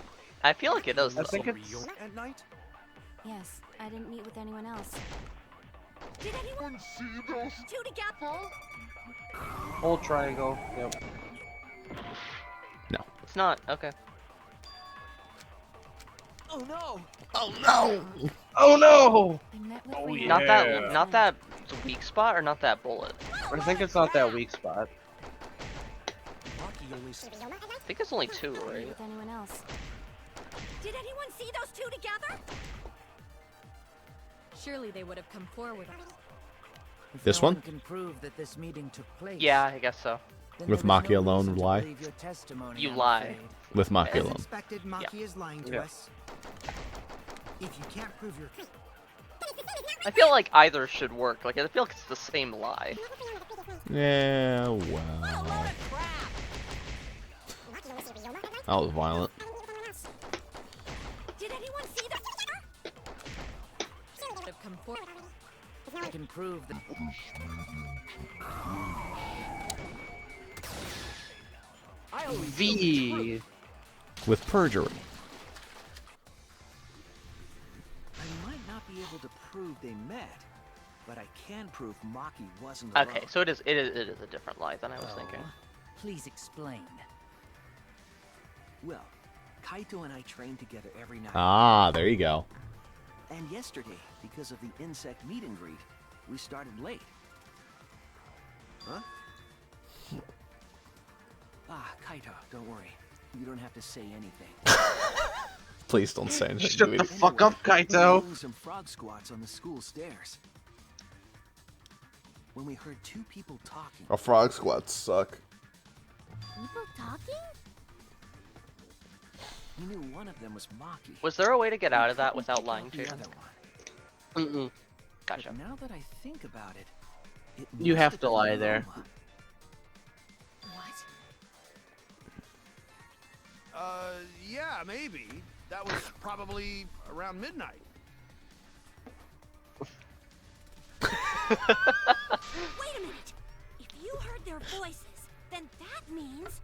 I feel like it is. I though. think it's. Ryoma at night? Yes, I didn't meet with anyone else. Did anyone see those two together? Whole triangle. Yep. No. It's not. Okay. Oh no! Oh no! Oh no! I met with Oh, Ryoma yeah. Not the that. previous Not night. that weak spot or not that bullet. I think it's not that weak spot. Maki only see... I think it's only 2, Didn't meet right? with anyone else. Did anyone see those two together? Surely they would have come forward. If This no one? can prove that this meeting took place. Yeah, I guess so. Then With there is Maki no alone, reason to lie? believe your testimony, You I'm lie. afraid. With Maki As alone. expected, Maki is lying to Yeah. us. If you can't prove your... I feel like either should work. Like, I feel like it's the same lie. Yeah, well. That was violent. Did anyone see the... Have come forward. I can prove that. V. With perjury. I might not be able to prove they met, but I can prove Maki wasn't Okay, alone. so it is a different lie than I was thinking. Please explain. Well, Kaito and I train together every night. Ah, there you go. And yesterday, because of the insect meet and greet, we started late. Huh? Ah, Kaito, don't worry. You don't have to say anything. Please don't say anything. Shut the fuck up, We were Kaito. doing some frog squats on the school stairs when we heard two people talking. Our frog squats suck. People talking? We knew one of them was Maki. Was there a way to get out of that We without couldn't lying, pick Jaden? out the other one. Mm-mm. Gotcha. But now that I think about it, it You must have to been lie there. Roma. Yeah, maybe. That was probably around midnight. Wait a minute. If you heard their voices, then that means...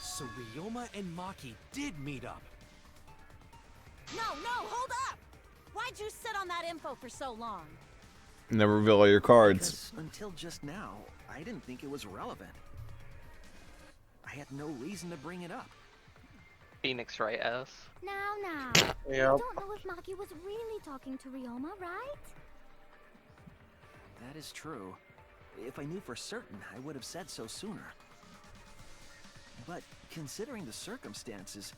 So Ryoma and Maki did meet up. No, hold up! Why'd you sit on that info for so long? Never reveal all your cards. Because until just now, I didn't think it was relevant. I had no reason to bring it up. Phoenix Wright S. Now. Yep. You don't know if Maki was really talking to Ryoma, right? That is true. If I knew for certain, I would have said so sooner. But considering the circumstances,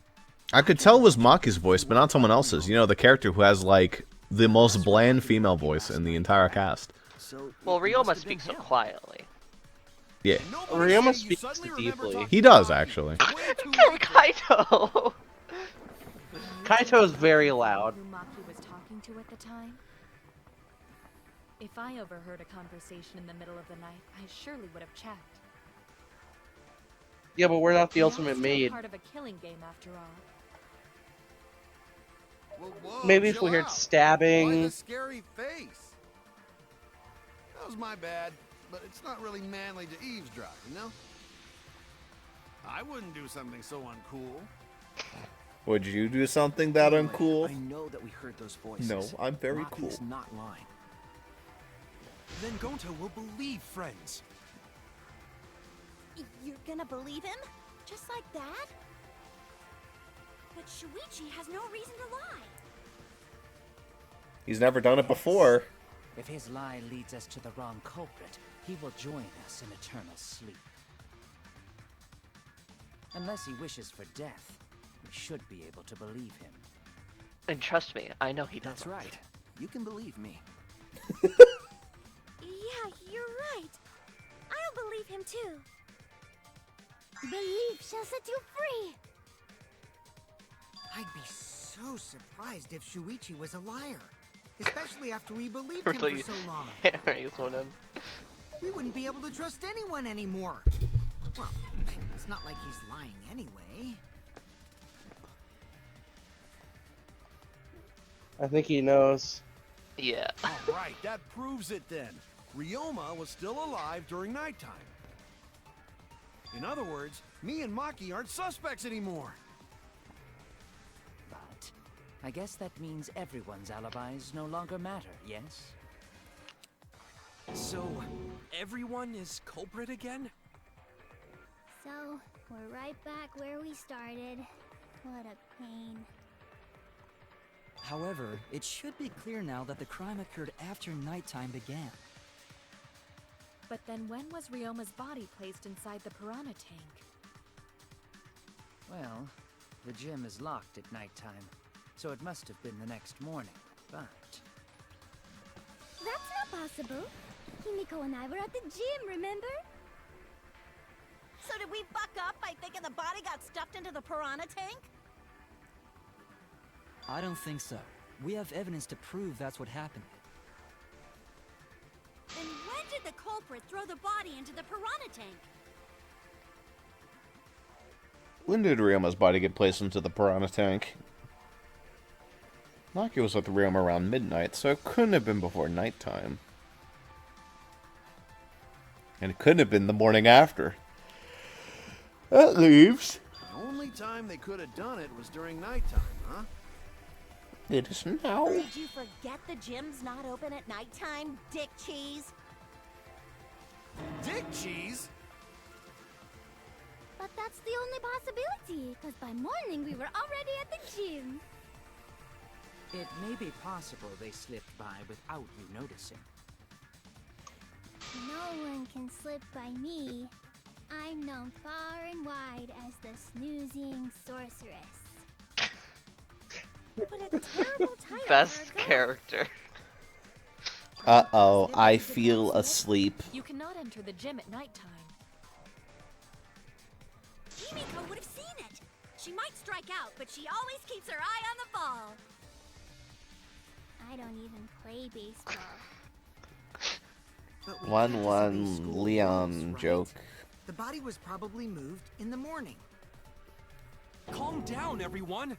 I could tell it was Maki's voice, but not someone else's. You know, the character who has, like, the most bland female voice in the entire cast. so Well, it must Ryoma have speaks so been him. quietly. Yeah. Ryoma speaks deeply. He does, actually. Kaito! Kaito is very loud. Who Maki was talking to at the time? If I overheard a conversation in the middle of the night, I surely would have checked. Yeah, but we're not the We are ultimate still maid. part of a killing game after all. Whoa, Maybe if chill we heard out. Why stabbing. the scary face? That was my bad, but it's not really manly to eavesdrop, you know? I wouldn't do something so uncool. Would you do something that Anyway, uncool? I know that we heard those voices. No, I'm very Maki cool. is not lying. Then Gonta will believe friends. You're gonna believe him? Just like that? But Shuichi has no reason to lie. He's never done it before. If his lie leads us to the wrong culprit, he will join us in eternal sleep. Unless he wishes for death, we should be able to believe him. And trust me, I know he That's doesn't. right. You can believe me. Yeah, you're right. I'll believe him too. Belief shall set you free. I'd be so surprised if Shuichi was a liar. Especially after we believed him Really for so long. raise one of them. We wouldn't be able to trust anyone anymore. Well, it's not like he's lying anyway. I think he knows. Yeah. All right, that proves it then. Ryoma was still alive during nighttime. In other words, me and Maki aren't suspects anymore. But I guess that means everyone's alibis no longer matter, yes? So, everyone is culprit again? So, we're right back where we started. What a pain. However, it should be clear now that the crime occurred after nighttime began. But then when was Ryoma's body placed inside the piranha tank? Well, the gym is locked at nighttime, so it must have been the next morning, but... That's not possible. Himiko and I were at the gym, remember? So did we fuck up by thinking the body got stuffed into the piranha tank? I don't think so. We have evidence to prove that's what happened. Then when did the culprit throw the body into the piranha tank? When did Ryoma's body get placed into the piranha tank? Maki was with Ryoma around midnight, so it couldn't have been before nighttime. And it couldn't have been the morning after. That leaves. The only time they could have done it was during nighttime, huh? It is now. Did you forget the gym's not open at nighttime, Dick Cheese? Dick cheese? But that's the only possibility, because by morning we were already at the gym. It may be possible they slipped by without you noticing. No one can slip by me. I'm known far and wide as the snoozing sorceress. But a terrible title. Best character. Uh-oh, I feel asleep. You cannot enter the gym at nighttime. Himiko would have seen it. She might strike out, but she always keeps her eye on the ball. I don't even play baseball. 1-1 Leon right? joke. The body was probably moved in the morning. Calm down, everyone.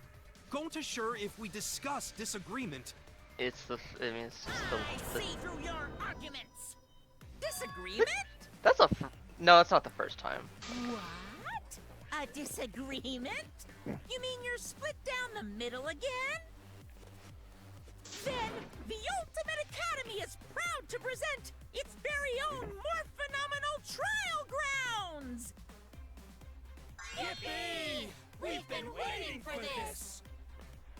Going to sure if we discuss disagreement. It's the. I mean, it's just I see through your arguments. Disagreement? That's a. No, it's not the first time. What? A disagreement? You mean you're split down the middle again? Then, the Ultimate Academy is proud to present its very own more phenomenal trial grounds! Yippee! We've been waiting for this!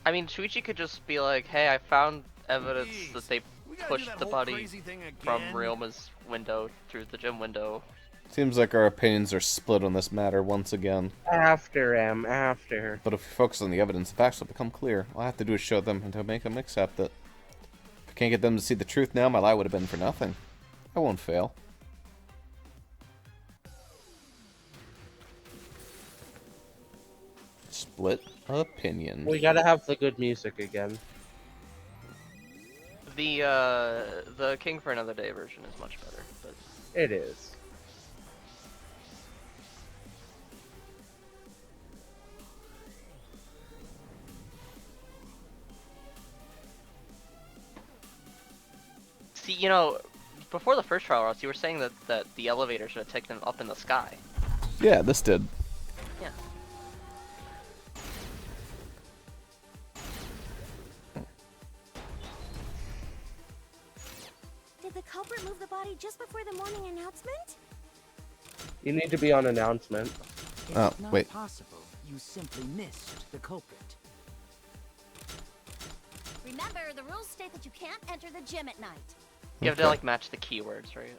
I mean, Shuichi could just be like, hey, I found evidence Jeez, that they we gotta do pushed that the whole body crazy thing from again? Ryoma's window through the gym window. Seems like our opinions are split on this matter once again. After. But if we focus on the evidence, the facts will become clear. All I have to do is show them and to make them accept it. If I can't get them to see the truth now, my lie would have been for nothing. I won't fail. Split opinion. We gotta have the good music again. The King for Another Day version is much better, but It is. see, you know, before the first trial, Ross, you were saying that the elevator should have taken them up in the sky. Yeah, this did. Yeah. Did the culprit move the body just before the morning announcement? You need to be on announcement. It's Oh, not wait. possible. You simply missed the culprit. Remember, the rules state that you can't enter the gym at night. You have to Okay. like match the keywords, right?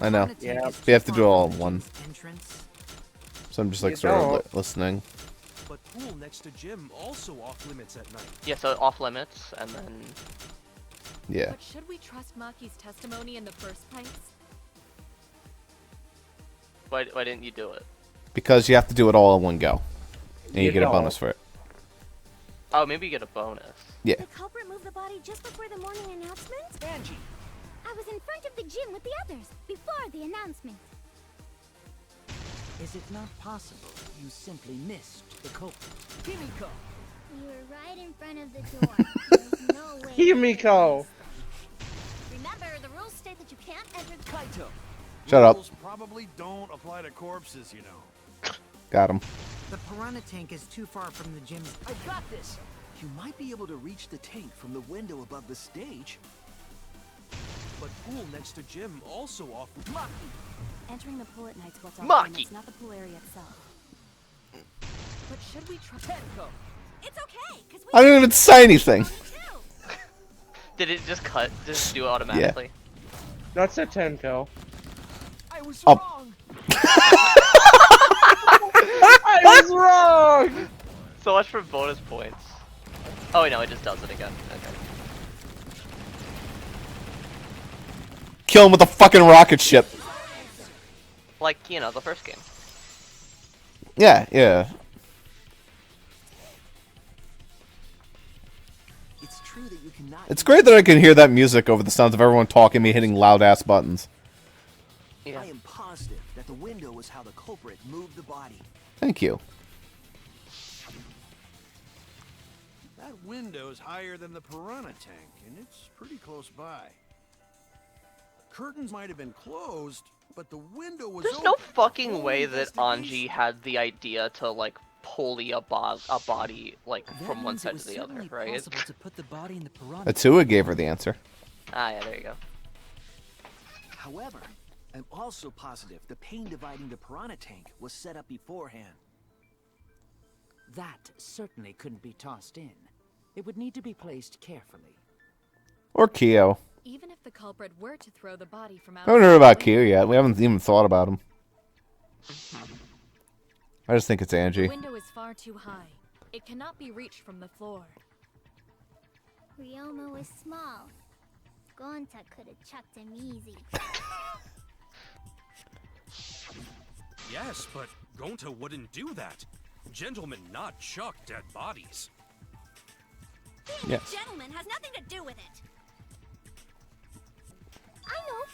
I know. Yeah. We have to do it all in one. Entrance. So I'm just like You sort of don't. listening. But pool next to gym also off limits at night. Yeah, so off limits, and then Yeah. But should we trust Maki's testimony in the first place? why didn't you do it? Because you have to do it all in one go. And you You get a don't. bonus for it. Oh, maybe you get a bonus. Yeah. The culprit moved the body just before the morning announcement? Angie, I was in front of the gym with the others, before the announcement. Is it not possible you simply missed the culprit? Himiko, We were right in front of the door. There's no way. Himiko! Remember, the rules state that you can't enter the Kaito. Shut up. Rules probably don't apply to corpses, you know. Got him. The piranha tank is too far from the gym's. I got this. You might be able to reach the tank from the window above the stage. But pool next to gym also off. Maki, Entering the pool at night's what's off Maki! limits, not the pool area itself. But should we trust Tenko. It's okay, because we I didn't even say anything. Did it just cut? Just do it automatically? That's a Tenko. I was Oh. wrong. I was wrong! So much for bonus points. Oh wait, no, it just does it again. Okay. Kill him with a fucking rocket ship. Like, you know, the first game. Yeah, yeah. It's true that you cannot. It's great that I can hear that music over the sounds of everyone talking, me hitting loud-ass buttons. Yeah. I am positive that the window was how the culprit moved the body. Thank you. That window's higher than the piranha tank, and it's pretty close by. The curtains might have been closed, but the window was There's open. no fucking Full way that investigation. Anji had the idea to like pulley a body like That from one means side it was to the other, certainly right? possible to put the body in the piranha. Atua gave her the answer. Ah, yeah, there you go. However, I'm also positive the pane dividing the piranha tank was set up beforehand. That certainly couldn't be tossed in. It would need to be placed carefully. Or Kyo. Even if the culprit were to throw the body from I outside haven't heard the about window, Kyo yet. We haven't even thought about him. I just think it's the Angie. window is far too high. It cannot be reached from the floor. Ryoma was small. Gonta could have chucked him easy. Yes, but Gonta wouldn't do that. Gentlemen not chuck dead bodies. Being Yes. a gentleman has nothing to do with it. I know.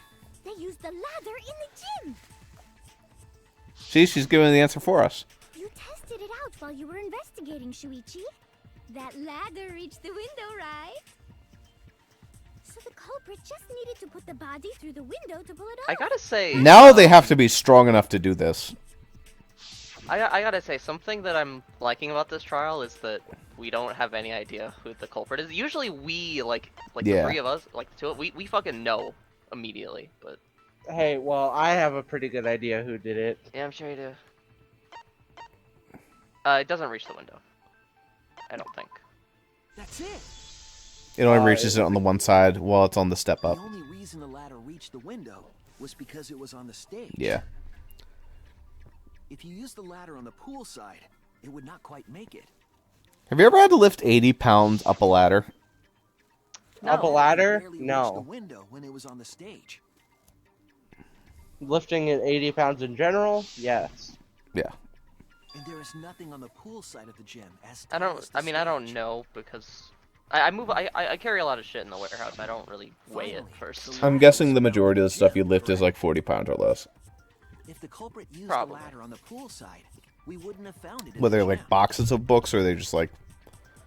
They used the ladder in the gym. See, she's giving the answer for us. You tested it out while you were investigating, Shuichi. That ladder reached the window, right? So the culprit just needed to put the body through the window to pull it off. I gotta say, Now they have to be strong enough to do this. I gotta say, something that I'm liking about this trial is that we don't have any idea who the culprit is. Usually we, like Yeah. the three of us, like the two, we fucking know immediately, but... Hey, well, I have a pretty good idea who did it. Yeah, I'm sure you do. It doesn't reach the window. I don't think. That's it. It only reaches it on the one side while it's on the step up. The only reason the ladder reached the window was because it was on the stage. Yeah. If you use the ladder on the pool side, it would not quite make it. Have you ever had to lift 80 pounds up a ladder? Up a ladder? Barely reached the No. window when it was on the stage. Lifting at 80 pounds in general? Yes. Yeah. And there is nothing on the pool side of the gym as I tall don't, as the I mean, I don't stage. know, because... I carry a lot of shit in the warehouse, I don't really weigh it first. I'm guessing the majority of the stuff you lift is like 40 pounds or less. If the culprit used Probably. the ladder on the pool side, we wouldn't have found it in Whether the like gym. boxes of books or they just like...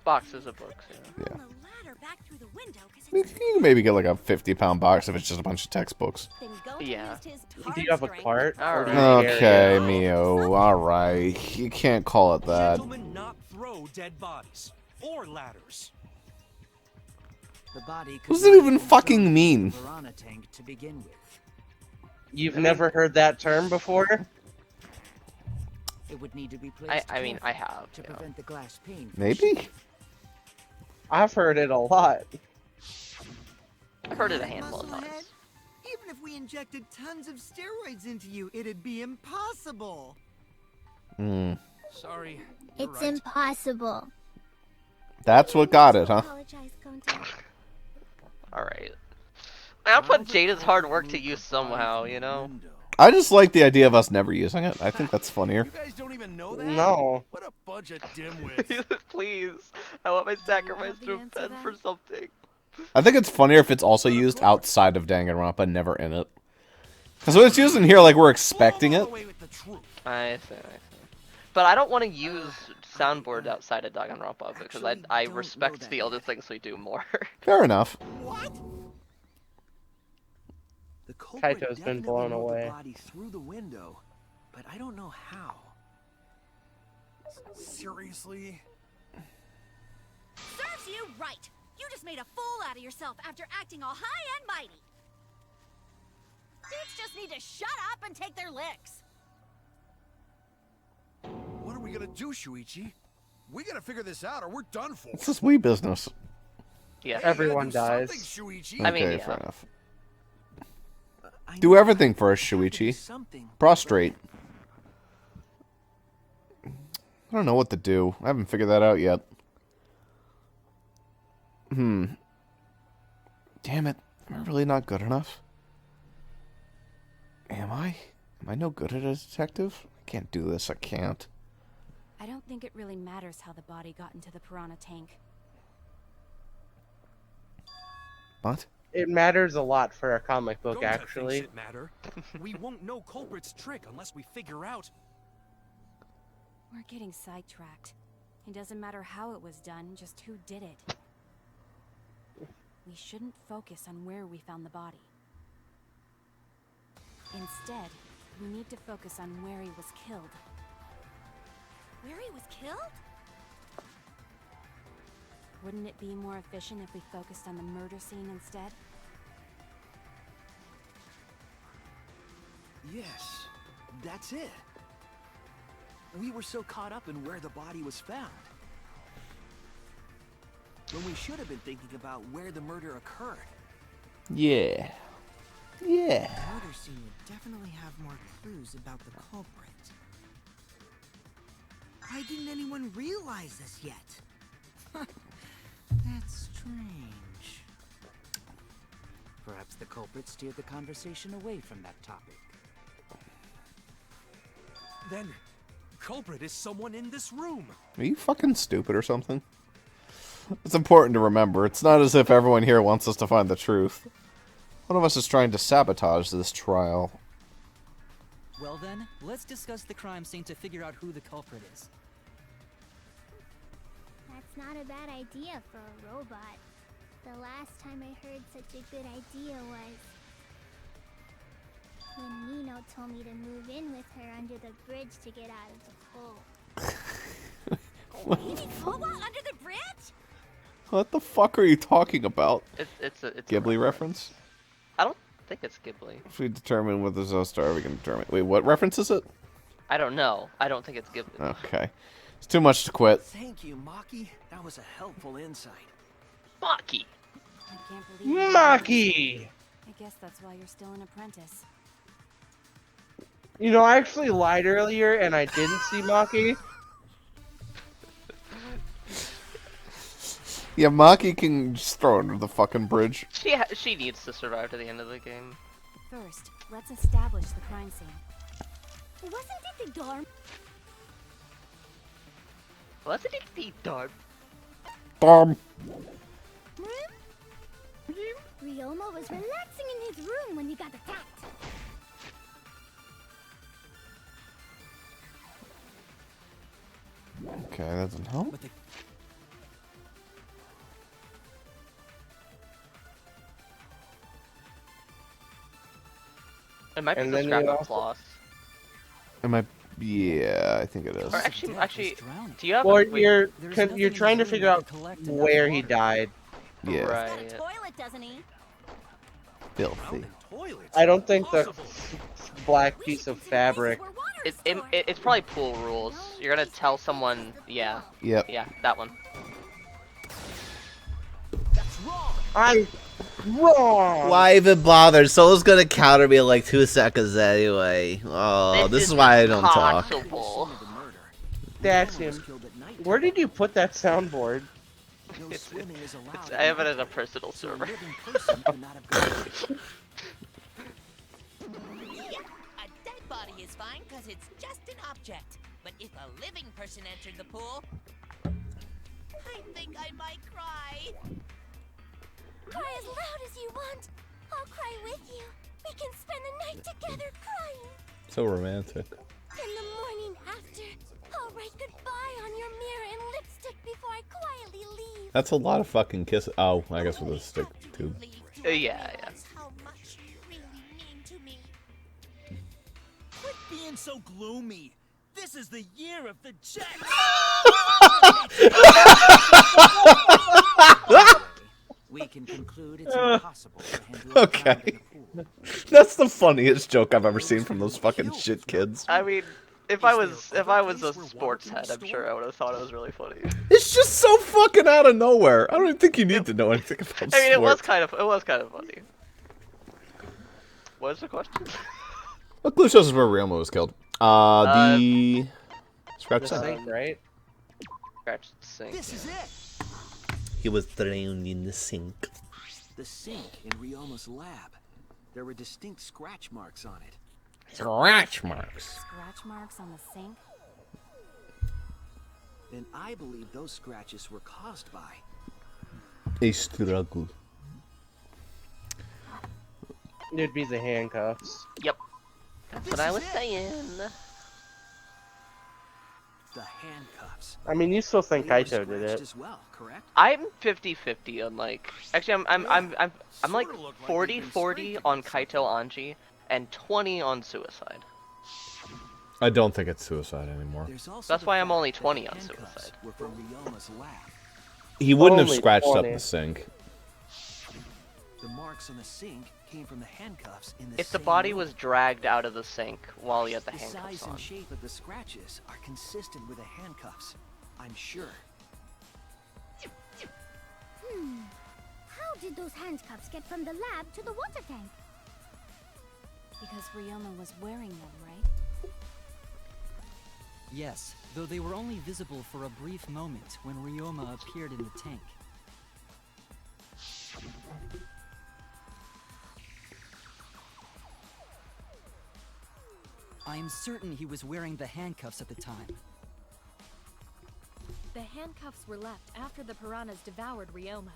Boxes of books, yeah. Yeah. Run the ladder back through the window, 'cause You can maybe get like a 50-pound box if it's just a bunch of textbooks. then Gonta Yeah. used his Do you have a strength cart? to Or do you Alright. carry Okay, it? Mio. Alright. You can't call it that. Gentlemen not throw dead bodies. Or ladders. The body could What does it not even have been fucking thrown mean? into the piranha tank to begin with. You've never heard that term before? It would need to be placed I mean, I carefully have, to yeah. prevent the glass pane from Maybe? shattering. I've heard it a lot. I've heard it a handful of Musclehead, times. even if we injected tons of steroids into you, it'd be impossible. Hmm. Sorry. you're It's right. impossible. That's what got it, huh? Apologize, Gonta. Alright. I'll put Jaden's hard work to use somehow, you know? I just like the idea of us never using it. I think that's funnier. You guys don't even know that? No. What a bunch of dimwits. Please. I want my sacrifice have the to answer offend then? for something. I think it's funnier if it's also used outside of Danganronpa, never in it. Because when it's used in here, like, we're expecting it. I see. But I don't want to use soundboard outside of Danganronpa because I don't know respect that the other things we do more. Fair enough. The culprit Kaito's been definitely blown moved away. the body through the window, but I don't know how. Seriously? Serves you right. You just made a fool out of yourself after acting all high and mighty. Dudes just need to shut up and take their licks. What are we gonna do, Shuichi? We gotta figure this out or we're done for. It's this wee business. Yeah. Everyone You gotta do dies. something, Shuichi. I mean, Okay, yeah. fair enough. I Do know everything how. for us, We have to do Shuichi. something. Prostrate. I don't know what to do. I haven't figured that out yet. Damn it. Am I really not good enough? Am I? Am I no good at a detective? I can't do this. I can't. I don't think it really matters how the body got into the piranha tank. What? It matters a lot for a comic book, Gonta actually. thinks it matter. We won't know culprit's trick unless we figure out. We're getting sidetracked. It doesn't matter how it was done, just who did it. We shouldn't focus on where we found the body. Instead, we need to focus on where he was killed. Where he was killed? Wouldn't it be more efficient if we focused on the murder scene instead? Yes, that's it. We were so caught up in where the body was found, when we should have been thinking about where the murder occurred. Yeah. Yeah. The murder scene would definitely have more clues about the culprit. Why didn't anyone realize this yet? That's strange. Perhaps the culprit steered the conversation away from that topic. Then, culprit is someone in this room. Are you fucking stupid or something? It's important to remember. It's not as if everyone here wants us to find the truth. One of us is trying to sabotage this trial. Well then, let's discuss the crime scene to figure out who the culprit is. That's not a bad idea for a robot. The last time I heard such a good idea was when Nino told me to move in with her under the bridge to get out of the pool. You mean Cobalt under the bridge? What the fuck are you talking about? It's a Ghibli reference? I don't think it's Ghibli. If we determine what the Zostar, we can determine. Wait, what reference is it? I don't know. I don't think it's Ghibli. Okay. It's too much to quit. Thank you, Maki. That was a helpful insight. Maki! I can't believe Maki! I guess that's why you're still an apprentice. You know, I actually lied earlier and I didn't see Maki. Yeah, Maki can just throw her under the fucking bridge. She needs to survive to the end of the game. First, let's establish the crime scene. Wasn't it the dorm? Wasn't it the dorm? Dorm. Ryoma was relaxing in his room when he got attacked. Okay, that doesn't help. It might be And the then scrap we of also- cloth. Am I? Yeah, I think it is. Or actually, do you have? Or wait, you're trying to figure out where he died. Yeah. Right. Toilet, doesn't he? Filthy. I don't think the black piece of fabric. It's probably pool rules. You're gonna tell someone, yeah. Yep. Yeah, that one. I'm wrong. Why even bother? Soul's gonna counter me in like 2 seconds anyway. Oh, this is why I don't talk. Impossible. That's him. Where did you put that soundboard? I have it as a personal server. A dead body is fine because it's just an object. But if a living person entered the pool, I think I might cry. Cry as loud as you want. I'll cry with you. We can spend the night together crying. So romantic. In the morning after, I'll write goodbye on your mirror in lipstick before I quietly leave. That's a lot of fucking kisses. Oh, I guess with a stick too. Yeah. How much you really mean to me. Quit being so gloomy. This is the year of the Jet. We can conclude it's impossible for him to have drowned Okay. in the pool. That's the funniest joke I've ever seen from those fucking shit kids. I mean, if I was a sports head, I'm sure I would have thought it was really funny. It's just so fucking out of nowhere. I don't even think you need to know anything about I mean, it was sport. kind of funny. What is the question? What clue shows us where Ryoma was killed? The scratch The sink. sink, right? Scratch the sink. This is it. He was drowned in the sink. The sink in Ryoma's lab. There were distinct scratch marks on it. Scratch marks. Scratch marks on the sink? then I believe those scratches were caused by. A struggle. It'd be the handcuffs. Yep. That's what I was saying. The handcuffs. I mean, you still think They were Kaito did it? scratched as well, correct? I'm 50-50 on like. Actually, I'm like 40-40 on Kaito Anji and 20 on suicide. I don't think it's suicide anymore. That's why I'm only 20 on suicide. Were from Ryoma's lab. He wouldn't have Only scratched up 20. the sink. The marks on the sink came from the handcuffs in the If the same body room. was dragged out of the sink while he had the The handcuffs size on. and shape of the scratches are consistent with the handcuffs, I'm sure. How did those handcuffs get from the lab to the water tank? Because Ryoma was wearing them, right? Yes, though they were only visible for a brief moment when Ryoma appeared in the tank. I am certain he was wearing the handcuffs at the time. The handcuffs were left after the piranhas devoured Ryoma.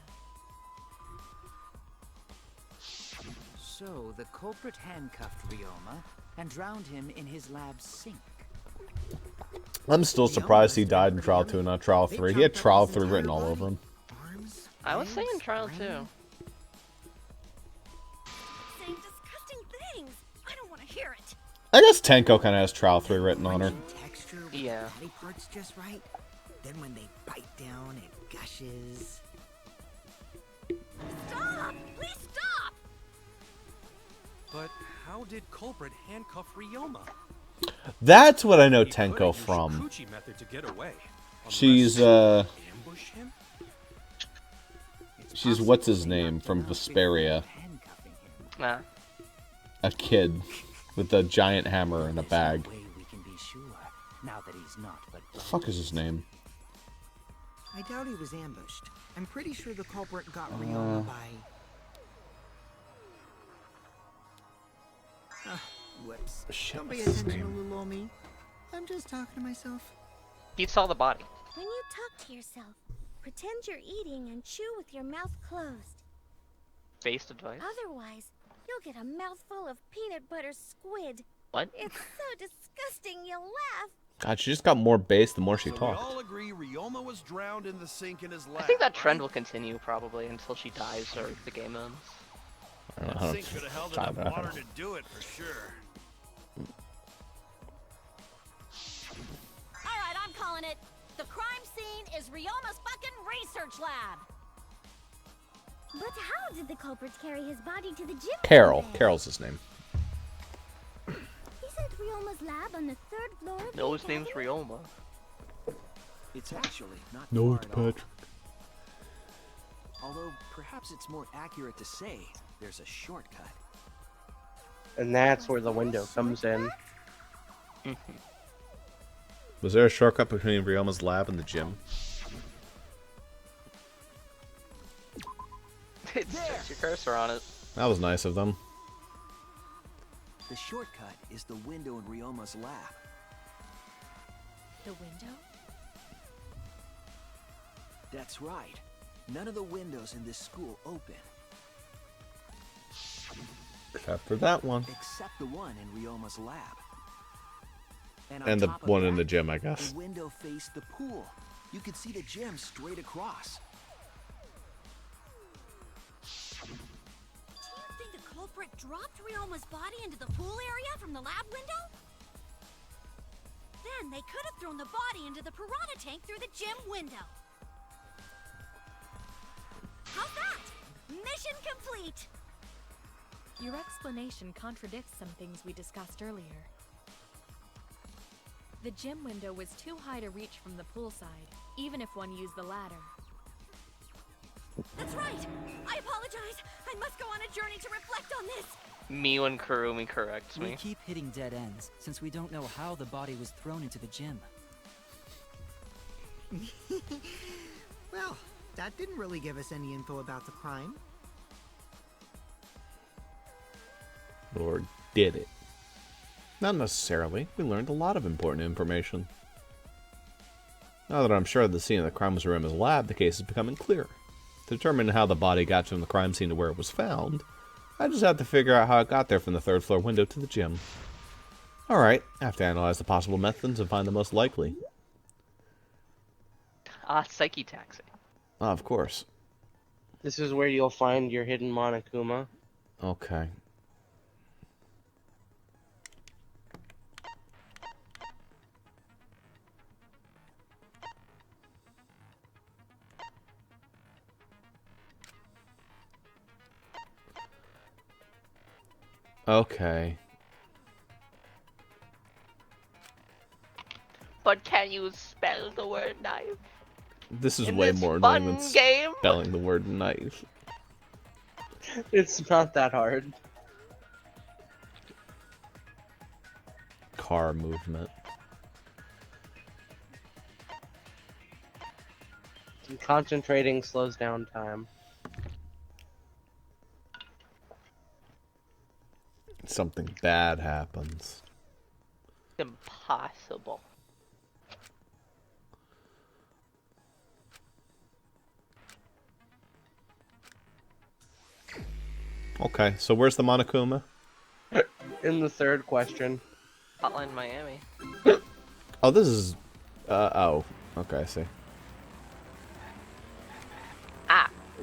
So the culprit handcuffed Ryoma and drowned him in his lab's sink. I'm still surprised he died in Trial 2 and not Trial 3. He had Trial 3 written all over him. I was saying Trial 2. Saying disgusting things. I don't want to hear it. I guess Tenko kind of has Trial 3 written on her. Texture with Yeah. the body parts just right. Then when they bite down, it gushes. Stop! Please stop! But how did culprit handcuff Ryoma? That's what I know He could Tenko use from. Shukuchi method to get away. She's, Unless he ambushed him? She's what's his name from Vesperia. Nah. A kid with a giant hammer in a bag. We can be sure now that he's not but The fuck is his name? I doubt he was ambushed. I'm pretty sure the culprit got Ryoma by... Whoops. Shit, Don't pay what's his attention to name? little old me. I'm just talking to myself. He saw the body. When you talk to yourself, pretend you're eating and chew with your mouth closed. Based advice. Otherwise, you'll get a mouthful of peanut butter squid. What? It's so disgusting you'll laugh. God, she just got more bass the more she So we talked. all agree Ryoma was drowned in the sink in his lab. I think that trend will continue probably until she dies or the game ends. I don't know That how sink could have held to enough water to do it for sure. Alright, I'm calling it. The crime scene is Ryoma's fucking research lab. But how did the culprit carry his body to the gym? Carol. then? Carol's his name. Isn't Ryoma's lab on the third floor? of No, the his name's academy? Ryoma. It's actually not No, far it's at all. Patrick. Although perhaps it's more accurate to say there's a shortcut. And that's where the window comes in. Was there a shortcut between Ryoma's lab and the gym? It's just your cursor on it. That was nice of them. The shortcut is the window in Ryoma's lab. The window? That's right. None of the windows in this school open. Except for that one. Except the one in Ryoma's lab. On And the top of one in that, the gym, I guess. The window faced the pool. You could see the gym straight across. Do you think the culprit dropped Ryoma's body into the pool area from the lab window? Then they could have thrown the body into the piranha tank through the gym window. How's that? Mission complete! Your explanation contradicts some things we discussed earlier. The gym window was too high to reach from the poolside, even if one used the ladder. That's right! I apologize! I must go on a journey to reflect on this! Me when Kurumi corrects We me. keep hitting dead ends, since we don't know how the body was thrown into the gym. Well, that didn't really give us any info about the crime. Or did it? Not necessarily. We learned a lot of important information. Now that I'm sure the scene of the crime was Rima's lab, the case is becoming clearer. To determine how the body got from the crime scene to where it was found, I just have to figure out how it got there from the third floor window to the gym. Alright, I have to analyze the possible methods and find the most likely. Psyche taxi. Of course. This is where you'll find your hidden Monokuma. Okay. Okay. But can you spell the word knife? This is In way this more fun annoying than game? spelling the word knife. It's not that hard. Car movement. Concentrating slows down time. Something bad happens. Impossible. Okay, so where's the Monokuma? In the third question. Hotline Miami. Oh, this is... oh. Okay, I see.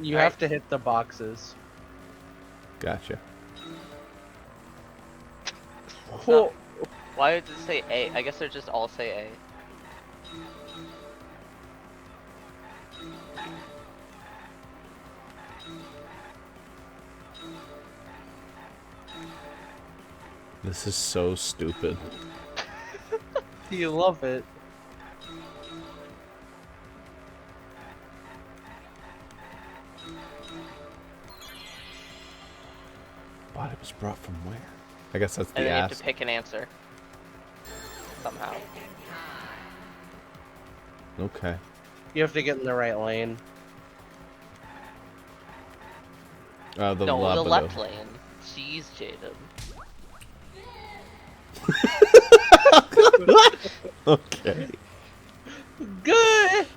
You have to hit the boxes. Gotcha. So, why did it say A? I guess they just all say A. This is so stupid. You love it. Body was brought from where? I guess that's the And then you have ass. to pick an answer. Somehow. Okay. You have to get in the right lane. The No, the Labrador. left lane. Jeez, Jaden. Okay. Good!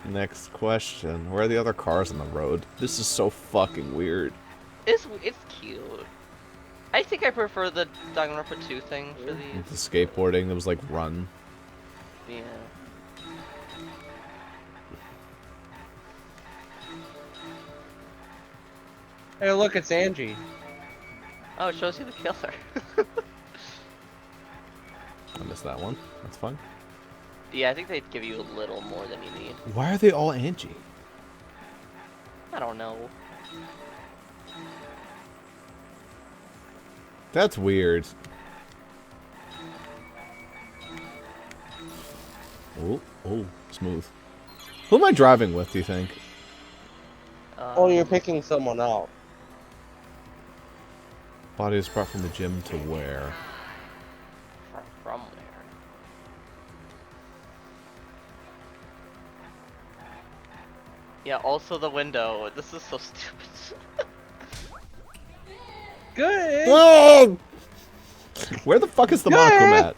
Next question. Where are the other cars on the road? This is so fucking weird. It's cute. I think I prefer the Danganronpa 2 thing for these. The skateboarding that was like run. Yeah. Hey, look, it's Angie. Oh, it shows you the killer. I missed that one. That's fine. Yeah, I think they'd give you a little more than you need. Why are they all Angie? I don't know. That's weird. Oh, smooth. Who am I driving with, do you think? Oh, you're picking someone out. Body was brought from the gym to where? From where? Yeah, also the window. This is so stupid. Good! Whoa! Where the fuck is the Monokuma at?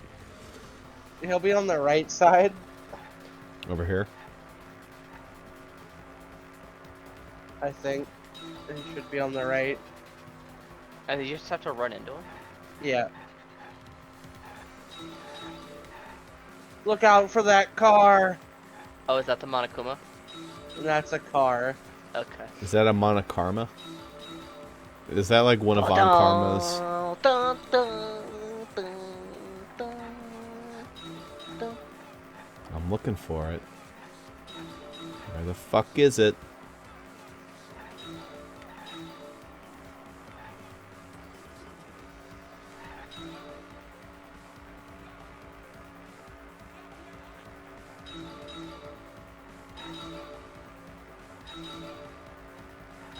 He'll be on the right side. Over here? I think. He should be on the right. And you just have to run into him? Yeah. Look out for that car! Oh, is that the Monokuma? That's a car. Okay. Is that a Monokarma? Is that like one of Von Karma's? I'm looking for it. Where the fuck is it?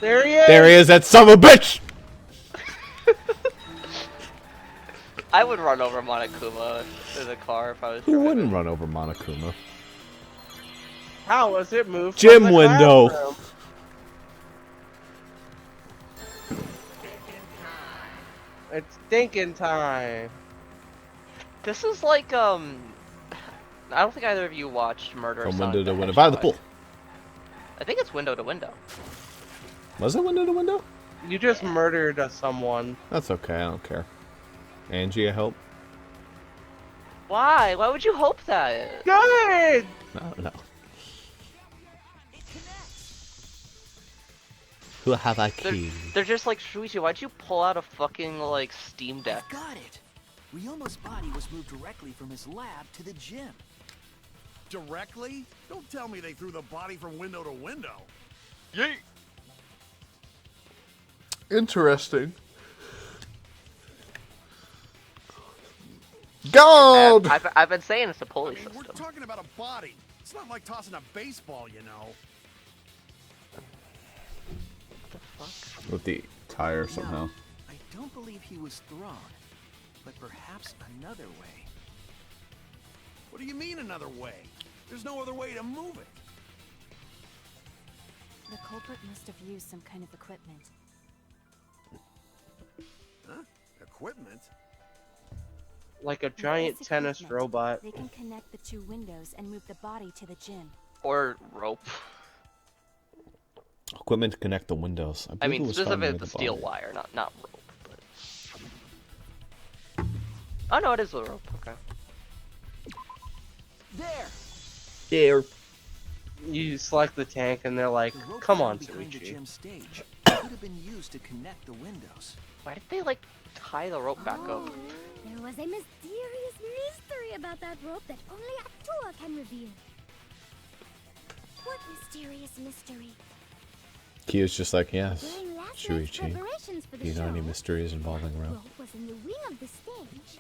There he is! There he is, that son of a bitch! I would run over Monokuma in the car if I was Who driving. wouldn't run over Monokuma? How was it moved Gym from the window. classroom? It's thinking time. This is like, I don't think either of you watched Murder From Sonic window the to window. By the Hedgehog. pool. I think it's window to window. Was it window to window? You just murdered someone. That's okay. I don't care. Angie, I hope. Why? Why would you hope that? Good! I don't know. Who have I killed? They're just like, Shuichi, why'd you pull out a fucking, like, Steam Deck? Got it. Ryoma's body was moved directly from his lab to the gym. Directly? Don't tell me they threw the body from window to window. Yeet! Interesting. God! I've been saying it's a pulley system. We're talking about a body. It's not like tossing a baseball, you know. What the fuck? With the tire somehow. No, I don't believe he was thrown, but perhaps another way. What do you mean another way? There's no other way to move it. The culprit must have used some kind of equipment. Huh? Equipment? Like a With giant this tennis equipment, robot. They can connect the two windows and move the body to the gym. Or rope. Equipment to connect the windows. I believe mean, it was found specifically near the the steel body. wire, not rope. But... Oh no, it is the rope. Okay. There. There. You select the tank and they're like, The rope come on, found behind the Tsuichi. gym stage could have been used to connect the windows. Why did they like tie the rope back up? There was a mysterious mystery about that rope that only Atua can reveal. What mysterious mystery? Kiyo's just like, yes, During last night's Shuichi. preparations for the You know any show, mysteries involving that rope? rope was in the wing of the stage.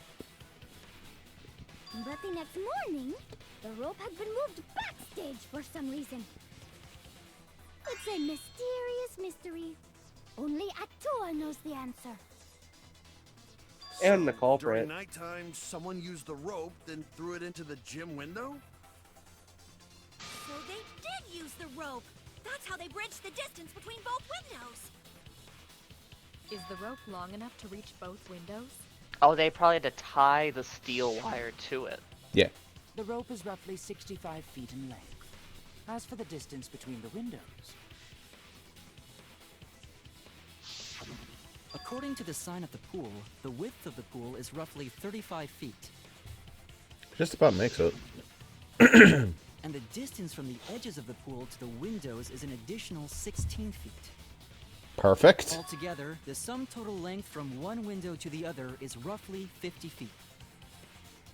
But the next morning, the rope had been moved backstage for some reason. It's a mysterious mystery. Only Atua knows the answer. And the During culprit. nighttime, someone used the rope, then threw it into the gym window? So they did use the rope. That's how they bridged the distance between both windows. Is the rope long enough to reach both windows? Oh, they probably had to tie the steel wire to it. Yeah. The rope is roughly 65 feet in length. As for the distance between the windows, According to the sign at the pool, the width of the pool is roughly 35 feet. Just about makes it. And the distance from the edges of the pool to the windows is an additional 16 feet. Perfect. Altogether, the sum total length from one window to the other is roughly 50 feet.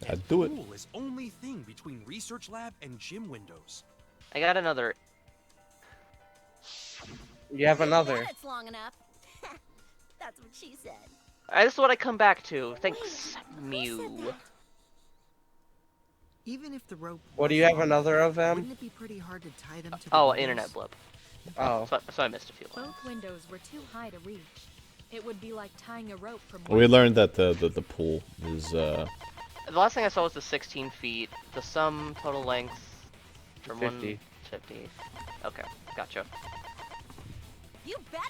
I'd do it. Pool is only thing between research lab and gym windows. I got another. You have another. It's long enough. That's what she said. This is what I come back to. Thanks, Mew. Even if the rope. What, do you have another of them? Wouldn't it be pretty hard to tie them to the Oh, windows? internet blip. Oh. So I missed a few lines. Both windows were too high to reach. It would be like tying a rope from We learned that the pool is The last thing I saw was the 16 feet. The sum total length from 50. 150. Okay, gotcha. You bet.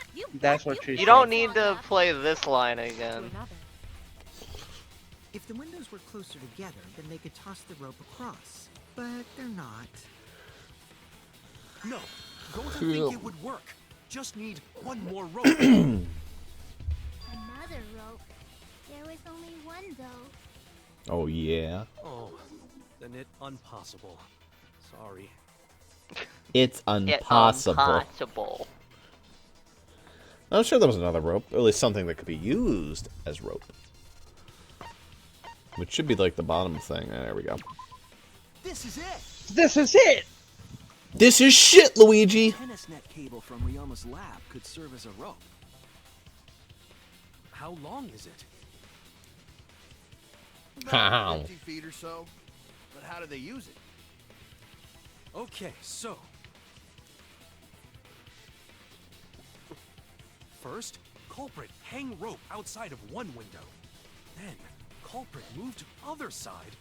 That's what she You said. don't need to play this line again. If the windows were closer together, then they could toss the rope across. But they're not. No, don't think it would work. Just need one more rope. Another rope. There was only one though. Oh yeah. Oh, then it impossible. Sorry. It's impossible. I'm sure there was another rope, or at least something that could be used as rope. Which should be like the bottom thing. There we go. This is it. This is it. This is shit, Luigi. Tennis net cable from Ryoma's lab could serve as a rope. How long is it? About 50 feet or so. But how do they use it? Okay, so. First, culprit hang rope outside of one window. Then, culprit move to other side.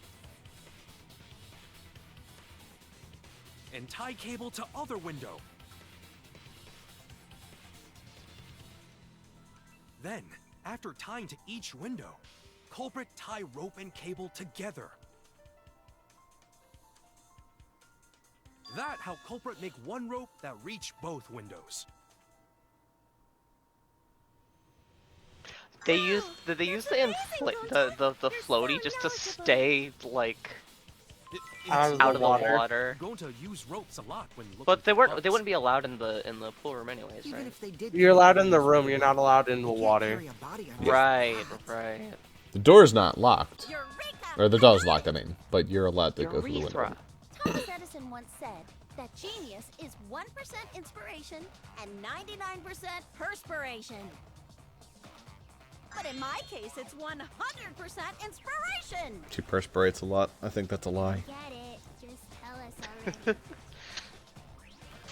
And tie cable to other window. Then, after tying to each window, culprit tie rope and cable together. That how culprit make one rope that reach both windows. They use the floaty just to stay like out of the water. You're going to use ropes a lot when looking But they for weren't. They bugs. wouldn't be allowed in the pool room anyways, Even right? if they did, You're allowed in the room. You're not allowed in the you can't water. carry a body under Right, that. right. The door's not locked. Or the door's locked, I mean. But you're allowed to go through the window. Urethra. Thomas Edison once said that genius is 1% inspiration and 99% perspiration. But in my case, it's 100% inspiration. She perspirates a lot. I think that's a lie. Get it. Just tell us already.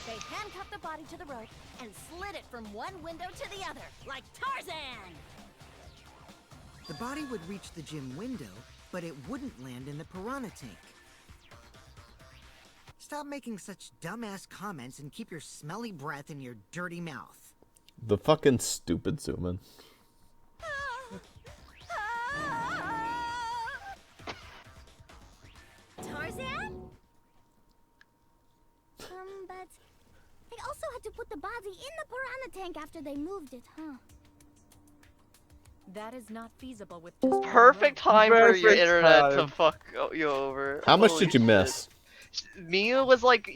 They handcuffed the body to the rope and slid it from one window to the other, like Tarzan! The body would reach the gym window, but it wouldn't land in the piranha tank. Stop making such dumbass comments and keep your smelly breath in your dirty mouth. The fucking stupid zoom in. Tarzan? But they also had to put the body in the piranha tank after they moved it, huh? That is not feasible with just one Perfect rope. time for your Perfect internet to time. fuck you over. How much Holy did you shit. miss? Mia was like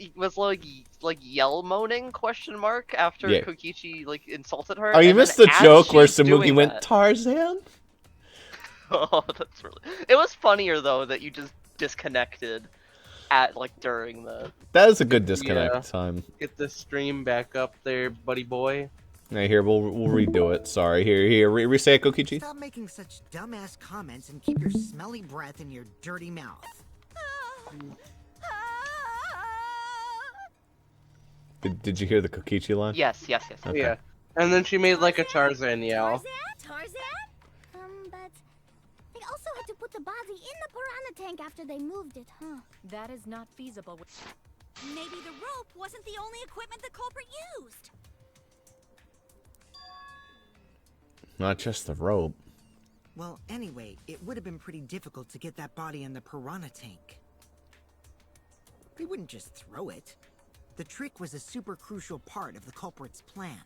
yell moaning question mark after Yeah. Kokichi like insulted her. Oh, you and missed then the as joke where she's Samugi doing went, that- Tarzan? Oh, that's really. It was funnier though that you just disconnected at like during the. That is a good disconnect Yeah. time. Get the stream back up there, buddy boy. Right, here, we'll redo it. Sorry. Here, re-say it, Kokichi. Stop making such dumbass comments and keep your smelly breath in your dirty mouth. Did you hear the Kokichi line? Yes. Okay. Yeah. And then she made like a Tarzan yell. Tarzan? But they also had to put the body in the piranha tank after they moved it, huh? That is not feasible with... Maybe the rope wasn't the only equipment the culprit used. Not just the rope. Well, anyway, it would have been pretty difficult to get that body in the piranha tank. They wouldn't just throw it. The trick was a super crucial part of the culprit's plan.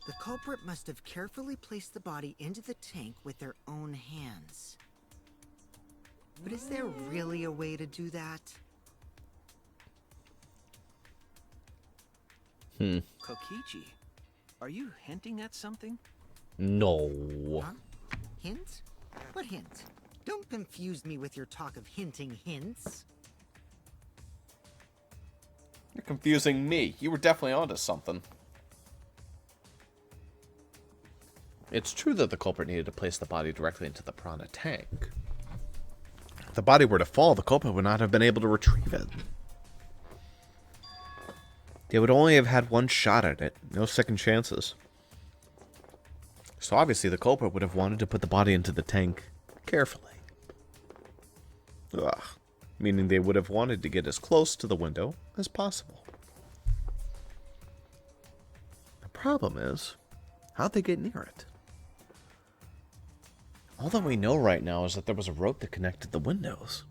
The culprit must have carefully placed the body into the tank with their own hands. But is there really a way to do that? Kokichi, are you hinting at something? No. Huh? Hint? What hint? Don't confuse me with your talk of hinting hints. You're confusing me. You were definitely onto something. It's true that the culprit needed to place the body directly into the piranha tank. If the body were to fall, the culprit would not have been able to retrieve it. They would only have had one shot at it, no second chances. So obviously the culprit would have wanted to put the body into the tank carefully. Ugh. Meaning they would have wanted to get as close to the window as possible. The problem is, how'd they get near it? All that we know right now is that there was a rope that connected the windows.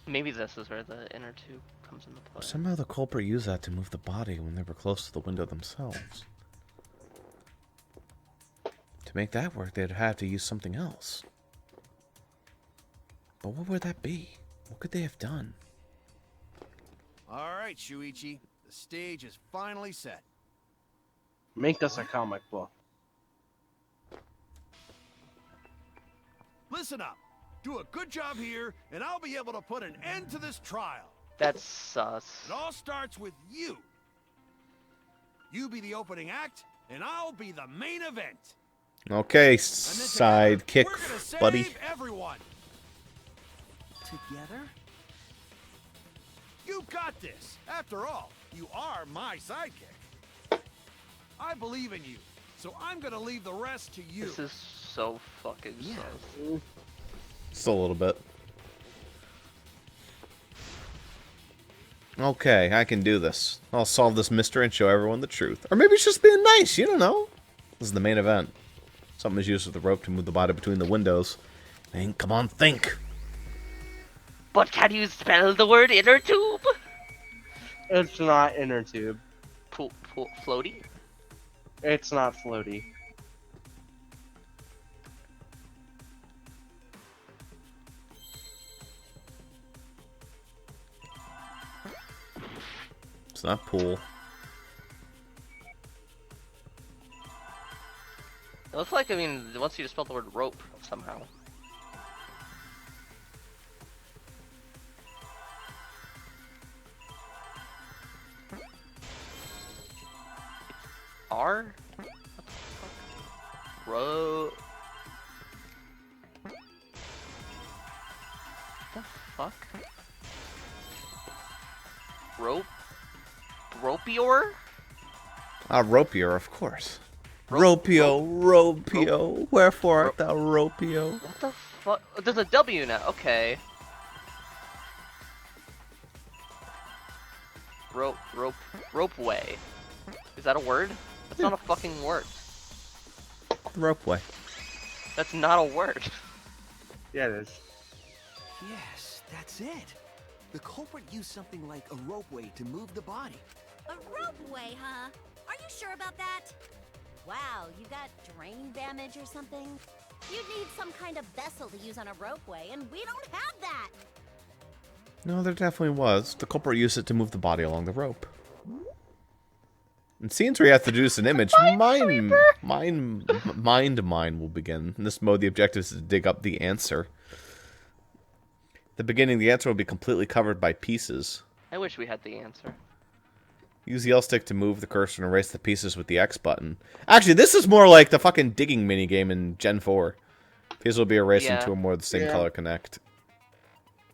Maybe this is where the inner tube comes into play. Somehow the culprit used that to move the body when they were close to the window themselves. To make that work, they'd have to use something else. But what would that be? What could they have done? All right, Shuichi. The stage is finally set. Make us a comic book. Listen up. Do a good job here, and I'll be able to put an end to this trial. That's sus. It all starts with you. You be the opening act, and I'll be the main event. Okay, And then together, sidekick, we're gonna save buddy. everyone. Together? You got this. After all, you are my sidekick. I believe in you, so I'm gonna leave the rest to you. This is so fucking sus. Just a little bit. Okay, I can do this. I'll solve this mystery and show everyone the truth. Or maybe it's just being nice, you don't know. This is the main event. Something is used with the rope to move the body between the windows. Come on, think. But can you spell the word inner tube? It's not inner tube. Floaty? It's not floaty. It's not pool. It looks like, I mean, it wants you to spell the word rope somehow. R? Ro... The fuck? Rope? Ropior? Ropier, of course. Ropio, wherefore art thou Ropio? What the fuck? There's a W now, okay. Ropeway. Is that a word? That's not a fucking word. Ropeway. That's not a word. Yeah, it is. Yes, that's it. The culprit used something like a ropeway to move the body. A ropeway, huh? Are you sure about that? Wow, you got drain damage or something? You'd need some kind of vessel to use on a ropeway, and we don't have that! No, there definitely was. The culprit used it to move the body along the rope. In scenes where you have to deduce an image, mind will begin. In this mode, the objective is to dig up the answer. At the beginning, the answer will be completely covered by pieces. I wish we had the answer. Use the L stick to move the cursor and erase the pieces with the X button. Actually, this is more like the fucking digging minigame in Gen 4. Pieces will be erased into a more of the same color connect.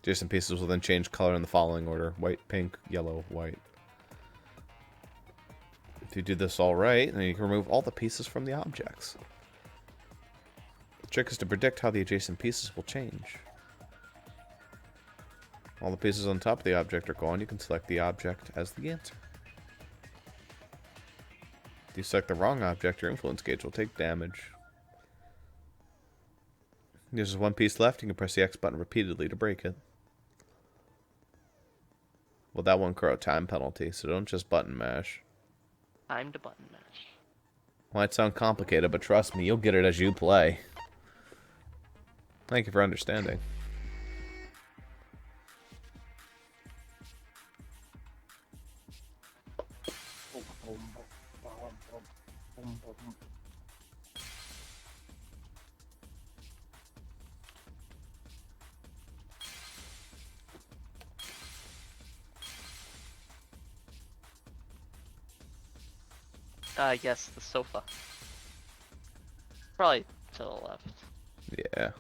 Adjacent pieces will then change color in the following order. White, pink, yellow, white. If you do this all right, then you can remove all the pieces from the objects. The trick is to predict how the adjacent pieces will change. All the pieces on top of the object are gone. You can select the object as the answer. If you select the wrong object, your influence gauge will take damage. There's one piece left. You can press the X button repeatedly to break it. Well, that won't grow a time penalty, so don't just button mash. Time to button mash. Might sound complicated, but trust me, you'll get it as you play. Thank you for understanding. Yes, the sofa. Probably to the left. Yeah.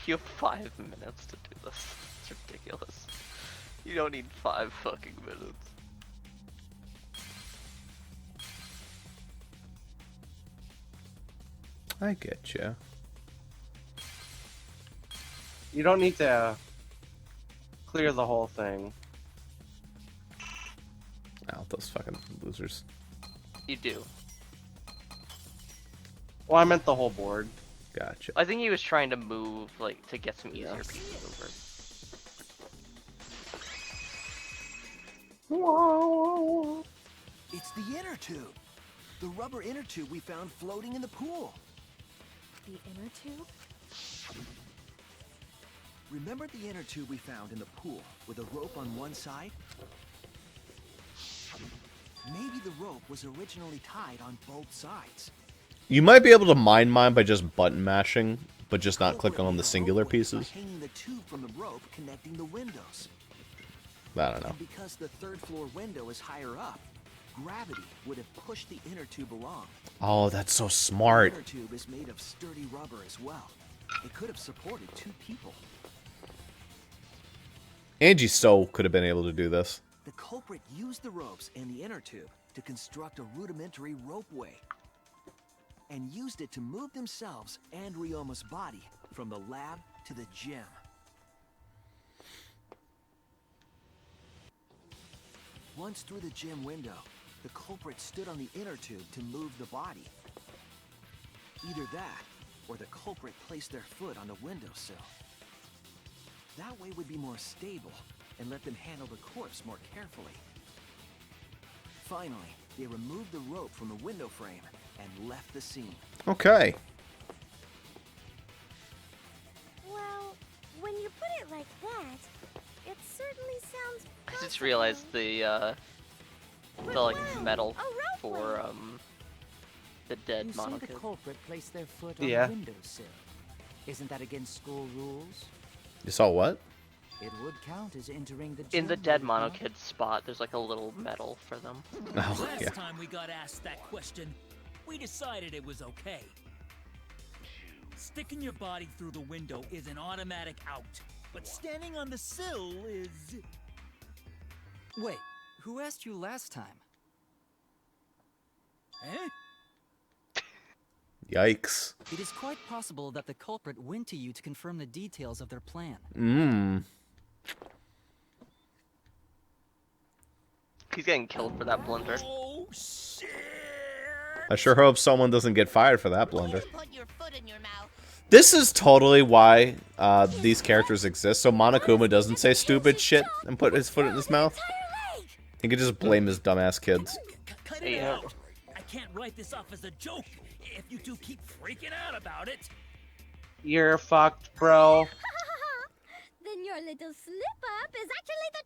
You have 5 minutes to do this. It's ridiculous. You don't need 5 fucking minutes. I get you. You don't need to clear the whole thing. Oh, those fucking losers. You do. Well, I meant the whole board. Gotcha. I think he was trying to move, like, to get some easier pieces over. Whoa. It's the inner tube. The rubber inner tube we found floating in the pool. The inner tube? Remember the inner tube we found in the pool with a rope on one side? Maybe the rope was originally tied on both sides. You might be able to mind mine by just button mashing, but just not clicking on the singular pieces. Hanging the tube from the rope connecting the windows. I don't know. And because the third floor window is higher up, gravity would have pushed the inner tube along. Oh, that's so smart. The inner tube is made of sturdy rubber as well. It could have supported 2 people. Angie So could have been able to do this. The culprit used the ropes and the inner tube to construct a rudimentary ropeway, and used it to move themselves and Ryoma's body from the lab to the gym. Once through the gym window, the culprit stood on the inner tube to move the body. Either that, or the culprit placed their foot on the windowsill. That way would be more stable, and let them handle the corpse more carefully. Finally, they removed the rope from the window frame and left the scene. Okay. Well, when you put it like that, it certainly sounds I just realized the like metal for the dead You mono say the kid. culprit placed their foot on Yeah. the windowsill. Isn't that against school rules? You saw what? It would count as entering the In the gym, dead would it mono not? kid spot, there's like a little medal for them. Oh, Last yeah. time we got asked that question, we decided it was okay. Sticking your body through the window is an automatic out, but standing on the sill is... Wait, who asked you last time? Eh? Yikes. It is quite possible that the culprit went to you to confirm the details of their plan. He's getting killed for that blunder. Oh, shit! I sure hope someone doesn't get fired for that blunder. Put your foot in your mouth. This is totally why these characters exist, so Monokuma doesn't say stupid shit and put his foot in his mouth. He could just blame his dumbass kids. Cut it out! I can't write this off as a joke if you two keep freaking out about it. You're fucked, bro. Then your little slip-up is actually the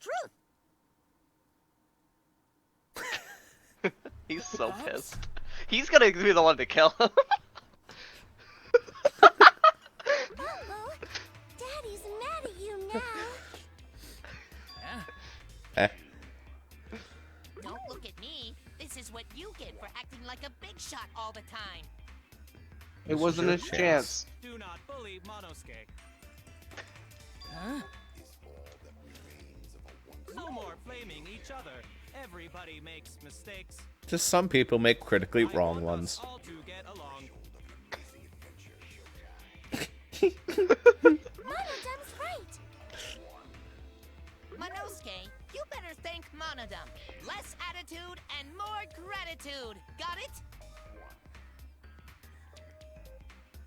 truth. He's so pissed. He's gonna be the one to kill him. Uh-oh. Daddy's mad at you now. Eh. Don't look at me. This is what you get for acting like a big shot all the time. It wasn't his chance. Do not bully Monosuke. Huh? No more blaming each other. Everybody makes mistakes. Just some people make critically wrong ones. All to get along. Monodum's right. Monosuke, you better thank Monodum. Less attitude and more gratitude. Got it?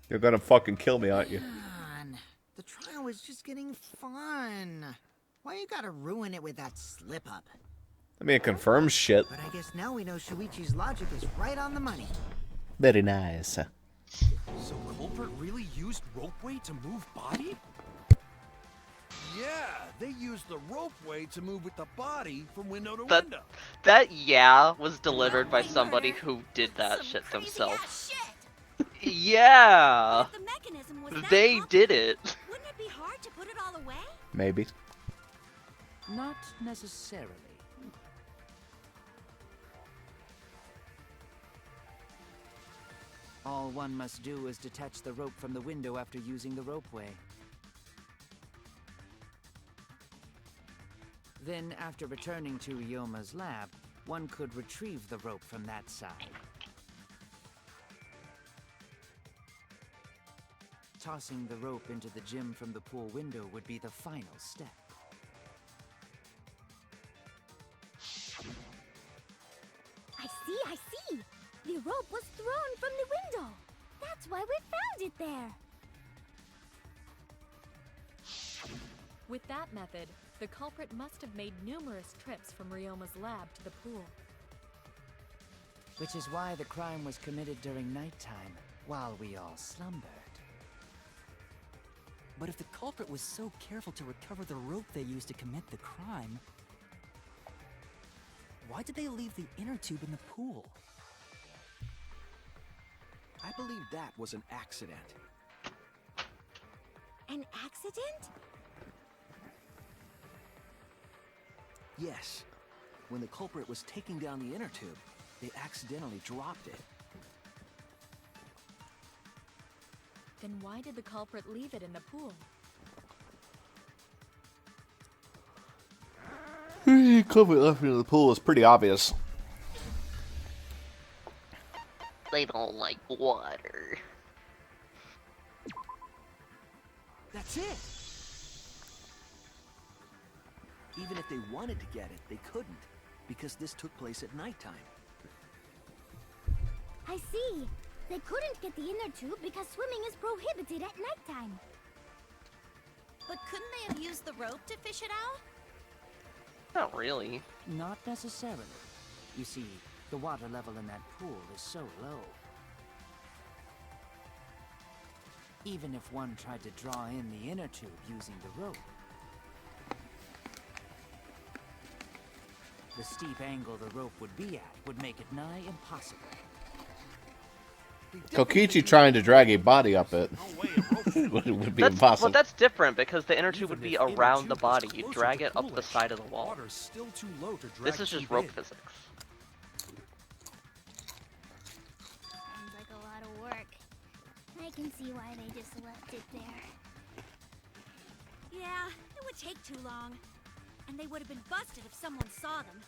You're gonna fucking kill me, aren't you? Man, the trial was just getting fun. Why you gotta ruin it with that slip-up? I mean, it confirms shit. But I guess now we know Shuichi's logic is right on the money. Very nice. So culprit really used ropeway to move body? Yeah, they used the ropeway to move with the body from window to That window. that yeah was delivered by somebody who did that shit themselves. Yeah, The mechanism was that they complicated. did it. Wouldn't it be hard to put it all away? Maybe. Not necessarily. All one must do is detach the rope from the window after using the ropeway. Then, after returning to Ryoma's lab, one could retrieve the rope from that side. Tossing the rope into the gym from the pool window would be the final step. I see. The rope was thrown from the window. That's why we found it there. With that method, the culprit must have made numerous trips from Ryoma's lab to the pool. Which is why the crime was committed during nighttime, while we all slumbered. But if the culprit was so careful to recover the rope they used to commit the crime, why did they leave the inner tube in the pool? I believe that was an accident. An accident? Yes. When the culprit was taking down the inner tube, they accidentally dropped it. Then why did the culprit leave it in the pool? Culprit left it in the pool is pretty obvious. They don't like water. That's it! Even if they wanted to get it, they couldn't. because this took place at nighttime. I see. They couldn't get the inner tube because swimming is prohibited at nighttime. But couldn't they have used the rope to fish it out? Not really. Not necessarily. You see, the water level in that pool is so low. Even if one tried to draw in the inner tube using the rope, the steep angle the rope would be at would make it nigh impossible. Kokichi trying to drag a body up it would be impossible. Well, that's different because the inner tube would be around the body. You drag it up the side of the wall. This is just rope physics. Sounds like a lot of work. I can see why they just left it there. Yeah, it would take too long. And they would have been busted if someone saw them.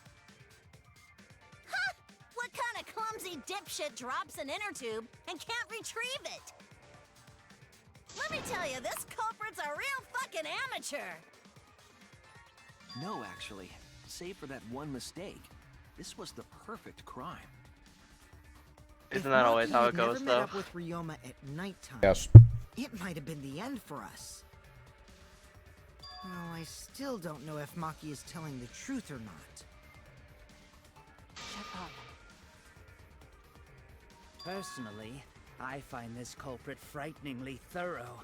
Huh! What kind of clumsy dipshit drops an inner tube and can't retrieve it? Let me tell you, this culprit's a real fucking amateur. No, actually. Save for that one mistake. This was the perfect crime. Isn't that always how it goes, though? If Maki had never met up with Ryoma at nighttime, yes, it might have been the end for us. Well, I still don't know if Maki is telling the truth or not. Shut up. Personally, I find this culprit frighteningly thorough.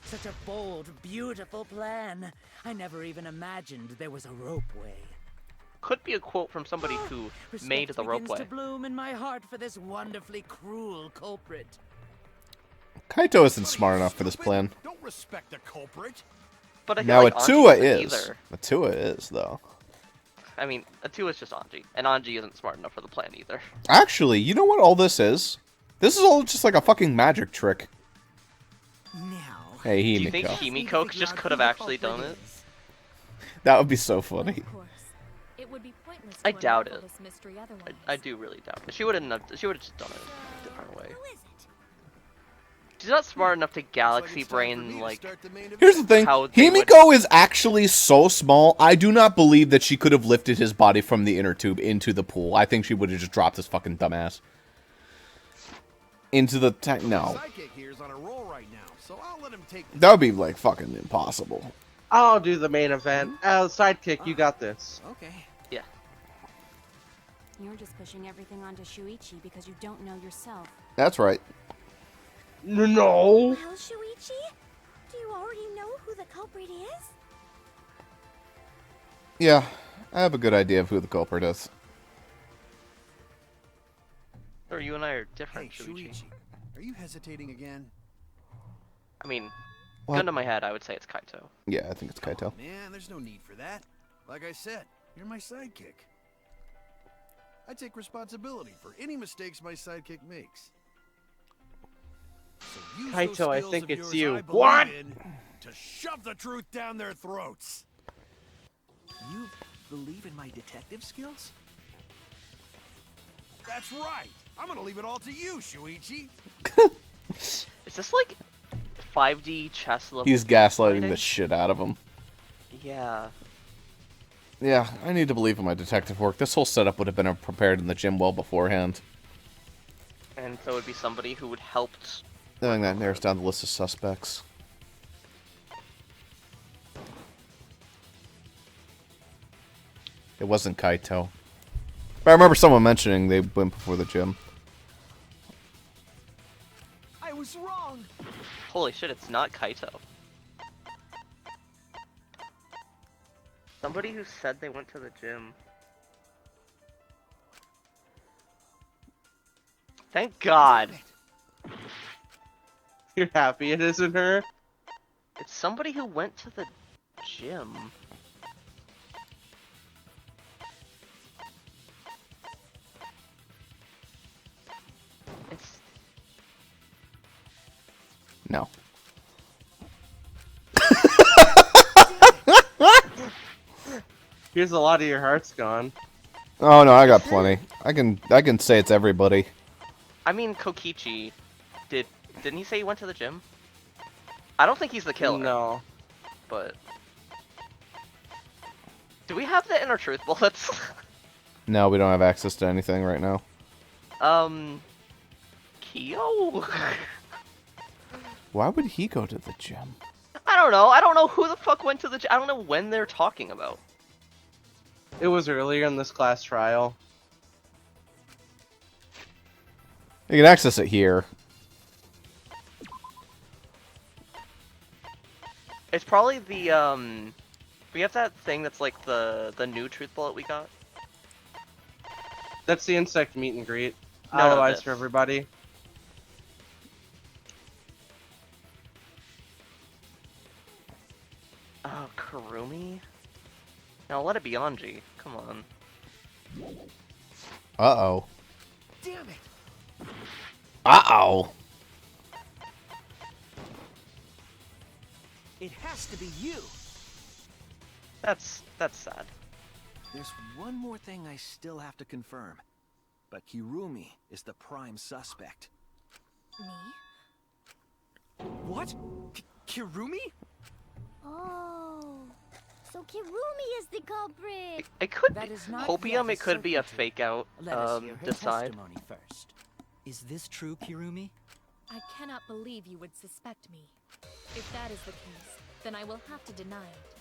Such a bold, beautiful plan. I never even imagined there was a ropeway. Could be a quote from somebody who made the begins ropeway. to bloom in my heart for this wonderfully cruel culprit. Kaito isn't smart enough for this plan. Don't respect the culprit. But I feel Now like Atua Anji is. either. Atua is though. I mean, Atua is just Anji, and Anji isn't smart enough for the plan either. Actually, you know what all this is? This is all just like a fucking magic trick. Now, Hey, Do you Himiko. think Himiko just could have actually done it? That would be so funny. Of course. It would be pointless I to doubt unravel it. this mystery otherwise. I do really doubt it. She would have just done it a different way. She's not smart enough to galaxy brain like. Here's the thing. How they would- Himiko is actually so small, I do not believe that she could have lifted his body from the inner tube into the pool. I think she would have just dropped his fucking dumbass. Into the tank. No. Sidekick here's on a roll right now, so I'll let him take That would be, like, fucking impossible. I'll do the main event. Sidekick, you got this. Okay. Yeah. You're just pushing everything onto Shuichi because you don't know yourself. That's right. No. Well, Shuichi, do you already know who the culprit is? Yeah, I have a good idea of who the culprit is. Or you and I are different, Hey, Shuichi. Shuichi, are you hesitating again? I mean, What? gun to my head, I would say it's Kaito. Yeah, I think it's Kaito. Man, there's no need for that. Like I said, you're my sidekick. I take responsibility for any mistakes my sidekick makes. So use those Kaito, I skills think of it's yours you. I believe What? in to shove the truth down their throats. You believe in my detective skills? That's right. I'm gonna leave it all to you, Shuichi. Is this like 5D chess level? He's gaslighting fighting? the shit out of him. Yeah. Yeah, I need to believe in my detective work. This whole setup would have been prepared in the gym well beforehand. And so it would be somebody who would help. I think that narrows down the list of suspects. It wasn't Kaito. But I remember someone mentioning they went before the gym. I was wrong. Holy shit, it's not Kaito. Somebody who said they went to the gym. Thank God. You're happy it isn't her? It's somebody who went to the gym. It's No. Here's a lot of your heart's gone. Oh no, I got plenty. I can say it's everybody. I mean, Kokichi, didn't he say he went to the gym? I don't think he's the killer. No. But Do we have the inner truth bullets? No, we don't have access to anything right now. Kyo? Why would he go to the gym? I don't know. I don't know who the fuck went to the gym. I don't know when they're talking about. It was earlier in this class trial. You can access it here. It's probably the, we have that thing that's like the new truth bullet we got. That's the insect meet and greet. No, Alibis this. for everybody. Oh, Kurumi? Now let it be Anji. Come on. Uh-oh. Damn it! Uh-oh. It has to be you. That's sad. There's one more thing I still have to confirm. But Kirumi is the prime suspect. Me? What? Kirumi? Oh, so Kirumi is the culprit. It could That be. is not Hopium, yet it could be a certainty. fake out. Let us hear her Decide. testimony first. Is this true, Kirumi? I cannot believe you would suspect me. If that is the case, then I will have to deny it.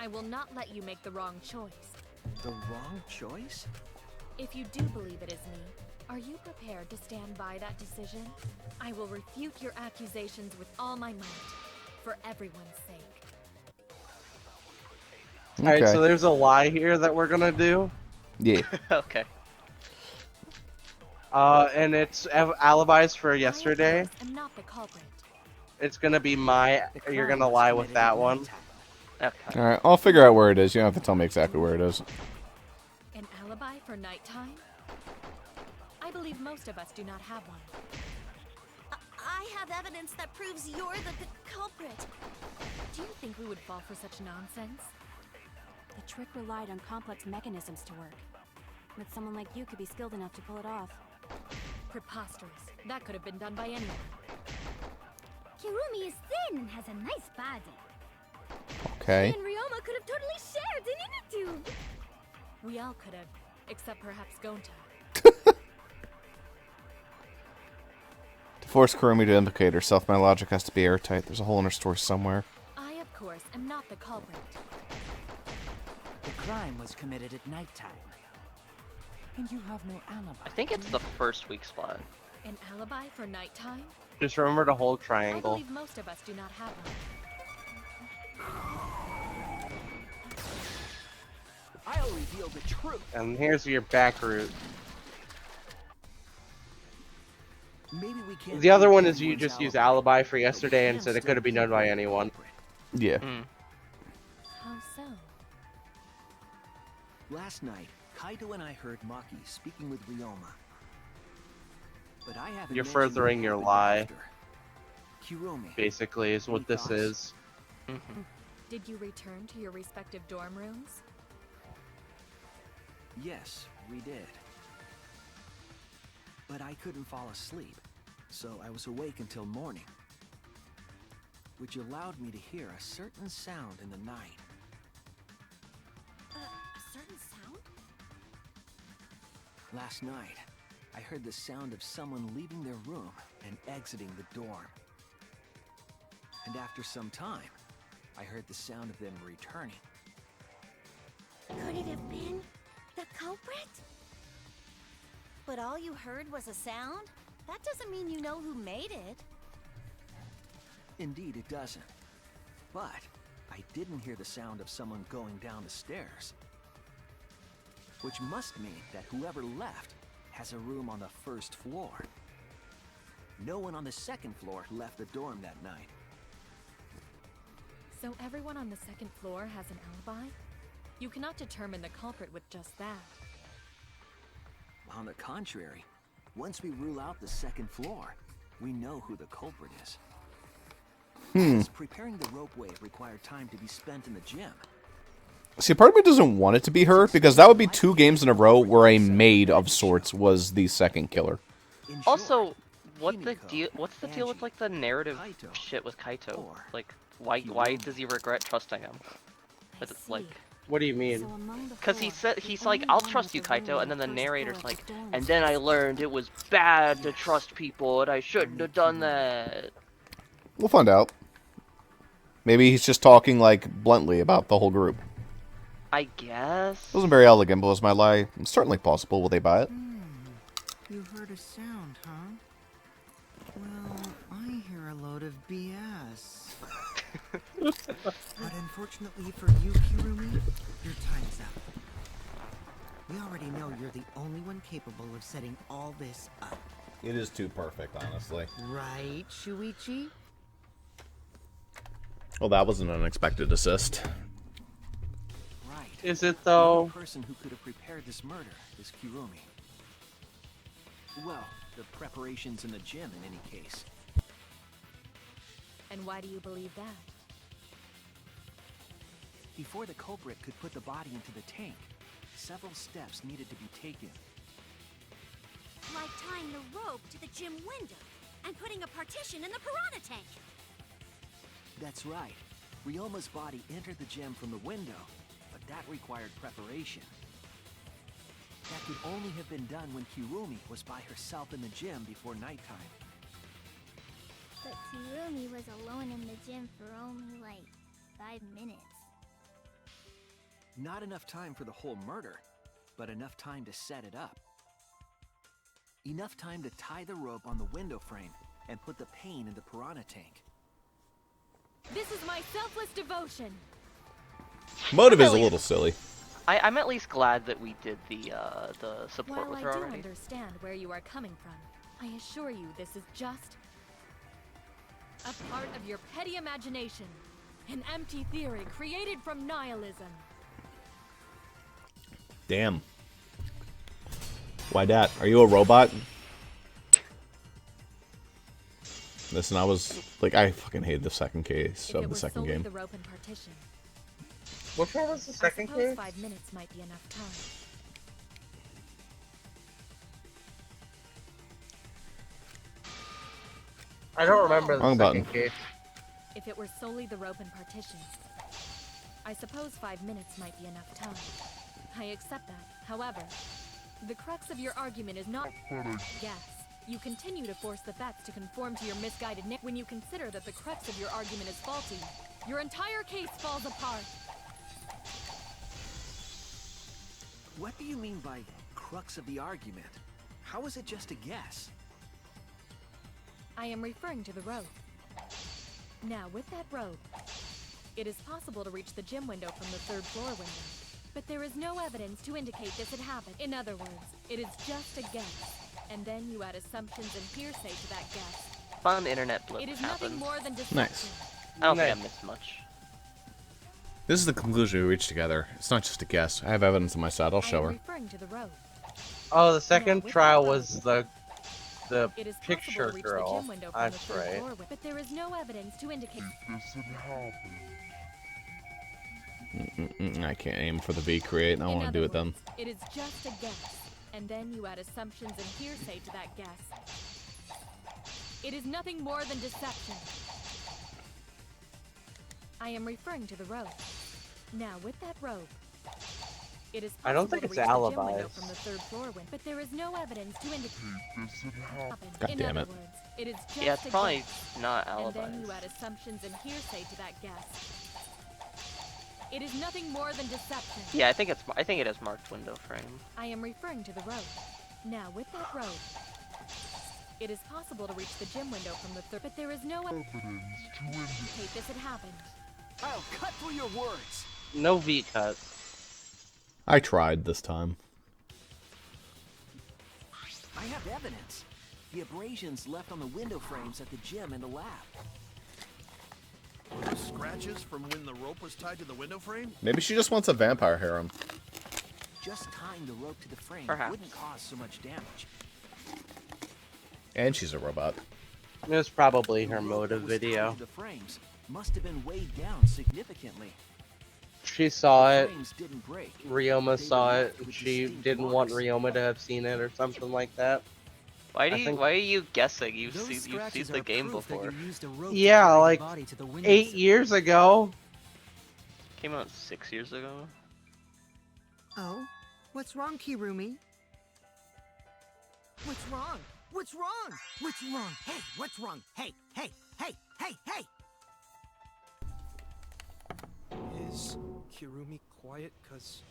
I will not let you make the wrong choice. The wrong choice? If you do believe it is me, are you prepared to stand by that decision? I will refute your accusations with all my might, for everyone's sake. Alright, so there's a lie here that we're gonna do. Yeah. Okay. And it's alibis for yesterday. I, of course, am not the culprit. It's gonna be my. You're gonna lie with that one. Okay. Alright, I'll figure out where it is. You don't have to tell me exactly where it is. An alibi for nighttime? I believe most of us do not have one. I have evidence that proves you're the culprit. Do you think we would fall for such nonsense? The trick relied on complex mechanisms to work. But someone like you could be skilled enough to pull it off. Preposterous. That could have been done by anyone. Kirumi is thin and has a nice body. Okay. She and Ryoma could have totally shared an inner tube. We all could have, except perhaps Gonta. To force Kurumi to implicate herself, my logic has to be airtight. There's a hole in her story somewhere. I, of course, am not the culprit. The crime was committed at nighttime. And you have no alibi. I think it's the first weak spot. An alibi for nighttime? Just remember to hold I triangle. believe most of us do not have one. I'll reveal the truth. And here's your back route. Maybe we can't. The other one is you just use alibi for yesterday and said it could have been done by anyone. Yeah. How so? Last night, Kaito and I heard Maki speaking with Ryoma. But I haven't. You're mentioned furthering what your happened lie. after. Kirumi. Basically, is what Any this thoughts? is. Did you return to your respective dorm rooms? Yes, we did. But I couldn't fall asleep, so I was awake until morning, which allowed me to hear a certain sound in the night. A certain sound? Last night, I heard the sound of someone leaving their room and exiting the dorm. And after some time, I heard the sound of them returning. Could it have been the culprit? But all you heard was a sound? That doesn't mean you know who made it. Indeed, it doesn't. But I didn't hear the sound of someone going down the stairs. Which must mean that whoever left has a room on the first floor. No one on the second floor left the dorm that night. So everyone on the second floor has an alibi? You cannot determine the culprit with just that. On the contrary, once we rule out the second floor, we know who the culprit is. Since preparing the ropeway required time to be spent in the gym. See, part of me doesn't want it to be her, because that would be 2 games in a row where a maid of sorts was the second killer. Also, what's the deal with like the narrative shit with Kaito? Like, why does he regret trusting him? But it's like, What do you mean? Because he's like, I'll trust you, Kaito, and then the narrator's like, and then I learned it was bad to trust people, and I shouldn't have done that. We'll find out. Maybe he's just talking, like, bluntly about the whole group. I guess. It wasn't very elegant, but was my lie certainly possible? Will they buy it? You heard a sound, huh? Well, I hear a load of BS. But unfortunately for you, Kirumi, your time's up. We already know you're the only one capable of setting all this up. It is too perfect, honestly. Right, Shuichi? Well, that was an unexpected assist. Right. Is it though? The person who could have prepared this murder is Kirumi. Well, the preparations in the gym in any case. And why do you believe that? Before the culprit could put the body into the tank, several steps needed to be taken. Like tying the rope to the gym window and putting a partition in the piranha tank. That's right. Ryoma's body entered the gym from the window, but that required preparation. That could only have been done when Kirumi was by herself in the gym before nighttime. But Kirumi was alone in the gym for only, like, 5 minutes. Not enough time for the whole murder, but enough time to set it up. Enough time to tie the rope on the window frame and put the pain in the piranha tank. This is my selfless devotion. Motive is a little silly. I'm at least glad that we did the support While with I her do already. understand where you are coming from, I assure you this is just a part of your petty imagination. An empty theory created from nihilism. Damn. Why dat? Are you a robot? Listen, I was like, I fucking hated the second case of the second game. The rope and partition. Which one was the second I suppose case? 5 minutes might be enough time. I don't remember the Wrong second button. case. If it were solely the rope and partition, I suppose 5 minutes might be enough time. I accept that. However, the crux of your argument is not guess. You continue to force the facts to conform to your misguided when you consider that the crux of your argument is faulty, your entire case falls apart. What do you mean by crux of the argument? How is it just a guess? I am referring to the rope. Now, with that rope, it is possible to reach the gym window from the 3rd floor window. But there is no evidence to indicate this had happened. In other words, it is just a guess. And then you add assumptions and hearsay to that guess. Fun internet blip It is happened. nothing more than deception. Nice. I don't think I missed much. This is the conclusion we reached together. It's not just a guess. I have evidence on my side. I'll show I am her. referring to the rope. Oh, the second trial was the It is possible picture to reach the girl. gym window from That's the 3rd right. floor, but there is no evidence to indicate. I can't aim for the V create, and I want to do it then. It is just a guess, and then you add assumptions and hearsay to that guess. It is nothing more than deception. I am referring to the rope. Now, with that rope, it is I don't possible think to it's reach the gym window alibis. from the 3rd floor window, but there is no evidence to indicate. God In damn other it. words, it is just Yeah, it's a probably guess, not and then alibis. you add assumptions and hearsay to that guess. It is nothing more than deception. Yeah, I think it has marked window frame. I am referring to the rope. Now, with that rope, it is possible to reach the gym window from the 3rd, but there is no evidence to indicate this had happened. I'll cut through your words. No V cut. I tried this time. I have evidence. The abrasions left on the window frames at the gym and the lab. Were there scratches from when the rope was tied to the window frame? Maybe she just wants a vampire harem. Just tying the rope to the frame Perhaps. wouldn't cause so much damage. And she's a robot. It was probably her The rope motive that was tied video. to the frames must have been weighed down significantly. She saw The it. frames didn't break. Ryoma They saw were it. left with She distinct didn't want marks. Ryoma to have seen it or something like that. Why I think- are you guessing? You've Those seen scratches the are game proof that before. you used a rope to Yeah, carry the like body to the window 8 sill. years ago. Came out 6 years ago. Oh? What's wrong, Kirumi? What's wrong? What's wrong? What's wrong? Hey, what's wrong? Hey, hey, hey, hey, hey! Is Kirumi quiet because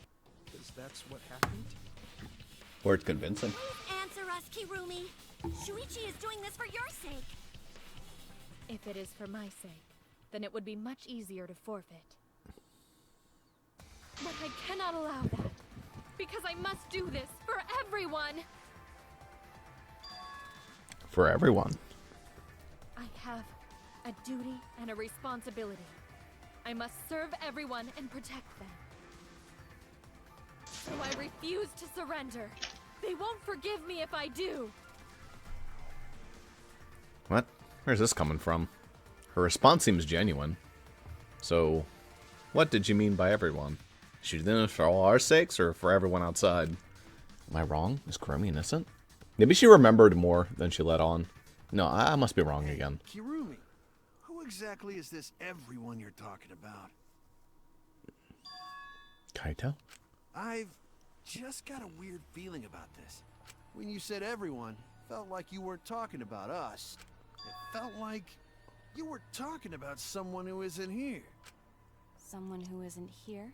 that's what happened? Or it's convincing. Please answer us, Kirumi. Shuichi is doing this for your sake. If it is for my sake, then it would be much easier to forfeit. But I cannot allow that, because I must do this for everyone. For everyone. I have a duty and a responsibility. I must serve everyone and protect them. So I refuse to surrender. They won't forgive me if I do. What? Where's this coming from? Her response seems genuine. So, what did you mean by everyone? She did it for all our sakes or for everyone outside? Am I wrong? Is Kirumi innocent? Maybe she remembered more than she let on. No, I must be wrong again. Kirumi, who exactly is this everyone you're talking about? Kaito? I've just got a weird feeling about this. When you said everyone, felt like you weren't talking about us. It felt like you were talking about someone who isn't here. Someone who isn't here?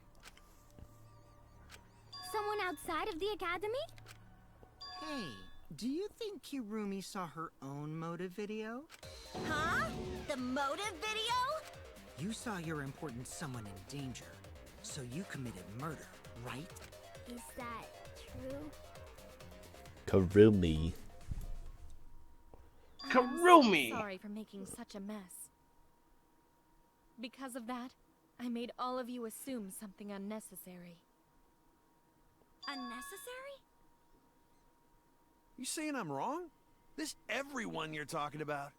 Someone outside of the academy? Hey, do you think Kirumi saw her own motive video? Huh? The motive video? You saw your important someone in danger, so you committed murder, right? Is that true? Kirumi. Kirumi! I'm sorry for making such a mess. Because of that, I made all of you assume something unnecessary. Unnecessary? You saying I'm wrong? This everyone you're talking about?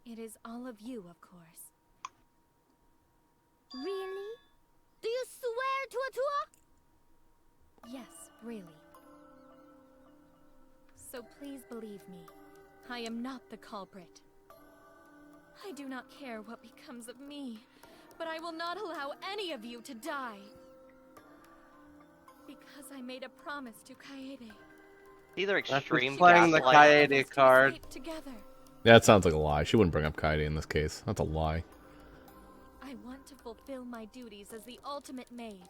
It is all of you, of course. Really? Do you swear to a tour? Yes, really. So please believe me, I am not the culprit. I do not care what becomes of me, but I will not allow any of you to die. Because I made a promise to Kaede. Either extreme After playing the gaslighting. Kaede card. Together. That sounds like a lie. She wouldn't bring up Kaede in this case. That's a lie. I want to fulfill my duties as the ultimate maid.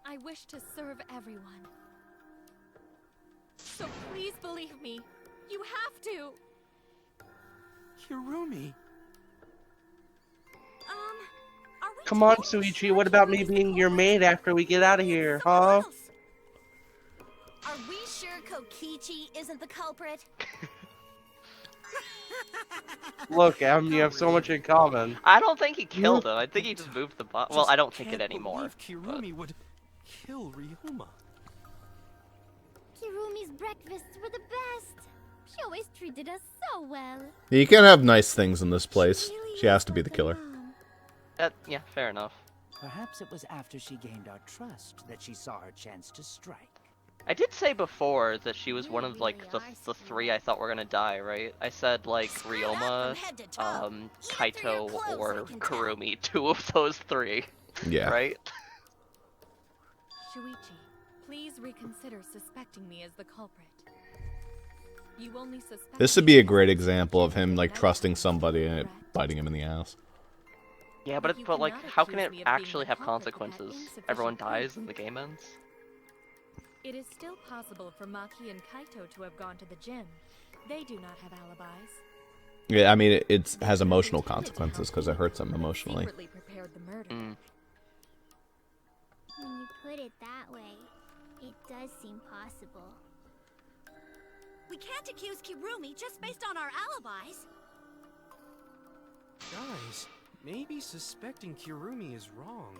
I wish to serve everyone. So please believe me. You have to. Kirumi. Are we Come on, totally Suichi, sure what about me Kirumi's the being your culprit? maid after we get out of here, huh? Someone else. Are we sure Kokichi isn't the culprit? Look, Em, you have so much in common. I don't think he killed him. I think he just moved the bot. Well, Just I don't think it can't anymore. believe Kirumi would kill Ryuma. Kirumi's breakfasts were the best. She always treated us so well. You can't have nice things in this place. She has to be the killer. Yeah, fair enough. Perhaps it was after she gained our trust that she saw her chance to strike. I did say before that she was one of like the three I thought were gonna die, right? I said like Ryoma, Kaito, or Kirumi. Two of those three. Yeah. Right? Shuichi, please reconsider suspecting me as the culprit. You only suspect This would be a great example of him like trusting somebody and it biting him in the ass. Yeah, but like, how can it actually have consequences? Everyone dies and the game ends. It is still possible for Maki and Kaito to have gone to the gym. They do not have alibis. Yeah, I mean it has emotional consequences because it hurts him emotionally. Secretly prepared the murder. When you put it that way, it does seem possible. We can't accuse Kirumi just based on our alibis. Guys, maybe suspecting Kirumi is wrong.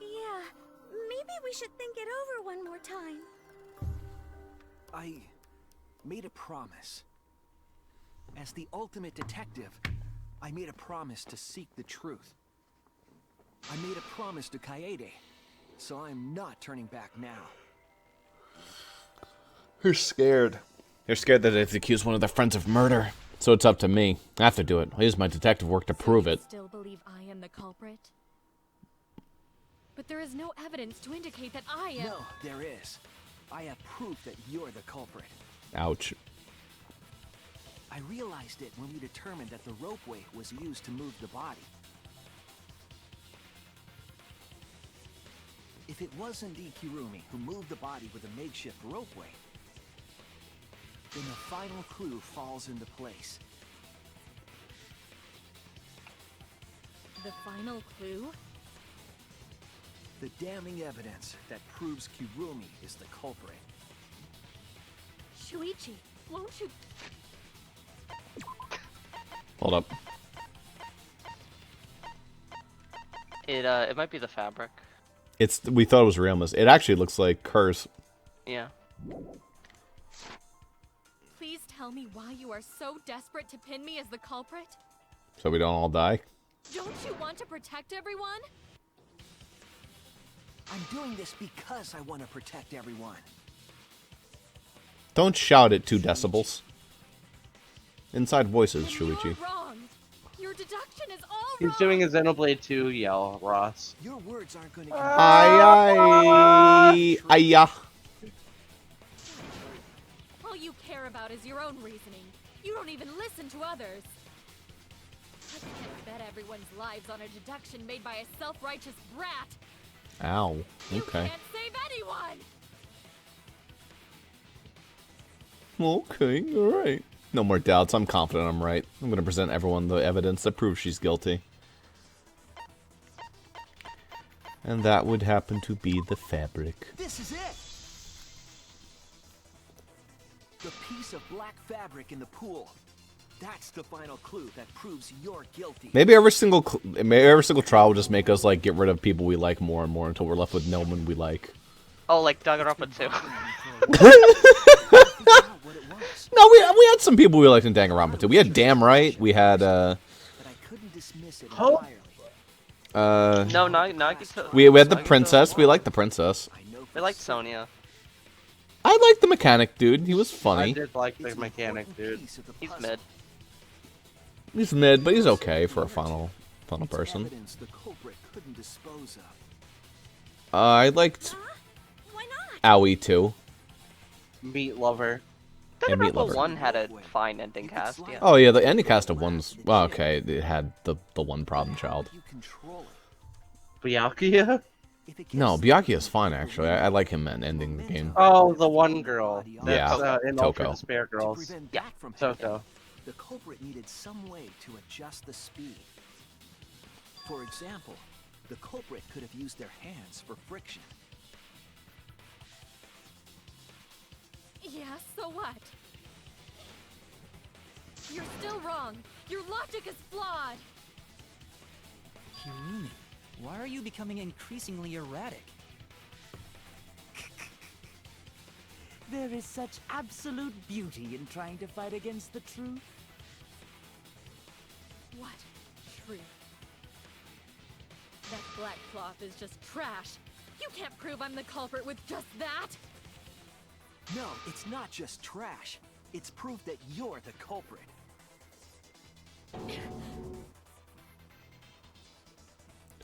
Yeah, maybe we should think it over one more time. I made a promise. As the ultimate detective, I made a promise to seek the truth. I made a promise to Kaede, so I'm not turning back now. You're scared. You're scared that they've accused one of their friends of murder. So it's up to me. I have to do it. I'll use my detective work to prove it. Still believe I am the culprit? but there is no evidence to indicate that I am. No, there is. I have proof that you're the culprit. Ouch. I realized it when we determined that the ropeway was used to move the body. If it was indeed Kirumi who moved the body with a makeshift ropeway, then the final clue falls into place. The final clue? The damning evidence that proves Kirumi is the culprit. Shuichi, won't you? Hold up. It might be the fabric. We thought it was Realma's. It actually looks like hers. Yeah. Please tell me why you are so desperate to pin me as the culprit? So we don't all die. Don't you want to protect everyone? I'm doing this because I want to protect everyone. Don't shout at 2 decibels. Inside voices, Shuichi. You're wrong. Your deduction is all He's wrong. doing a Xenoblade 2 yell, Ross. Your words aren't going to Ay. All you care about is your own reasoning. You don't even listen to others. I can't bet everyone's lives on a deduction made by a self-righteous brat. Ow. You Okay. can't save anyone. Okay, alright. No more doubts. I'm confident I'm right. I'm going to present everyone the evidence that proves she's guilty. And that would happen to be the fabric. This is it! The piece of black fabric in the pool. That's the final clue that proves you're guilty. Maybe every single trial will just make us like get rid of people we like more and more until we're left with no one we like. Oh, like Danganronpa 2. No, we had some people we liked in Danganronpa too. We had Damn Right. We had No, Nagito. we had the princess. We liked the princess. We liked Sonia. I liked the mechanic dude. He was funny. I did like the mechanic, dude. He's mid. He's mid, but he's okay for a final person. Evidence the culprit couldn't dispose of. I liked Aoi too. Meat Lover. And Meat Danganronpa Lover. 1 had a fine ending cast, yeah. Oh yeah, the ending cast of one's well, okay. It had the one problem child. Byakuya? No, Byakuya is fine actually. I like him ending the game. Oh, the one girl. That's, Yeah, in Ultra Toko. Despair Girls. Yeah, Toko. The culprit needed some way to adjust the speed. For example, the culprit could have used their hands for friction. Yeah, so what? You're still wrong. Your logic is flawed. Kirumi, why are you becoming increasingly erratic? There is such absolute beauty in trying to fight against the truth. What? Truth. That black cloth is just trash. You can't prove I'm the culprit with just that. No, it's not just trash. It's proof that you're the culprit.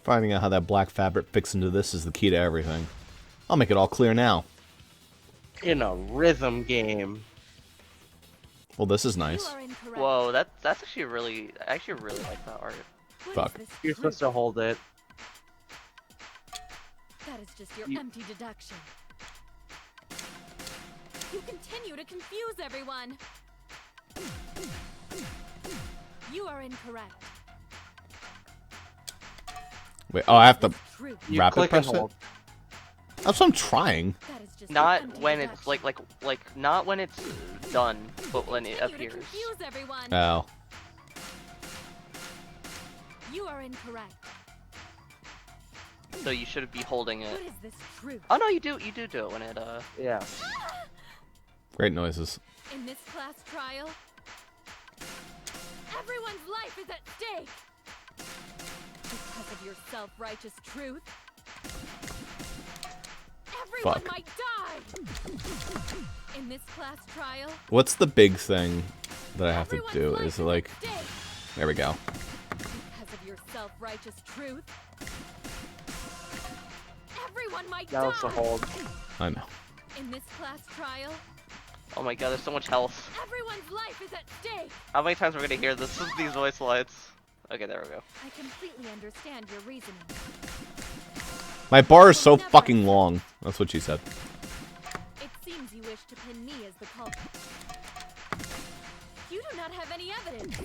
Finding out how that black fabric fits into this is the key to everything. I'll make it all clear now. In a rhythm game. Well, this is nice. Whoa, that's actually really. I actually really like that art. Fuck. You're supposed to hold it. That is just your empty deduction. You continue to confuse everyone. You are incorrect. Wait, oh, I have to You rapid click and press it? hold. That's what I'm trying. Not when it's like not when it's done, but when it appears. Confuse everyone. Oh. You are incorrect. So you should be holding it. What is this truth? Oh no, you do it when it Yeah. Great noises. In this class trial, everyone's life is at stake. Because of your self-righteous truth, everyone Fuck. might die. In this class trial, What's the big thing that I have to do? Is it like... There we go. because of your self-righteous truth, Everyone might That was a die. hold. I know. In this class trial, Oh my god, there's so much health. everyone's life is at stake. How many times are we gonna hear this? These voice lights. Okay, there we go. I completely understand your reasoning. My bar is so fucking long. That's what she said. It seems you wish to pin me as the culprit. You do not have any evidence.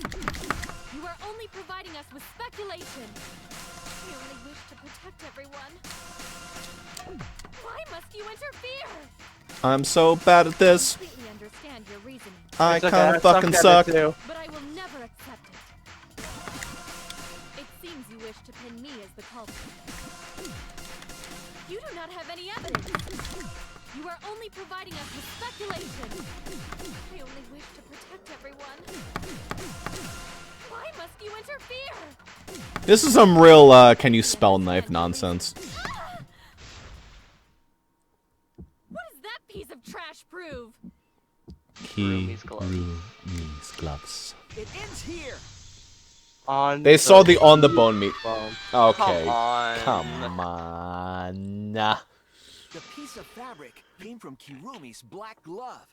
You are only providing us with speculation. We only wish to protect everyone. Why must you interfere? I'm so bad at this. I completely understand your reasoning. I It's okay, kind I of fucking suck. at it too. But I will never accept it. It seems you wish to pin me as the culprit. You do not have any evidence. You are only providing us with speculation. I only wish to protect everyone. Why must you interfere? This is some real, can you spell knife nonsense. What does that piece of trash prove? Kirumi's gloves. It ends here. On They saw the on the bone meat. bone. Okay. Come on. Come on. The piece of fabric came from Kirumi's black glove.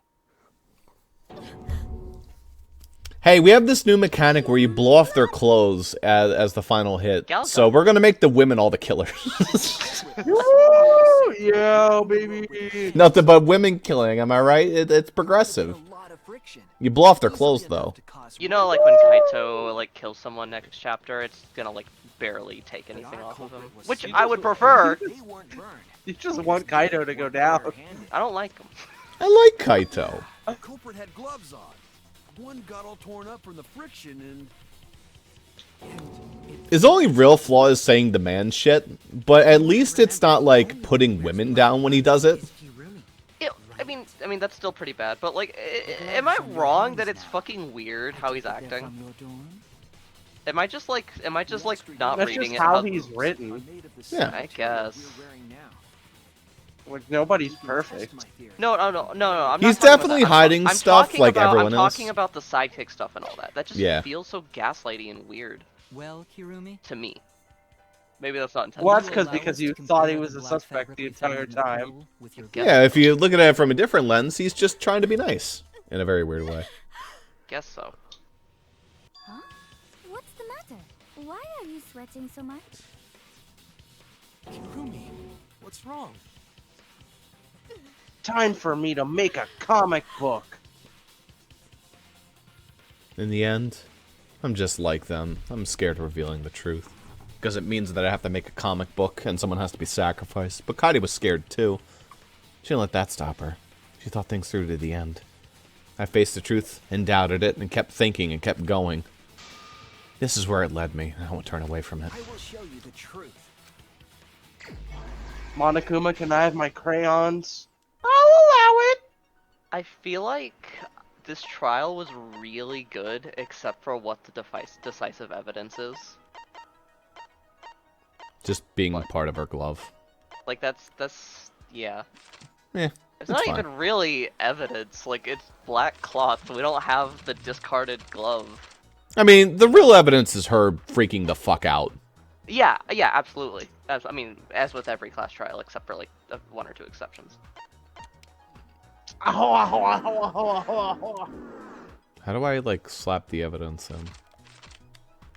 Hey, we have this new mechanic where you blow off their clothes as the final hit. Galco. So we're gonna make the women all the killers. Woo! Yeah, baby. Nothing but women killing, am I right? It's progressive. You blow off their clothes, though. You know, like when Kaito like kills someone next chapter, it's gonna like barely take anything off of him, which I would prefer. You just want Kaido to go down. I don't like him. I like Kaito. The culprit had gloves on. One got all torn up from the friction and... His only real flaw is saying the man shit, but at least it's not like putting women down when he does it. I mean that's still pretty bad. But like, am I wrong that it's fucking weird how he's acting? Am I just like not That's reading just it? how he's written. Yeah. I guess. Like, nobody's perfect. No. I'm not He's talking about definitely that. hiding I'm stuff talking like about, everyone I'm else. talking about the sidekick stuff and all that. That just Yeah. feels so gaslighty and weird Well, Kirumi? to me. Maybe that's not intentional. Well, that's because you thought he was a suspect the entire time. Yeah, if you look at it from a different lens, he's just trying to be nice. In a very weird way. Guess so. Huh? What's the matter? Why are you sweating so much? Kirumi, what's wrong? Time for me to make a comic book. In the end, I'm just like them. I'm scared of revealing the truth. Because it means that I have to make a comic book and someone has to be sacrificed. But Kaidi was scared too. She didn't let that stop her. She thought things through to the end. I faced the truth and doubted it and kept thinking and kept going. This is where it led me. I won't turn away from it. I will show you the truth. Monokuma, can I have my crayons? I'll allow it. I feel like this trial was really good, except for what the decisive evidence is. Just being part of her glove. Like that's yeah. Yeah. It's not even really evidence. Like it's black cloth. We don't have the discarded glove. I mean, the real evidence is her freaking the fuck out. Yeah, absolutely. I mean, as with every class trial, except for like one or two exceptions. How do I, like, slap the evidence in?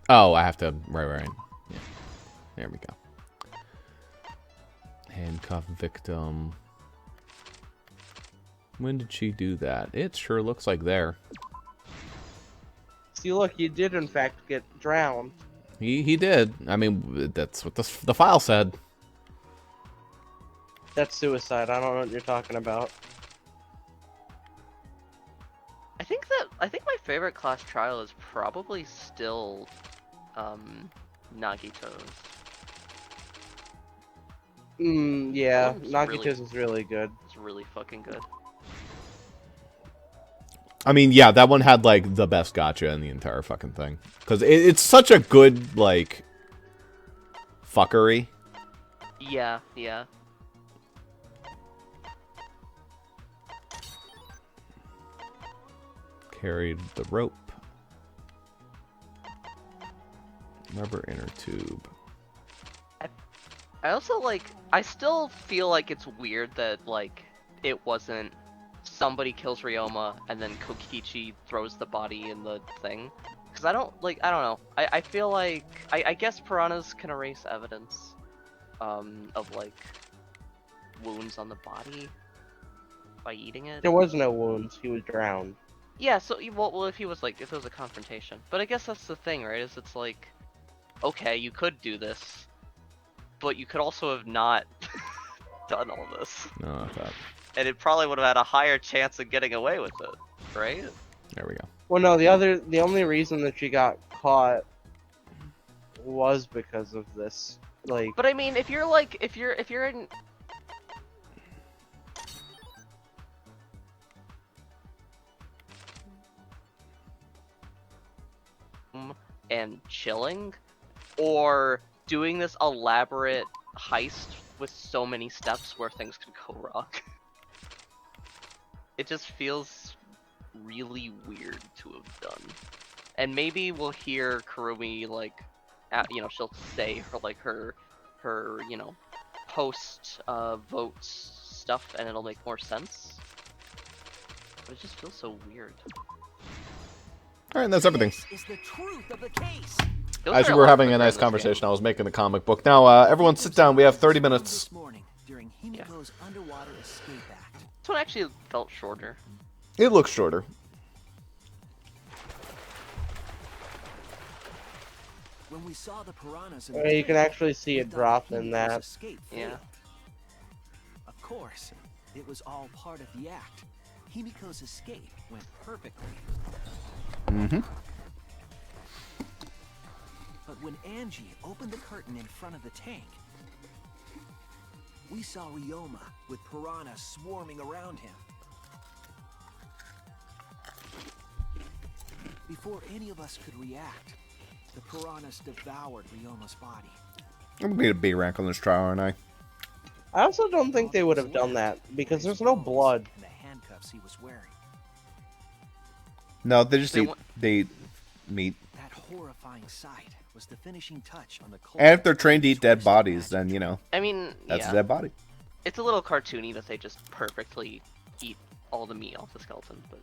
Oh, I have to... Right. Yeah. There we go. Handcuff victim. When did she do that? It sure looks like there. See, look, you did in fact get drowned. He did. I mean, that's what the file said. That's suicide. I don't know what you're talking about. I think my favorite class trial is probably still Nagito's. Yeah, That one's Nagito's is really good. It's really fucking good. I mean, yeah, that one had, like, the best gotcha in the entire fucking thing. Because it's such a good, like, fuckery. Yeah. Carried the rope. Rubber inner tube. I also like. I still feel like it's weird that like it wasn't somebody kills Ryoma and then Kokichi throws the body in the thing. Because I don't like. I don't know. I feel like I guess piranhas can erase evidence, of like wounds on the body by eating it. There was no wounds. He was drowned. Yeah. So well, if he was like, if it was a confrontation. But I guess that's the thing, right? Is it's like, okay, you could do this, but you could also have not done all this. No, I thought. And it probably would have had a higher chance of getting away with it, right? There we go. Well, no, the only reason that she got caught was because of this. Like, But I mean, if you're like, if you're in, and chilling, or doing this elaborate heist with so many steps where things could go wrong, it just feels really weird to have done. And maybe we'll hear Kurumi like, you know, she'll say her you know, post votes stuff, and it'll make more sense. But it just feels so weird. All right, and that's everything. This is the truth of the case. As you were having a nice conversation, I was making the comic book. Now, everyone sit down. We have 30 minutes. This morning, during Himiko's underwater escape act. This one actually felt shorter. It looks shorter. When we saw the piranhas in you can actually see it drop in that. Yeah. Of course, it was all part of the act. Himiko's escape went perfectly. Mm-hmm. But when Angie opened the curtain in front of the tank, we saw Ryoma with piranhas swarming around him. Before any of us could react, the piranhas devoured Ryoma's body. I'm gonna need a B rank on this trial, aren't I? I also don't think they would have done that because there's no blood. And the handcuffs he was wearing. No, they just eat. They eat meat. That horrifying sight was the finishing touch on the cold. And if they're trained to eat dead bodies, then you know. I mean, that's yeah. a dead body. It's a little cartoony that they just perfectly eat all the meat off the skeleton, but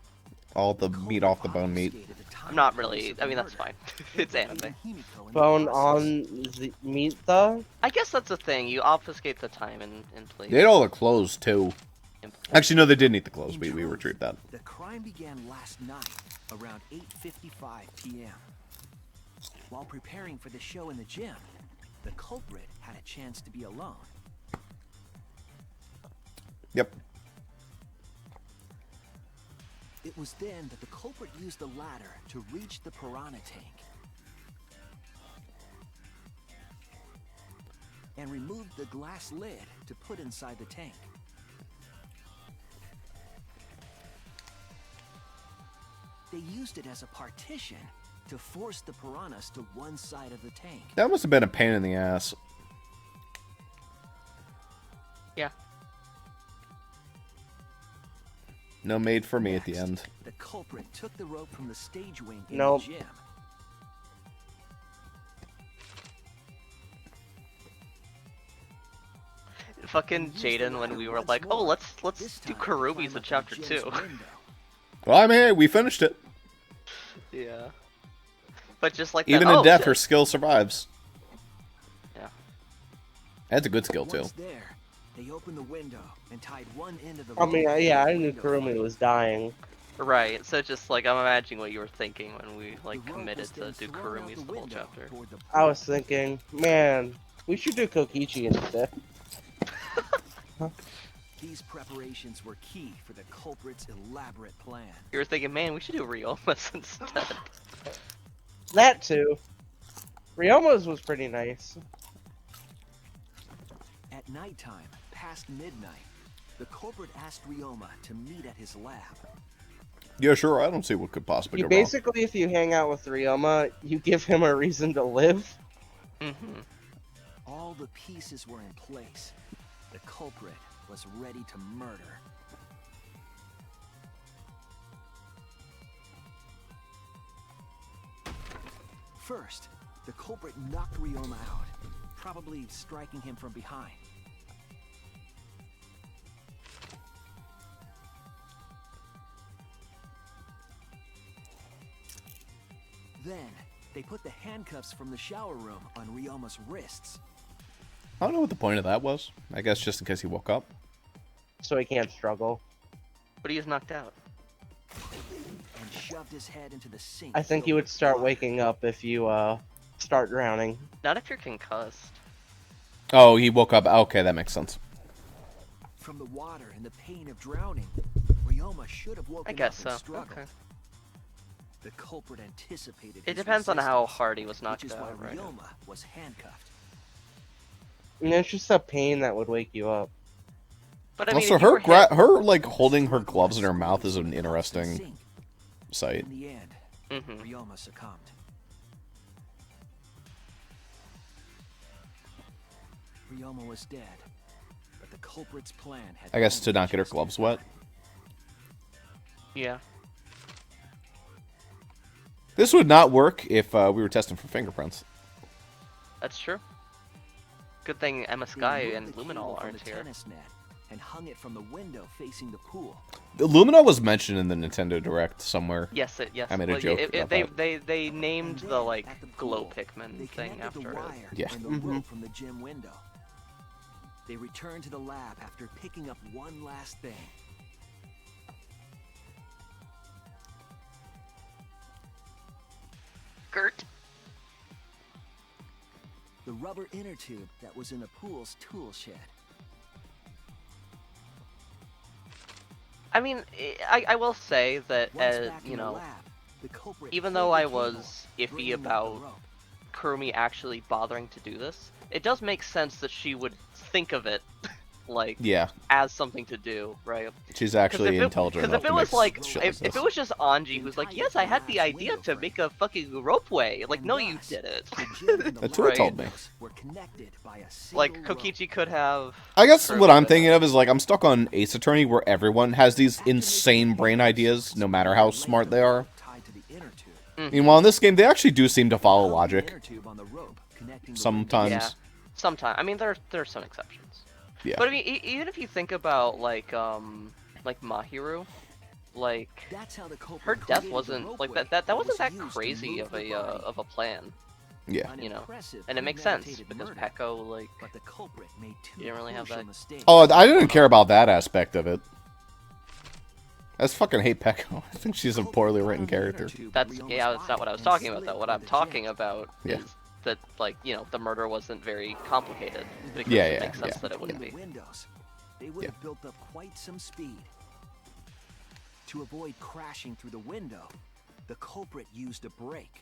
All the meat off the bone meat. I'm not really. I mean, that's fine. It's anime. Bone on the meat, though? I guess that's the thing. You obfuscate the time and place. They ate all the clothes too. Actually, no, they didn't eat the clothes. We retrieved that. The crime began last night around 8:55 p.m. While preparing for the show in the gym, the culprit had a chance to be alone. Yep. It was then that the culprit used the ladder to reach the piranha tank and removed the glass lid to put inside the tank. They used it as a partition to force the piranhas to one side of the tank. That must have been a pain in the ass. Yeah. No made for me at the end. The culprit took the rope from the stage wing in Nope. the gym. Fucking Jaden, when we were like, oh, let's do Kurumi's in chapter 2. Well, I'm here. We finished it. Yeah. But just like Even that, in oh, death, shit. her skill survives. Yeah. That's a good skill too. Once there, they opened the window and tied one end of the I mean, rope yeah, I to the knew window Kurumi was dying. Right, so just like, I'm imagining what you were thinking when we like The rope committed was to then do thrown out Kurumi's the the whole window chapter. toward the I was thinking, man, we should do Kokichi instead. These preparations were key for the culprit's elaborate plan. You were thinking, man, we should do Ryoma's instead. That too. Ryoma's was pretty nice. At nighttime, past midnight, the culprit asked Ryoma to meet at his lab. Yeah, sure. I don't see what could possibly You go wrong. basically, if you hang out with Ryoma, you give him a reason to live. Mm-hmm. All the pieces were in place. The culprit was ready to murder. First, the culprit knocked Ryoma out, probably striking him from behind. Then, they put the handcuffs from the shower room on Ryoma's wrists. I don't know what the point of that was. I guess just in case he woke up. So he can't struggle. But he is knocked out. And shoved his head into the sink. I think you would start waking up if you start drowning. Not if you're concussed. Oh, he woke up. Okay, that makes sense. From the water and the pain of drowning, Ryoma should have woken I guess up and so. struggled. Okay. The culprit anticipated. It his depends on how resistance, hard he was knocked which is out, why right? Ryoma was handcuffed. And it's just the pain that would wake you up. But I mean, also, if you were hit- her like holding her gloves in her mouth is an interesting sight. In the end, Mhm. Ryoma succumbed. Ryoma was dead, but the culprit's plan had. I guess to not get her gloves wet. Yeah. This would not work if we were testing for fingerprints. That's true. Good thing Emma Sky and Luminol aren't here. Tennis net and hung it from the window facing the pool. The Lumina was mentioned in the Nintendo Direct somewhere. Yes, yes. I made a Well, joke about that. they named the like glow Pikmin thing after the it. wire Yeah. and the rope from the gym window. They returned to the lab after picking up one last thing. Gert. The rubber inner tube that was in the pool's tool shed. I mean, I will say that Once as back in you the know, lab, the culprit even pulled though the I cable, was iffy bringing up the about rope. Kurumi actually bothering to do this, it does make sense that she would think of it like Yeah. as something to do, right? She's actually intelligent Because enough if it to was make like shit if this. it was just Anji who's like, yes, I had the idea to make a fucking ropeway, like, no, you didn't. That's what it told me. Were connected by a Like single rope. Kokichi could have. I guess Kurumi what I'm could thinking have. of is like I'm stuck on Ace Attorney where everyone has these insane brain ideas no matter how smart they are. Tied to the inner tube. Mhm. Meanwhile, in this game, they actually do seem to follow Held the logic. inner tube on the rope, connecting the Sometimes. Yeah, sometimes. I mean, there are some exceptions. Yeah. But I mean, even if you think about like Mahiru, like That's how the culprit her death created the wasn't like ropeway that was wasn't that used to crazy move of the a body. of a plan, Yeah. An you know, impressive and it makes sense premeditated because murder, Peko like but the culprit made two you didn't really have crucial that. mistakes. Oh, I didn't care about that aspect of it. I just fucking hate Peko. I think she's a poorly written character. That's that's not what I was talking about though. What I'm talking about Yeah. is that like the murder wasn't very complicated because Yeah, it yeah, makes sense yeah. that it wouldn't be. Windows. They would have built up quite some speed. To avoid crashing through the window, the culprit used a brake.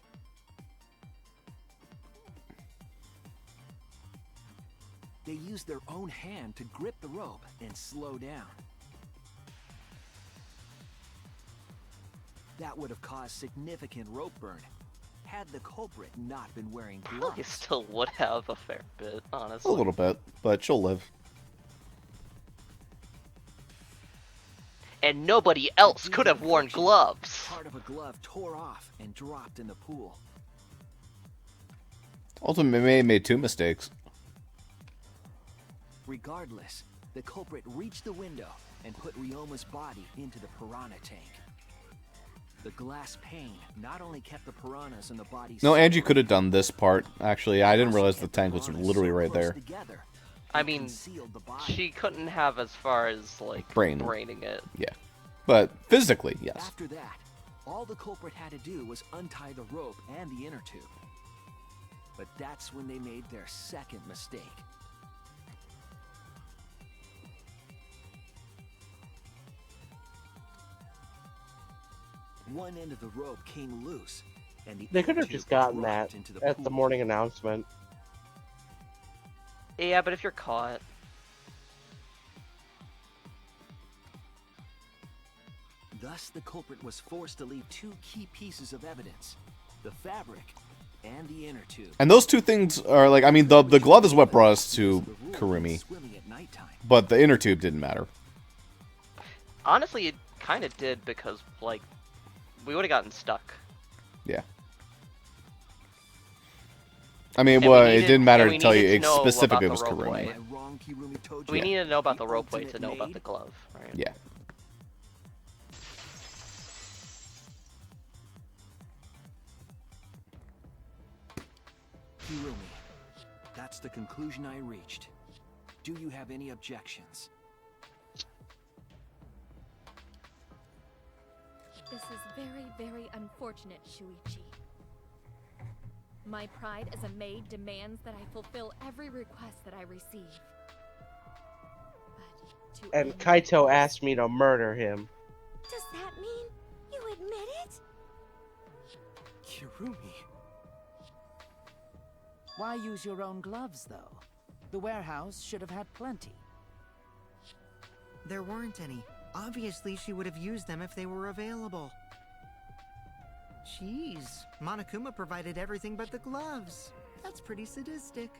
They used their own hand to grip the rope and slow down. That would have caused significant rope burn had the culprit not been wearing Probably gloves. still would have a fair bit, honestly. A little bit, but she'll live. And nobody else could have worn gloves. Part of a glove tore off and dropped in the pool. Ultimately made two mistakes. Regardless, the culprit reached the window and put Ryoma's body into the piranha tank. The glass pane not only kept the piranhas and the body. No, Angie could have done this part. Actually, I didn't realize the tank was literally right there. I mean, she couldn't have as far as like Braining it. Yeah. But physically, yes. After that, all the culprit had to do was untie the rope and the inner tube. But that's when they made their second mistake. One end of the rope came loose, and the They could have inner just tube gotten dropped that into the at pool. the morning announcement. Yeah, but if you're caught, Thus, the culprit was forced to leave two key pieces of evidence: the fabric and the inner tube. And those two things are like, I mean, the glove is what brought us to Kurumi. But the inner tube didn't matter. honestly, it kind of did because like we would have gotten stuck. Yeah. I mean, And well, we it needed- didn't matter and to we tell you needed to know specifically it about was the role Kurumi. play. Am I wrong, Kirumi told We you? need to know about the The roleplay to ultimate know about maid? the glove, right? Yeah. Kirumi, that's the conclusion I reached. Do you have any objections? This is very, very unfortunate, Shuichi. My pride as a maid demands that I fulfill every request that I receive. But to And end Kaito this- asked me to murder him. Does that mean you admit it? Kirumi. Why use your own gloves, though? The warehouse should have had plenty. There weren't any. Obviously, she would have used them if they were available. Jeez, Monokuma provided everything but the gloves. That's pretty sadistic.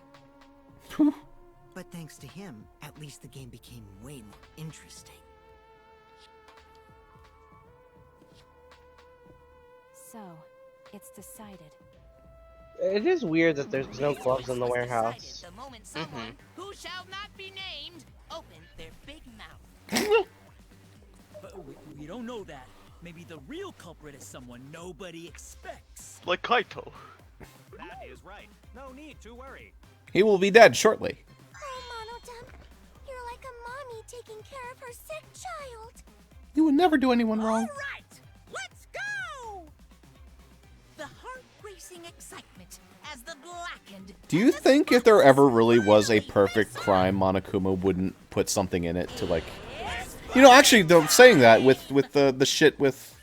But thanks to him, at least the game became way more interesting. So, it's decided. It is weird that there's no gloves in the warehouse. The moment Mm-hmm. someone, who shall not be named, opened their big mouth. But we don't know that. Maybe the real culprit is someone nobody expects. Like Kaito. That is right. No need to worry. He will be dead shortly. Oh, Monodum, you're like a mommy taking care of her sick child. You would never do anyone wrong. All right, let's go! The heart-racing excitement as the blackened. Do you think if there ever really was a perfect crime, Monokuma wouldn't put something in it to, like... You know, actually, though, saying that, with the shit with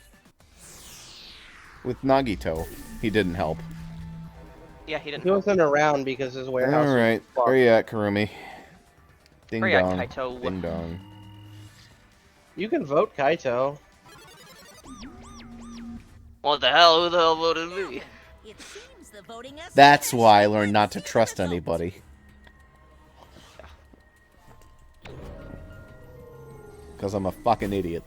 Nagito, he didn't help. Yeah, he didn't. He wasn't around because his warehouse. Alright, was where you at, Kurumi? Ding Where you at, dong. Kaito? Ding dong. You can vote Kaito. What the hell? Who the hell voted me? It seems the voting has That's why I learned not to trust anybody. Because I'm a fucking idiot.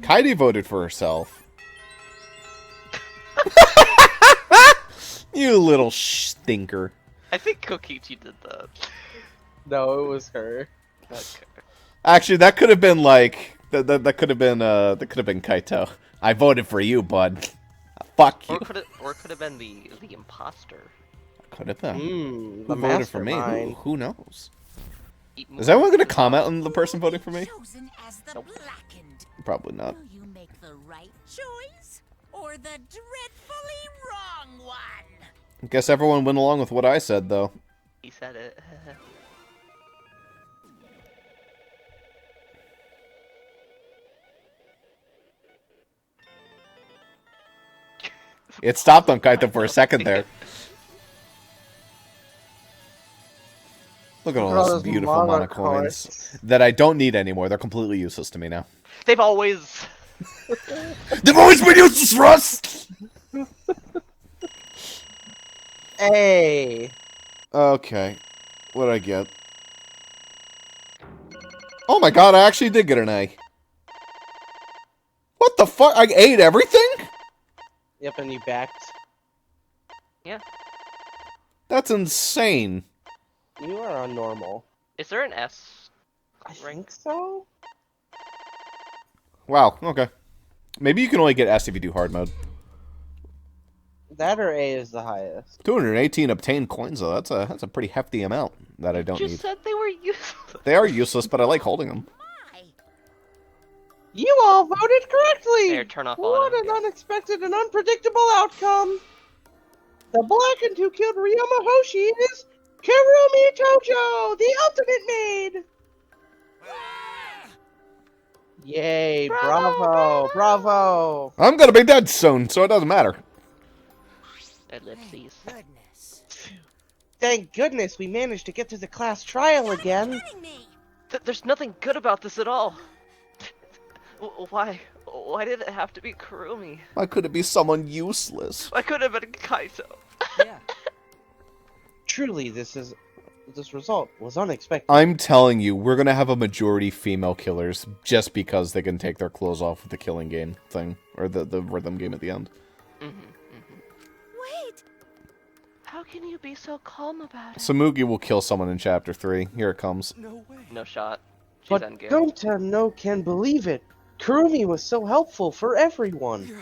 Kaidi voted for herself. You little stinker. I think Kokichi did that. No, it was her. Okay. Actually, that could have been like that could have been Kaito. I voted for you, bud. Fuck you. Or could have been the imposter. Could have been. The Who voted for me? mastermind. Who knows? Is anyone gonna comment on the person voting for me? chosen as the blackened. Probably not. Will you make the right choice or the dreadfully wrong one? Guess everyone went along with what I said, though. He said it. It stopped on Kaito for a second there. Look at all those beautiful mana coins that I don't need anymore. They're completely useless to me now. They've always... They've always been useless for us! Hey! Okay. What did I get? Oh my god, I actually did get an A. What the fuck? I ate everything? Yep, and you backed. Yeah. That's insane. You are on normal. Is there an S? I think so? Wow, okay. Maybe you can only get S if you do hard mode. That or A is the highest. 218 obtained coins, though. That's a pretty hefty amount that I don't You need. said they were useless. They are useless, but I like holding them. You all voted correctly! There, turn off What an unexpected and unpredictable outcome! The blackened who killed Ryoma Hoshi is Kirumi Tojo, the ultimate maid! Yay, bravo, bravo! I'm gonna be dead soon, so it doesn't matter. Ellipses. Thank goodness we managed to get to the class trial again. There's nothing good about this at all. Why did it have to be Kurumi? Why could it be someone useless? Why could it have been Kaito? Truly, this is this result was unexpected. I'm telling you, we're gonna have a majority female killers just because they can take their clothes off with the killing game thing. Or the rhythm game at the end. Wait! How can you be so calm about it? Samugi will kill someone in Chapter 3. Here it comes. No way. No shot. She's But endgame. Gonta no can believe it. Kurumi was so helpful for everyone.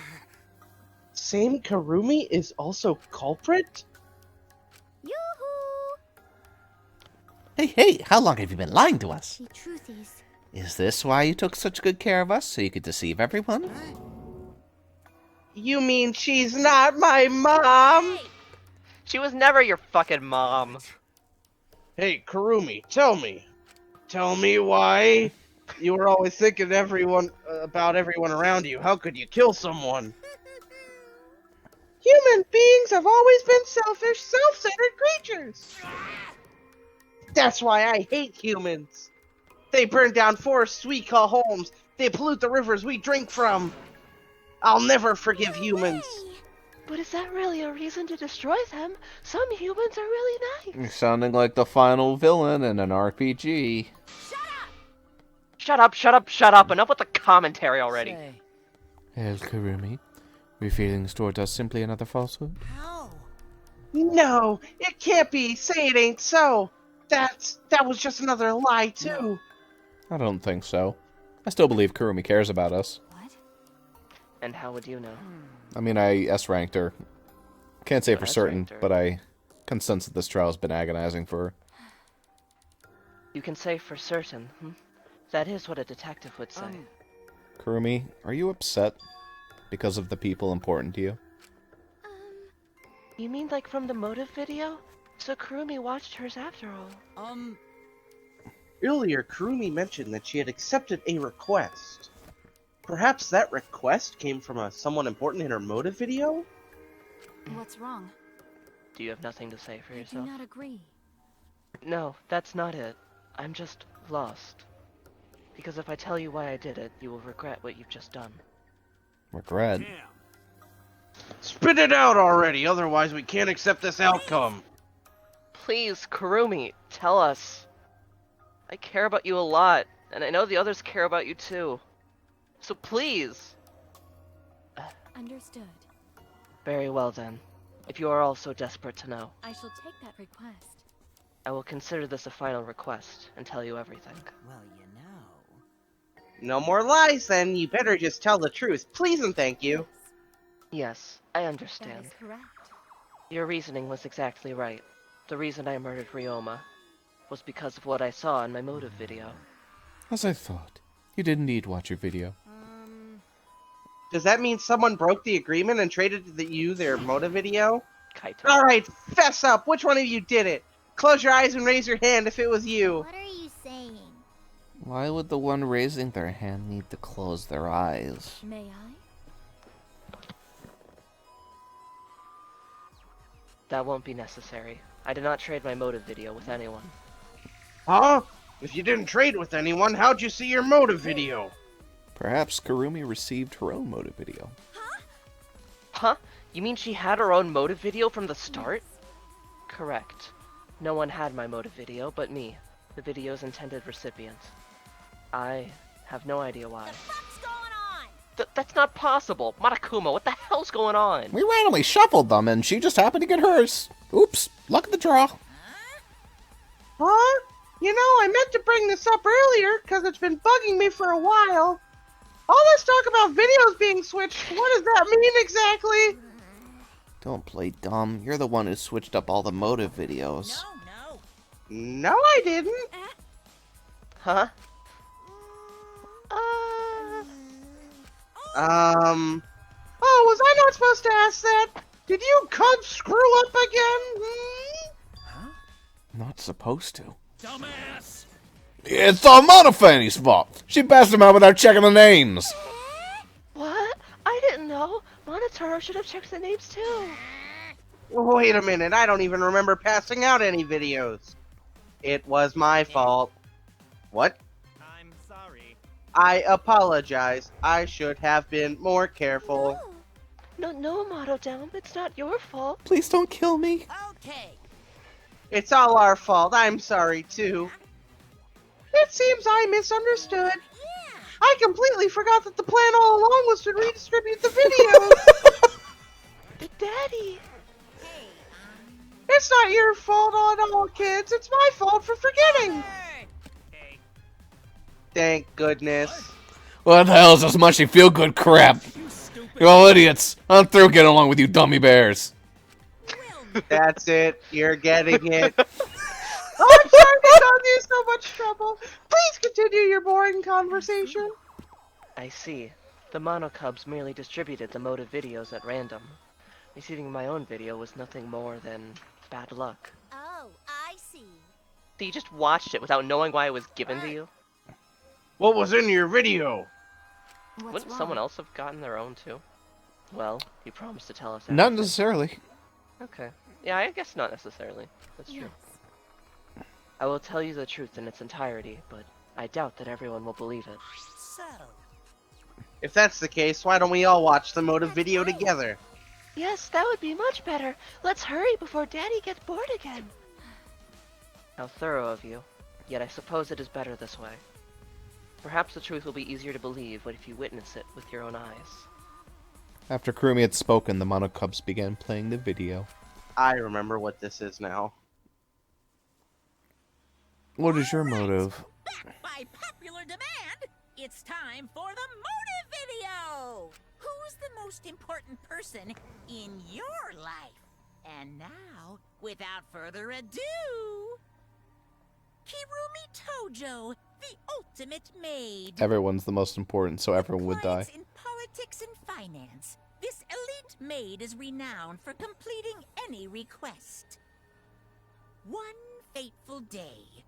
Same Kurumi is also culprit? Hey, how long have you been lying to us? The truth Is this why you took such good care of us, so you could deceive everyone? You mean she's not my mom? She was never your fucking mom. Hey, Kurumi, tell me. Tell me why you were always thinking about everyone around you. How could you kill someone? Human beings have always been selfish, self-centered creatures. That's why I hate humans. They burn down forests we call homes. They pollute the rivers we drink from. I'll never forgive humans. But is that really a reason to destroy them? Some humans are really nice. You're sounding like the final villain in an RPG. Shut up, shut up, shut up. Enough with the commentary already. El Kurumi, your feelings toward us simply another falsehood? No, it can't be. Say it ain't so. That was just another lie, too. I don't think so. I still believe Kurumi cares about us. And how would you know? I mean, I S-ranked her. Can't say You for certain, S-ranked her. but I can sense that this trial has been agonizing for her. You can say for certain, That is what a detective would say. Kurumi, are you upset because of the people important to you? You mean like from the motive video? So Kurumi watched hers after all. Earlier, Kurumi mentioned that she had accepted a request. Perhaps that request came from someone important in her motive video? What's wrong? Do you have nothing to say for I do yourself? not agree. No, that's not it. I'm just lost. Because if I tell you why I did it, you will regret what you've just done. Regret? Spit it out already, otherwise we can't accept this outcome. Please, Kurumi, tell us. I care about you a lot, and I know the others care about you too. So please. Understood. Very well then. If you are all so desperate to know, I shall take that request. I will consider this a final request and tell you everything. Well, you know. No more lies then, you better just tell the truth. Please and thank you. Yes, I understand. That is correct. Your reasoning was exactly right. The reason I murdered Ryoma was because of what I saw in my motive video. As I thought. You didn't need to watch your video. Does that mean someone broke the agreement and traded you their motive video? Kaito. Alright, fess up! Which one of you did it? Close your eyes and raise your hand if it was you. What are you saying? Why would the one raising their hand need to close their eyes? May I? That won't be necessary. I did not trade my motive video with anyone. Huh? If you didn't trade with anyone, how'd you see your motive video? Perhaps Kurumi received her own motive video. Huh? You mean she had her own motive video from the start? Correct. No one had my motive video but me, the video's intended recipient. I have no idea why. What's going on? That's not possible! Matakuma, what the hell's going on? We randomly shuffled them, and she just happened to get hers. Oops, luck of the draw. Huh? You know, I meant to bring this up earlier, because it's been bugging me for a while. All this talk about videos being switched, what does that mean exactly? Don't play dumb. You're the one who switched up all the motive videos. No, I didn't. Huh? Oh, was I not supposed to ask that? Did you cubs screw up again? Not supposed to. Dumbass! It's Monofanny's fault. She passed him out without checking the names. What? I didn't know. Monotaro should have checked the names too. Wait a minute, I don't even remember passing out any videos. It was my fault. What? I'm sorry. I apologize. I should have been more careful. No, Moto Down. It's not your fault. Please don't kill me. Okay. It's all our fault. I'm sorry, too. It seems I misunderstood. I completely forgot that the plan all along was to redistribute the videos. Daddy! It's not your fault at all, kids. It's my fault for forgetting. Thank goodness. What the hell is this mushy feel-good crap? You're all idiots. I'm through getting along with you dummy bears. That's it. You're getting it. Oh, I'm sorry to cause you so much trouble. Please continue your boring conversation. I see. The Mono Cubs merely distributed the motive videos at random. Receiving my own video was nothing more than bad luck. Oh, I see. So you just watched it without knowing why it was given to you? What was in your video? Wouldn't someone else have gotten their own too? Well, you promised to tell us everything. Not necessarily. Okay. Yeah, I guess not necessarily. That's true. I will tell you the truth in its entirety, but I doubt that everyone will believe it. So, If that's the case, why don't we all watch the motive video together? Yes, that would be much better. Let's hurry before Daddy gets bored again. How thorough of you. Yet I suppose it is better this way. Perhaps the truth will be easier to believe if you witness it with your own eyes. After Kurumi had spoken, the Mono Cubs began playing the video. I remember what this is now. What is your motive? by popular demand, it's time for the motive video! Who's the most important person in your life? And now, without further ado, Kirumi Tojo, the ultimate maid. Everyone's the most important, so everyone would die. In politics and finance, this elite maid is renowned for completing any request. One fateful day,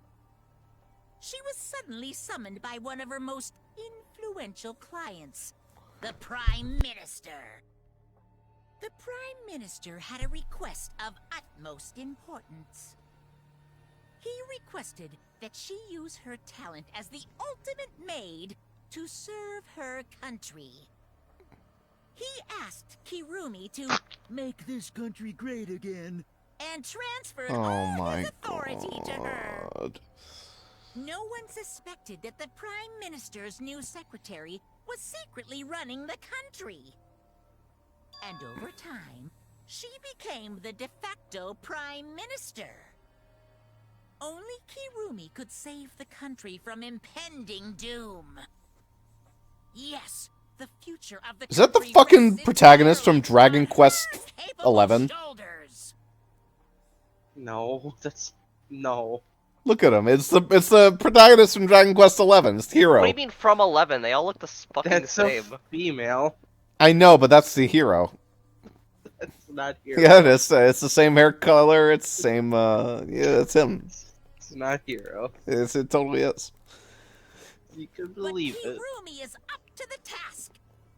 she was suddenly summoned by one of her most influential clients, the Prime Minister. The Prime Minister had a request of utmost importance. He requested that she use her talent as the ultimate maid to serve her country. He asked Kirumi to make this country great again and transferred all his authority to her. No one suspected that the Prime Minister's new secretary was secretly running the country. And over time, she became the de facto Prime Minister. Only Kirumi could save the country from impending doom. Yes, the future of the Is that the country fucking rests protagonist from Dragon Quest 11? No, that's no. Look at him. It's the protagonist from Dragon Quest 11. It's the hero. What do you mean from 11? They all look the fucking That's same. a female. I know, but that's the hero. That's not hero. Yeah, it is. It's the same hair color. It's the same. Yeah, it's him. It's not hero. It totally is. You can believe it. Kirumi is up to the task.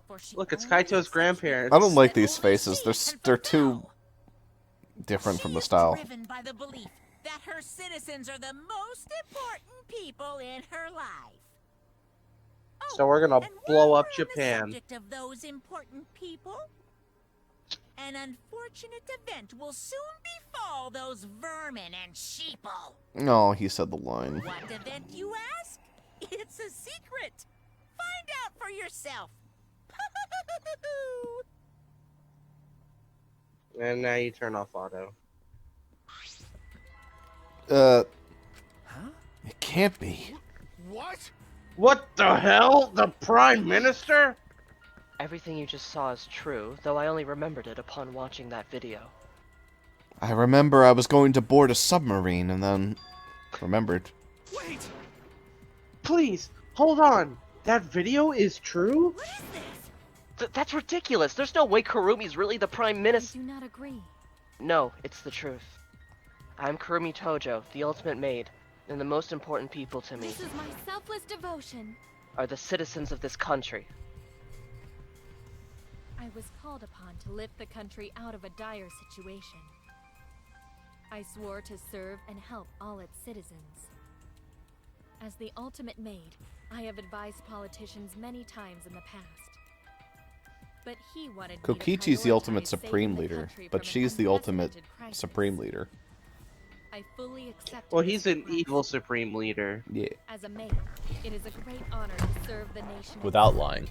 For she Look, it's Kaito's grandparents. I don't like these faces. They're too different from the style. driven by the belief that her citizens are the most important people in her life. So we're gonna blow up The Japan. subject of those important people? An unfortunate event will soon befall those vermin and sheeple. No, he said the line. What event, you ask? It's a secret. Find out for yourself. And now you turn off auto. It can't be. What? What the hell? The Prime Minister? Everything you just saw is true, though I only remembered it upon watching that video. I remember I was going to board a submarine and then remembered. Wait! Please, hold on. That video is true? That's ridiculous! There's no way Kurumi's really the Prime Minister. I do not agree. No, it's the truth. I'm Kurumi Tojo, the ultimate maid, and the most important people to me This is my selfless devotion. are the citizens of this country. I was called upon to lift the country out of a dire situation. I swore to serve and help all its citizens. As the ultimate maid, I have advised politicians many times in the past. But he wanted me to Kokichi's the ultimate prioritize supreme saving the leader, country but from an she's the ultimate unprecedented crisis. supreme leader. I fully accept. Well, he's an evil supreme leader. Yeah. As a mate, it is a great honor to serve the nation. Without lying.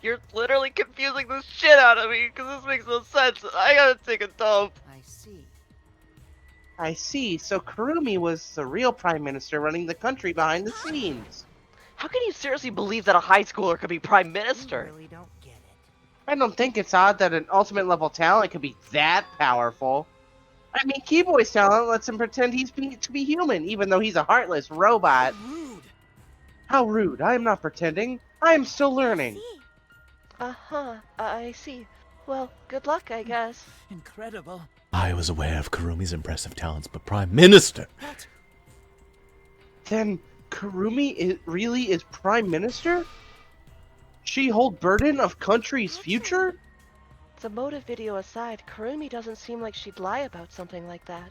You're literally confusing the shit out of me, because this makes no sense. I gotta take a dump. I see. I see. So Kurumi was the real prime minister running the country behind the scenes. How can you seriously believe that a high schooler could be prime minister? You really don't get it. I don't think it's odd that an ultimate level talent could be that powerful. I mean, Keyboy's talent lets him pretend to be human, even though he's a heartless robot. Rude. How rude. I am not pretending. I am still learning. Uh-huh, I see. Well, good luck, I guess. Incredible. I was aware of Kurumi's impressive talents, but Prime Minister? What? Then Kurumi really is prime minister? She hold burden of country's future? The motive video aside, Kurumi doesn't seem like she'd lie about something like that.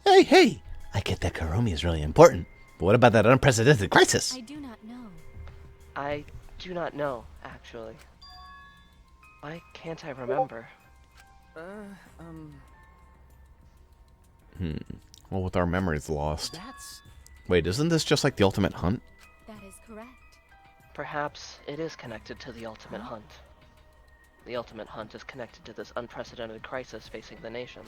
Hey, hey! I get that Kurumi is really important, but what about that unprecedented crisis? I do not know. I do not know, actually. Why can't I remember? Well, with our memories lost. That's... Wait, isn't this just like the Ultimate Hunt? That is correct. Perhaps it is connected to the Ultimate Hunt. The Ultimate Hunt is connected to this unprecedented crisis facing the nation.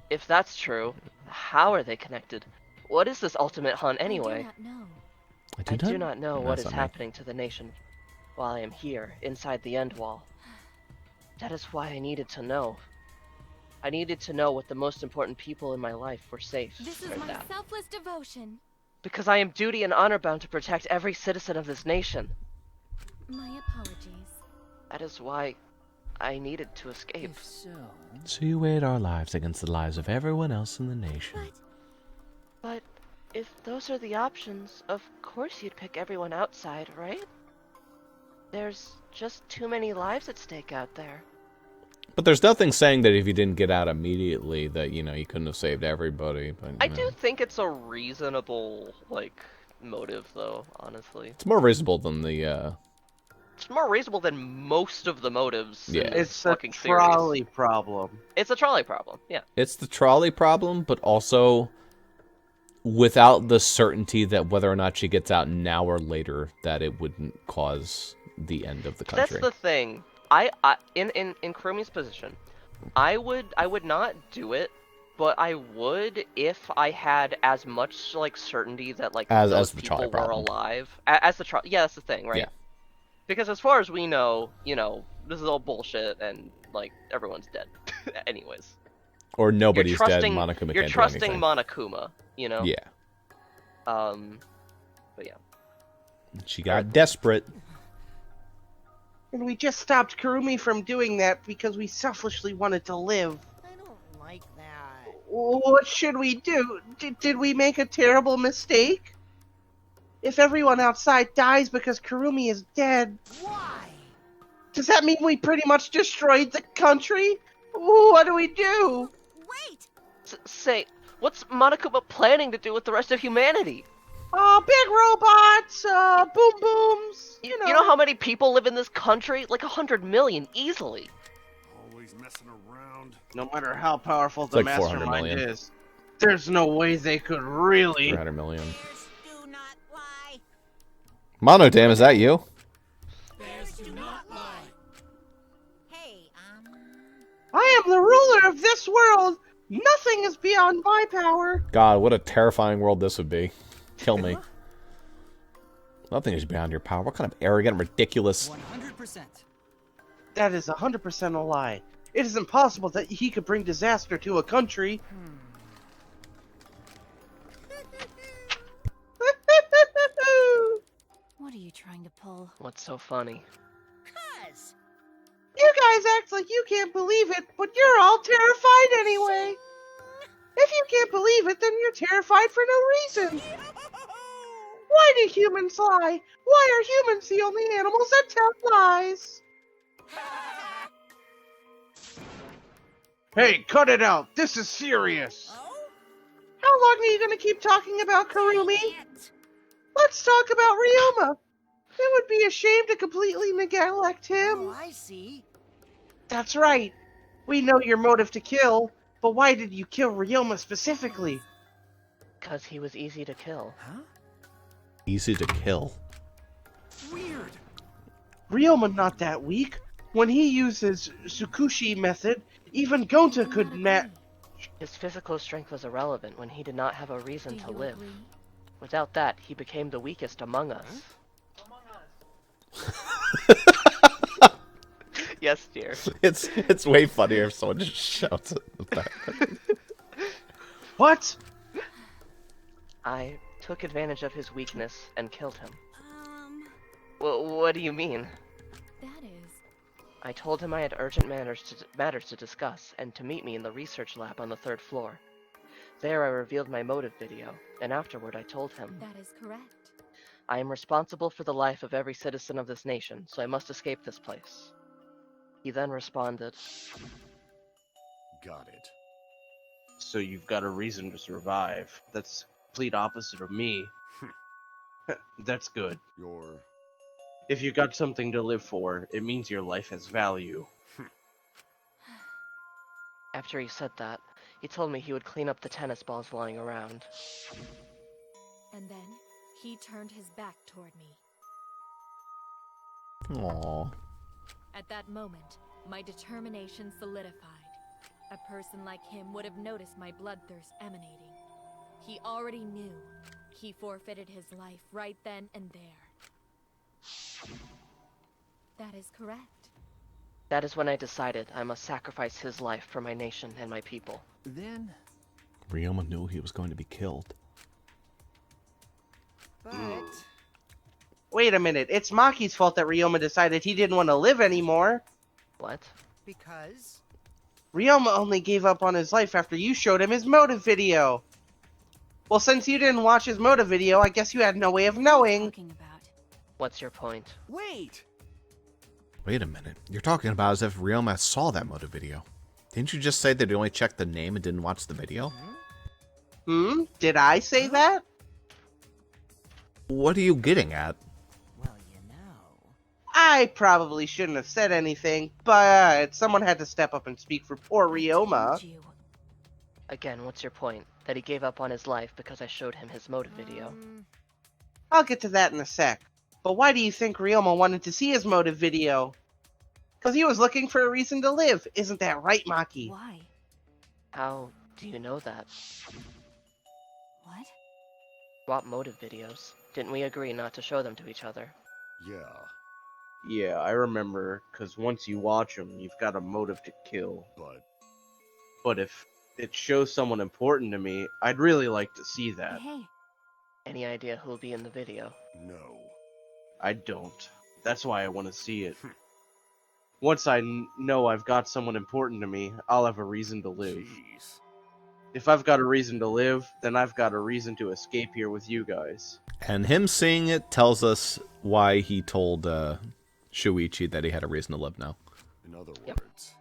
If that's true, how are they connected? What is this Ultimate Hunt anyway? I do not know. I do not know what is happening to the nation while I am here, inside the End Wall. That is why I needed to know. I needed to know what the most important people in my life were safe. This is my selfless devotion. Because I am duty and honor bound to protect every citizen of this nation. My apologies. That is why I needed to escape. If so... So you weighed our lives against the lives of everyone else in the nation. But if those are the options, of course you'd pick everyone outside, right? There's just too many lives at stake out there. But there's nothing saying that if you didn't get out immediately that, you know, you couldn't have saved everybody. But, I do think it's a reasonable, like, motive, though, honestly. It's more reasonable than the, It's more reasonable than most of the motives in this It's a fucking series. trolley problem. It's a trolley problem, yeah. It's the trolley problem, but also without the certainty that whether or not she gets out now or later, that it wouldn't cause the end of the country. That's the thing. In Kurumi's position, I would not do it, but I would if I had as much like certainty that like those the people trolley were problem. alive. As the yeah, that's the thing, right? Yeah. Because as far as we know, you know, this is all bullshit and like everyone's dead, anyways. Or nobody's dead. trusting- Monokuma You're can't trusting do anything. Monokuma, you know? Yeah. But yeah. She got desperate. And we just stopped Kurumi from doing that because we selfishly wanted to live. I don't like that. What should we do? Did we make a terrible mistake? If everyone outside dies because Kurumi is dead... Why? Does that mean we pretty much destroyed the country? What do we do? Wait! Say, what's Monokuma planning to do with the rest of humanity? Big robots, boom booms, you know. You know how many people live in this country? Like 100 million, easily. Always messing around. No matter how powerful It's the like 400 mastermind million. is, there's no way they could really... 300 million. Do not lie. Monodam, is that you? Bears do not lie. Hey, I am the ruler of this world. Nothing is beyond my power. God, what a terrifying world this would be. Kill me. Nothing is beyond your power. What kind of arrogant, ridiculous... 100%. That is 100% a lie. It is impossible that he could bring disaster to a country. What are you trying to pull? What's so funny? cuz. You guys act like you can't believe it, but you're all terrified anyway. If you can't believe it, then you're terrified for no reason. Why do humans lie? Why are humans the only animals that tell lies? Hey, cut it out. This is serious. How long are you going to keep talking about Kurumi? Let's talk about Ryoma. It would be a shame to completely neglect him. Oh, I see. That's right. We know your motive to kill, but why did you kill Ryoma specifically? Because he was easy to kill. Huh? Easy to kill. Weird. Ryoma not that weak. When he uses Tsukushi method, even Gonta could His physical strength was irrelevant when he did not have a reason Do to you live. agree? Without that, he became the weakest among us. Yes, dear. It's way funnier if someone just shouts it in the back. What? I took advantage of his weakness and killed him. What do you mean? That is... I told him I had urgent matters to discuss, and to meet me in the research lab on the 3rd floor. There I revealed my motive video, and afterward I told him, That is correct. I am responsible for the life of every citizen of this nation, so I must escape this place. He then responded, Got it. So you've got a reason to survive. That's complete opposite of me. That's good. If you got something to live for, it means your life has value. After he said that, he told me he would clean up the tennis balls lying around. And then, he turned his back toward me. Aww. At that moment, my determination solidified. A person like him would have noticed my bloodthirst emanating. He already knew. He forfeited his life right then and there. That is correct. That is when I decided I must sacrifice his life for my nation and my people. Then... Ryoma knew he was going to be killed. But... Wait a minute, it's Maki's fault that Ryoma decided he didn't want to live anymore. What? Because... Ryoma only gave up on his life after you showed him his motive video. Well, since you didn't watch his motive video, I guess you had no way of knowing. What's your point? Wait! Wait a minute. You're talking about as if Ryoma saw that motive video. Didn't you just say that he only checked the name and didn't watch the video? Did I say that? What are you getting at? I probably shouldn't have said anything, but someone had to step up and speak for poor Ryoma. Again, what's your point? That he gave up on his life because I showed him his motive video. I'll get to that in a sec. But why do you think Ryoma wanted to see his motive video? Because he was looking for a reason to live. Isn't that right, Maki? Why? How do you know that? What? What motive videos? Didn't we agree not to show them to each other? Yeah, I remember, because once you watch them, you've got a motive to kill. But if it shows someone important to me, I'd really like to see that. Hey. Any idea who'll be in the video? No. I don't. That's why I want to see it. Once I know I've got someone important to me, I'll have a reason to live. If I've got a reason to live, then I've got a reason to escape here with you guys. And him seeing it tells us why he told Shuichi that he had a reason to live now. In other words,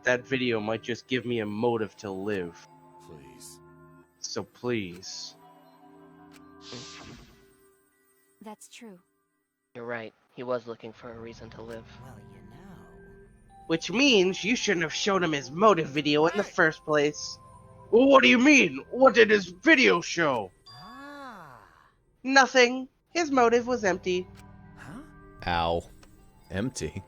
that video might just give me a motive to live. Please. So please. That's true. You're right. He was looking for a reason to live. Well, you know. Which means you shouldn't have shown him his motive video in the first place. Well, what do you mean? What did his video show? Nothing. His motive was empty. Ow. Empty.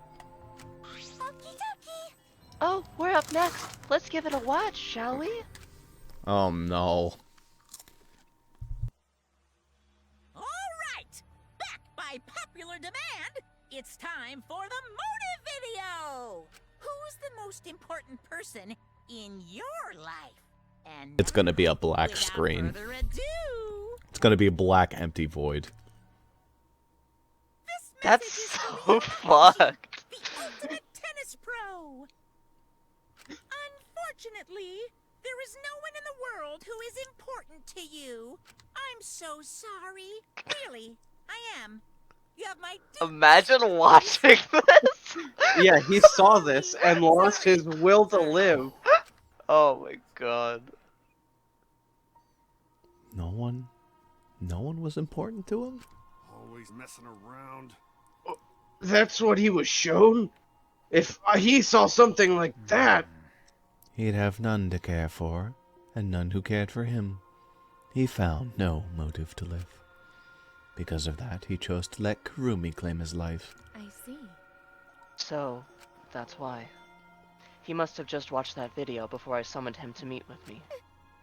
Oh, we're up next. Let's give it a watch, shall we? Oh no. Alright! Back by popular demand, it's time for the motive video! Who's the most important person in your life? And It's gonna be a black screen. further ado, It's gonna be a black empty void. That's so fucked. ultimate tennis pro! Unfortunately, there is no one in the world who is important to you. I'm so sorry. Really, I am. You have my Imagine watching this. Yeah, he saw this and lost his will to live. Oh my god. No one was important to him? so he's messing around. That's what he was shown? If he saw something like that... He'd have none to care for, and none who cared for him. He found no motive to live. Because of that, he chose to let Kurumi claim his life. I see. So, that's why. He must have just watched that video before I summoned him to meet with me.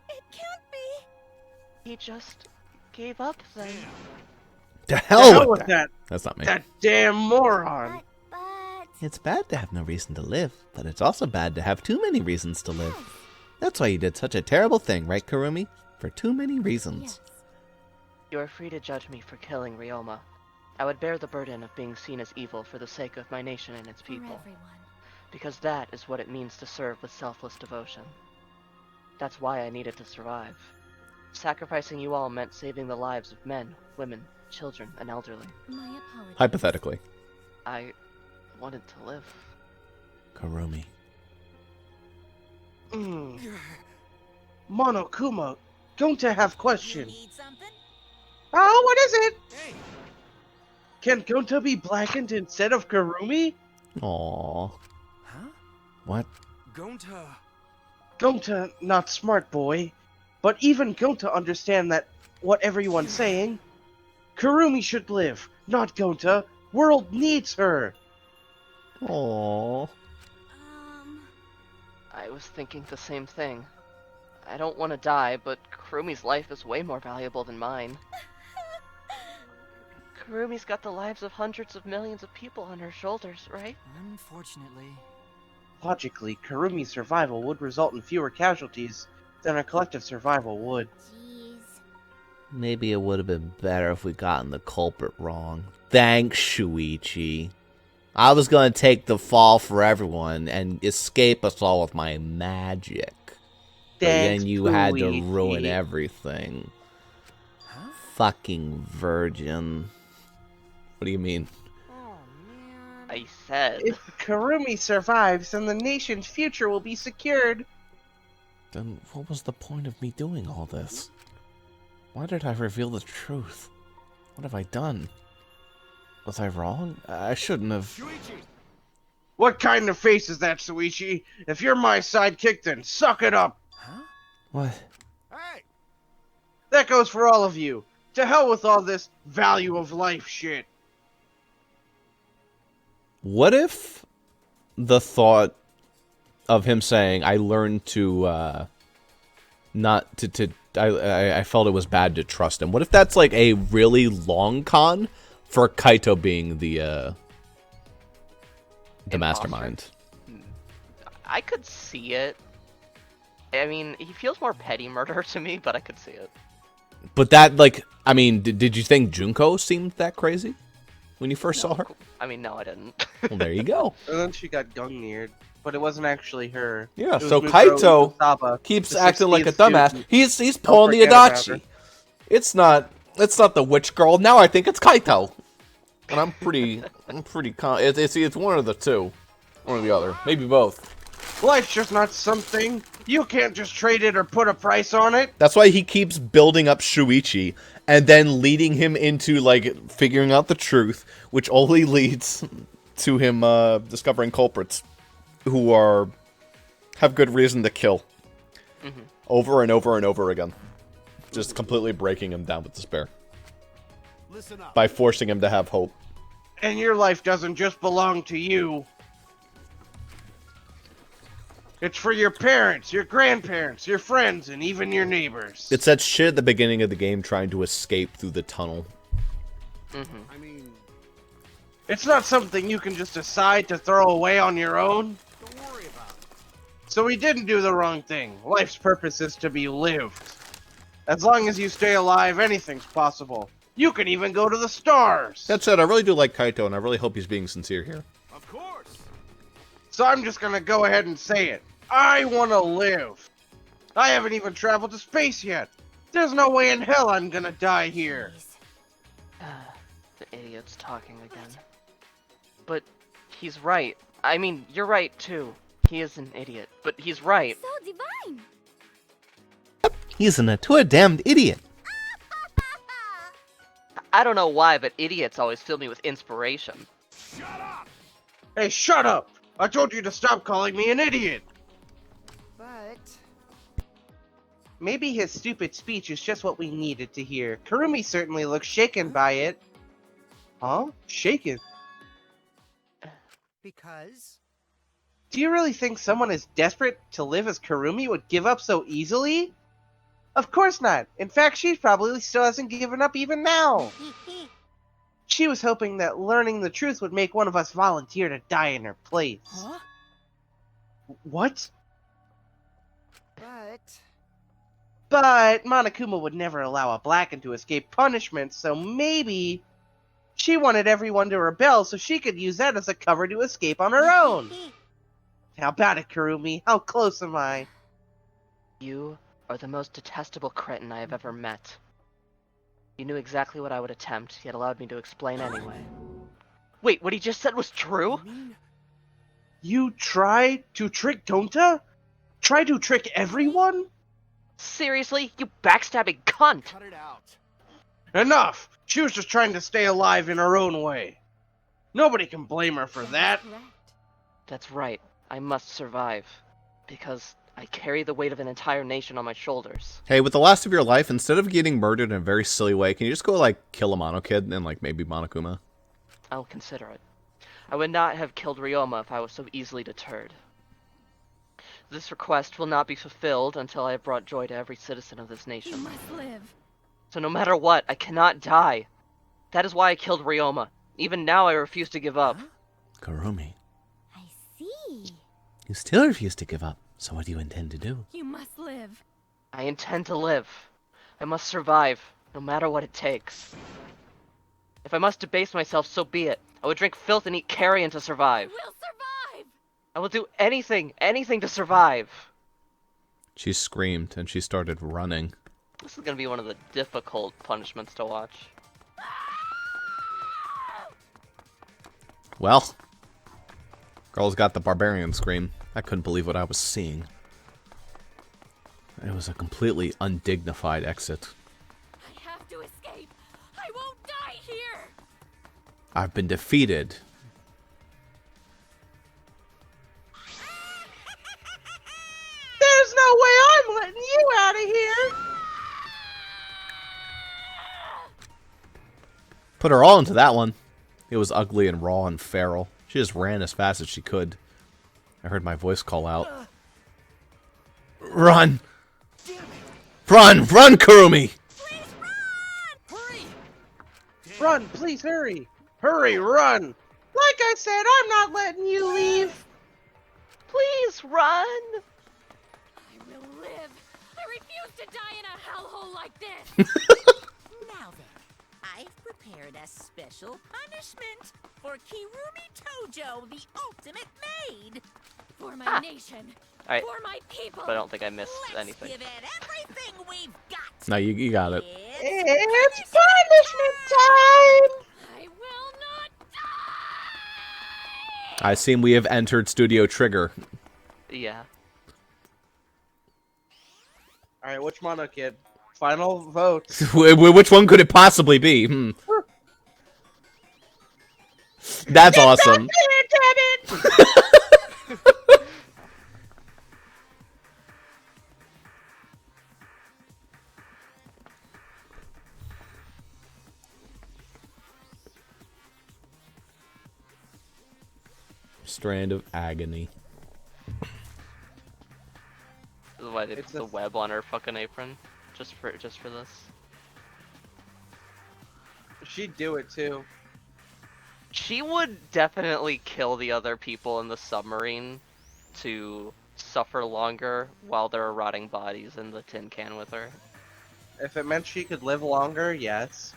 It can't be. He just gave up then. To hell with that! That's not me. That damn moron! It's bad to have no reason to live, but it's also bad to have too many reasons to live. That's why you did such a terrible thing, right, Kurumi? For too many reasons. You are free to judge me for killing Ryoma. I would bear the burden of being seen as evil for the sake of my nation and its people. Because that is what it means to serve with selfless devotion. That's why I needed to survive. Sacrificing you all meant saving the lives of men, women, children, and elderly. My apologies. Hypothetically. I wanted to live. Kurumi. Monokuma, going to have question. Oh, what is it? Hey. Can Gonta be blackened instead of Kurumi? Aww. Huh? What? Gonta, not smart boy. But even Gonta understand that what everyone's saying. Kurumi should live, not Gonta. World needs her. Aww. I was thinking the same thing. I don't want to die, but Kurumi's life is way more valuable than mine. Kurumi's got the lives of hundreds of millions of people on her shoulders, right? Unfortunately. Logically, Kurumi's survival would result in fewer casualties than our collective survival would. Maybe it would have been better if we gotten the culprit wrong. Thanks, Shuichi. I was going to take the fall for everyone and escape us all with my magic. But then you had to ruin everything. Huh? Fucking virgin. What do you mean? I said. If Kurumi survives, then the nation's future will be secured. Then what was the point of me doing all this? Why did I reveal the truth? What have I done? Was I wrong? I shouldn't have... What kind of face is that, Shuichi? If you're my sidekick, then suck it up! Huh? What? Hey! That goes for all of you. To hell with all this value of life shit. What if the thought of him saying, I learned to, not to I felt it was bad to trust him. What if that's like a really long con for Kaito being the mastermind? I could see it. I mean, he feels more petty murder to me, but I could see it. But that, like, I mean, did you think Junko seemed that crazy when you first saw her? I mean, no, I didn't. Well, there you go. And then she got gung-neared, but it wasn't actually her. Yeah, It was so Mukuro Kaito Uesaba, keeps the acting like a 16th dumbass. student. He's Don't pulling the forget about Adachi. her. It's not the witch girl. Now I think it's Kaito. And I'm pretty it's one of the two. One or the other. Maybe both. Life's just not something. You can't just trade it or put a price on it. That's why he keeps building up Shuichi and then leading him into, like, figuring out the truth, which only leads to him discovering culprits who have good reason to kill. Over and over and over again. Just completely breaking him down with despair. Listen up. By forcing him to have hope. And your life doesn't just belong to you. It's for your parents, your grandparents, your friends, and even your neighbors. It's that shit at the beginning of the game trying to escape through the tunnel. I mean, It's not something you can just decide to throw away on your own. don't worry about it. So we didn't do the wrong thing. Life's purpose is to be lived. As long as you stay alive, anything's possible. You can even go to the stars. That said, I really do like Kaito, and I really hope he's being sincere here. Of course. So I'm just gonna go ahead and say it. I wanna live. I haven't even traveled to space yet. There's no way in hell I'm gonna die here. The idiot's talking again. But he's right. I mean, you're right too. He is an idiot, but he's right. So divine. He's a damned idiot. I don't know why, but idiots always fill me with inspiration. Hey, shut up! I told you to stop calling me an idiot! But... Maybe his stupid speech is just what we needed to hear. Kurumi certainly looks shaken by it. Huh? Shaken? Because? Do you really think someone as desperate to live as Kurumi would give up so easily? Of course not. In fact, she probably still hasn't given up even now. She was hoping that learning the truth would make one of us volunteer to die in her place. Huh? What? But Monokuma would never allow a Blacken to escape punishment, so maybe she wanted everyone to rebel so she could use that as a cover to escape on her own. How about it, Kurumi? How close am I? You are the most detestable cretin I have ever met. You knew exactly what I would attempt, yet allowed me to explain anyway. Wait, what he just said was true? You try to trick Gonta? Try to trick everyone? Seriously? You backstabbing cunt! Cut it out. Enough! She was just trying to stay alive in her own way. Nobody can blame her for that. That's right. I must survive. Because I carry the weight of an entire nation on my shoulders. Hey, with the last of your life, instead of getting murdered in a very silly way, can you just go, like, kill a Mono Kid and, like, maybe Monokuma? I'll consider it. I would not have killed Ryoma if I was so easily deterred. This request will not be fulfilled until I have brought joy to every citizen of this nation. You must live. So no matter what, I cannot die. That is why I killed Ryoma. Even now I refuse to give up. Kurumi, See? you still refuse to give up. So what do you intend to do? You must live. I intend to live. I must survive, no matter what it takes. If I must debase myself, so be it. I would drink filth and eat carrion to survive. We'll survive! I will do anything to survive. She screamed, and she started running. This is gonna be one of the difficult punishments to watch. Well, girl's got the barbarian scream. I couldn't believe what I was seeing. It was a completely undignified exit. I have to escape. I won't die here. I've been defeated. There's no way I'm letting you out of here! Put her all into that one. It was ugly and raw and feral. She just ran as fast as she could. I heard my voice call out. Run! Run! Run, Kurumi! Run, please hurry! Hurry, run! Like I said, I'm not letting you leave! Please run! I will live. I refuse to die in a hellhole like this. Now then, I've prepared a special punishment for Kirumi Tojo, the ultimate maid. For my nation. Alright, For my people. but I don't think I missed anything. Give it everything we've got. No, you got it. It's punishment time! I will not I seem we have entered Studio Trigger. Yeah. Alright, which Mono Kid? Final vote. Which one could it possibly be? That's awesome. Strand of agony. This is why they put the web on her fucking apron, just for this. She'd do it too. She would definitely kill the other people in the submarine to suffer longer while there are rotting bodies in the tin can with her. If it meant she could live longer, yes.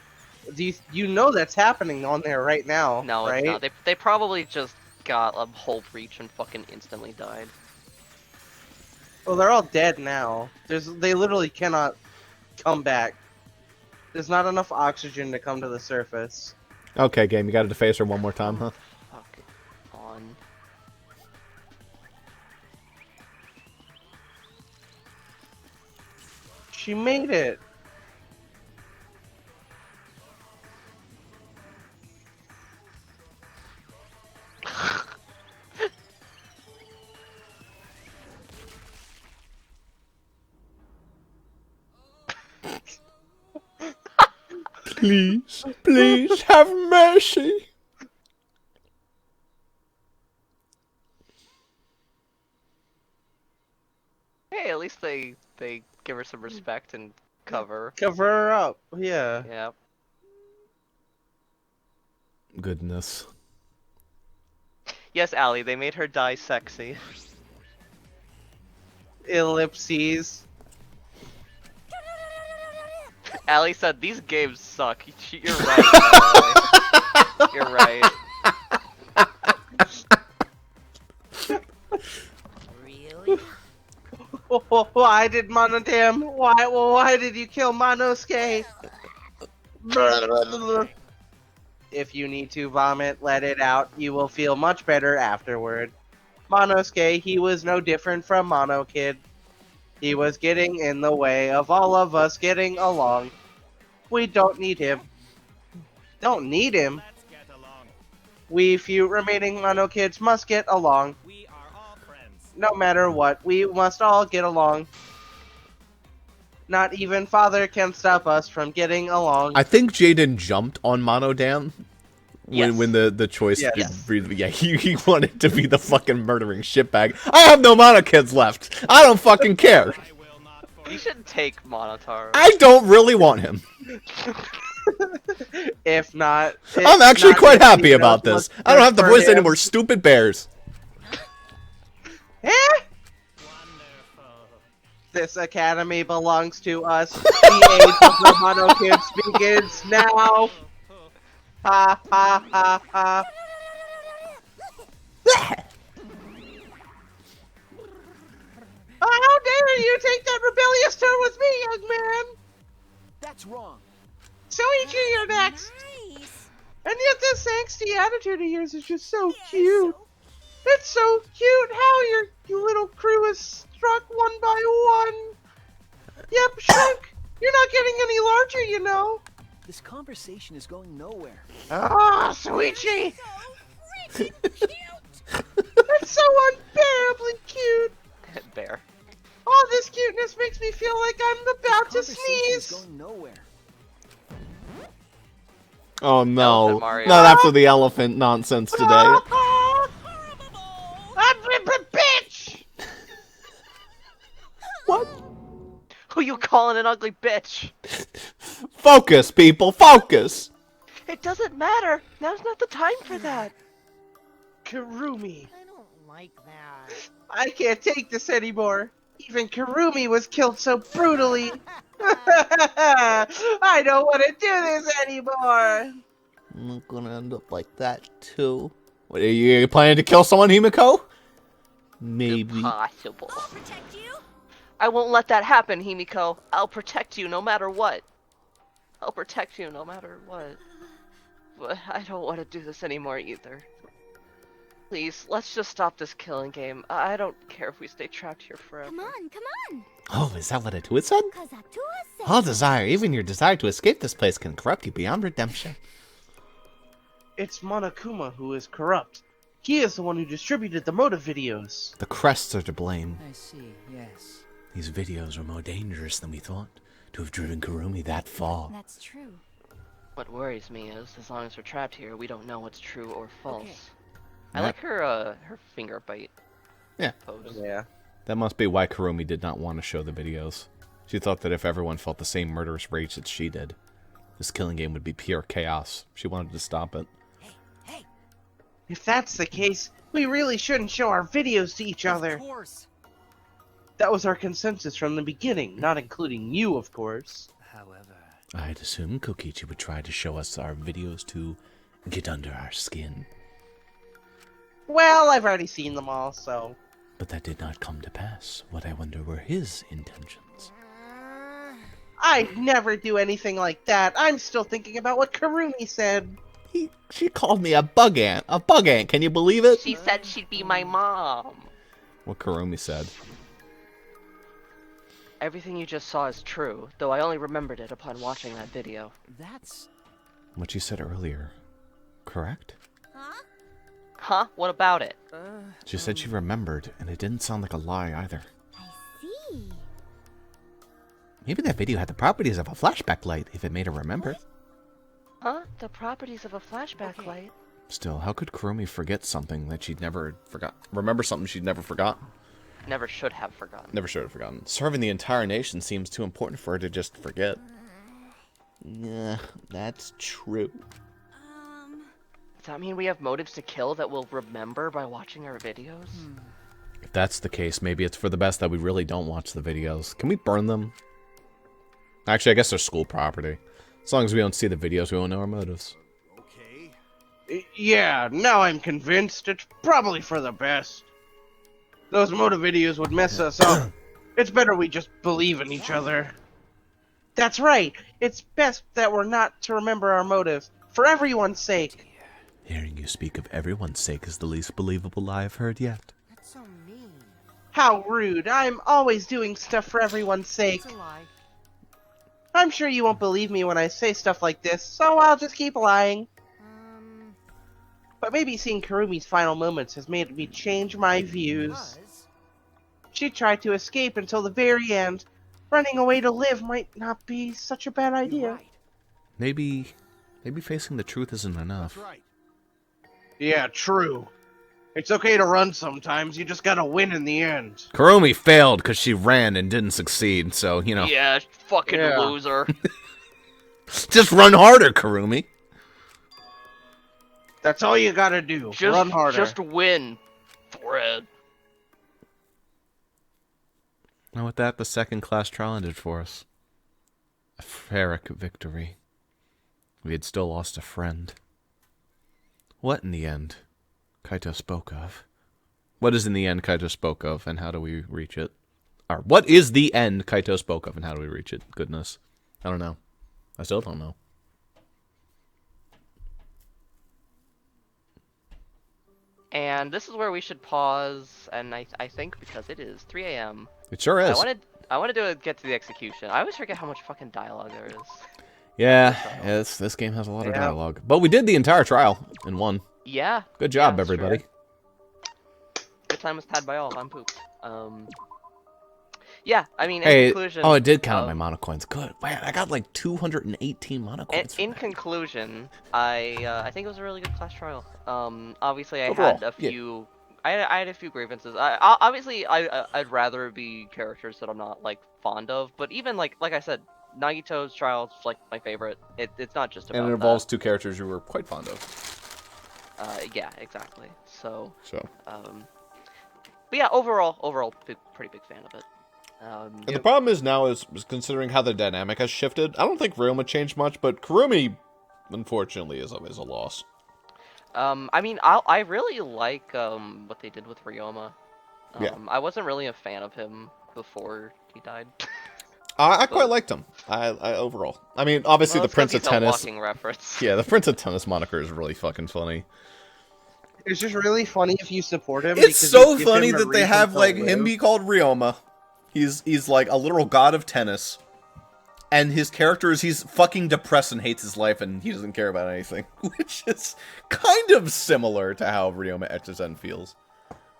You know that's happening on there right now, No, right? it's not. They probably just got a whole breach and fucking instantly died. Well, they're all dead now. They literally cannot come back. There's not enough oxygen to come to the surface. Okay, game, you gotta deface her one more time, huh? Fuck on. She made it. Please, please, have mercy. Hey, at least they give her some respect and cover. Cover her up, yeah. Yep. Goodness. Yes, Allie, they made her die sexy. Ellipses. Allie said, these games suck. You're right, Allie. You're right. Really? Why did Monodam? Why did you kill Monosuke? If you need to vomit, let it out. You will feel much better afterward. Monosuke, he was no different from Mono Kid. He was getting in the way of all of us getting along. We don't need him. Don't need him. We few remaining Mono Kids must get along. No matter what, we must all get along. Not even Father can stop us from getting along. I think Jaden jumped on Monodam when the choice. Yes. Yeah, he wanted to be the fucking murdering shitbag. I have no Mono Kids left. I don't fucking care. You should take Monotaro. I don't really want him. If not, I'm actually quite happy about this. I don't have to voice any more stupid bears. Eh? This academy belongs to us. The age of the Mono Kids begins now. Ha ha ha ha. How dare you take that rebellious tone with me, young man? That's wrong. Soichi, you're next. And yet this angsty attitude of yours is just so cute. It's so cute how your little crew is struck one by one. Yep, shrunk. You're not getting any larger, you know. This conversation is going nowhere. Ah, Soichi! It's so unbearably cute. Bear. All this cuteness makes me feel like I'm about to sneeze. Going nowhere. Oh no! Elephant Mario. Not after the elephant nonsense today. Bitch! What? Who you calling an ugly bitch? Focus, people, focus! It doesn't matter. Now's not the time for that. Karumi. I don't like that. I can't take this anymore. Even Karumi was killed so brutally. I don't want to do this anymore. I'm not gonna end up like that too. What, are you planning to kill someone, Himiko? Maybe. Impossible. I'll protect you. I won't let that happen, Himiko. I'll protect you no matter what. I'll protect you no matter what. But I don't want to do this anymore either. Please, let's just stop this killing game. I don't care if we stay trapped here forever. Come on, come on. Oh, is that what Atua said? 'Cause Atua said All desire, even your desire to escape this place, can corrupt you beyond redemption. It's Monokuma who is corrupt. He is the one who distributed the motive videos. The crests are to blame. I see, yes. These videos were more dangerous than we thought. To have driven Kurumi that far. That's true. What worries me is, as long as we're trapped here, we don't know what's true or false. Okay. I like her finger bite. Yeah. Pose. Yeah. That must be why Kurumi did not want to show the videos. She thought that if everyone felt the same murderous rage that she did, this killing game would be pure chaos. She wanted to stop it. If that's the case, we really shouldn't show our videos to each other. Of course. That was our consensus from the beginning, not including you, of course. However, I'd assumed Kokichi would try to show us our videos to get under our skin. Well, I've already seen them all, so... But that did not come to pass. What I wonder were his intentions. I'd never do anything like that. I'm still thinking about what Karumi said. She called me a bug ant. A bug ant, can you believe it? She said she'd be my mom. What Kurumi said. Everything you just saw is true, though I only remembered it upon watching that video. that's... What you said earlier, correct? Huh? What about it? She said she remembered, and it didn't sound like a lie either. See. Maybe that video had the properties of a flashback light if it made her remember. Huh? The properties of a flashback light. Still, how could Kurumi forget something that she'd never forgot? Remember something she'd never forgotten? Never should have forgotten. Never should have forgotten. Serving the entire nation seems too important for her to just forget. Yeah, that's true. Does that mean we have motives to kill that we'll remember by watching our videos? If that's the case, maybe it's for the best that we really don't watch the videos. Can we burn them? Actually, I guess they're school property. As long as we don't see the videos, we won't know our motives. Yeah, now I'm convinced it's probably for the best. Those motive videos would mess us up. It's better we just believe in each other. That's right. It's best that we're not to remember our motives, for everyone's sake. Hearing you speak of everyone's sake is the least believable lie I've heard yet. That's so mean. How rude. I'm always doing stuff for everyone's sake. It's a lie. I'm sure you won't believe me when I say stuff like this, so I'll just keep lying. But maybe seeing Kurumi's final moments has made me change my views. She tried to escape until the very end. Running away to live might not be such a bad idea. Maybe facing the truth isn't enough. Yeah, true. It's okay to run sometimes, you just gotta win in the end. Kurumi failed because she ran and didn't succeed, so, you know. Yeah, fucking loser. Just run harder, Kurumi. That's all you gotta do. Run harder. Just win, Thread. And with that, the second class trial ended for us. A Pyrrhic victory. We had still lost a friend. What in the end Kaito spoke of? What is in the end Kaito spoke of, and how do we reach it? Or what is the end Kaito spoke of, and how do we reach it? Goodness. I don't know. I still don't know. And this is where we should pause, and I think because it is 3 a.m. It sure is. I wanted to get to the execution. I always forget how much fucking dialogue there is. Yeah, this game has a lot of dialogue. But we did the entire trial in one. Yeah. Good job, yeah, everybody. Sure. Good time was had by all. I'm pooped. Yeah, I mean, in Hey, conclusion... oh, it did count my mono coins. Good. Man, I got like 218 mono coins. In conclusion, I think it was a really good class trial. Obviously, I Overall, had a few... I had a few grievances. Obviously, I'd rather be characters that I'm not, like, fond of. But even, like I said, Nagito's trial is, like, my favorite. It's not just about And it involves two characters you were quite fond of. Yeah, exactly. So... But yeah, overall, pretty big fan of it. And the problem is now is considering how the dynamic has shifted. I don't think Ryoma changed much, but Kurumi, unfortunately, is a loss. I mean, I really like what they did with Ryoma. Yeah. I wasn't really a fan of him before he died. I quite liked him. I overall. I mean, obviously the Prince of Tennis. Walking reference. Yeah, the Prince of Tennis moniker is really fucking funny. It's just really funny if you support him. It's because so you give funny him a that they reason have to like live. him be called Ryoma. He's like a literal god of tennis. And his character is he's fucking depressed and hates his life and he doesn't care about anything. Which is kind of similar to how Ryoma Echizen feels.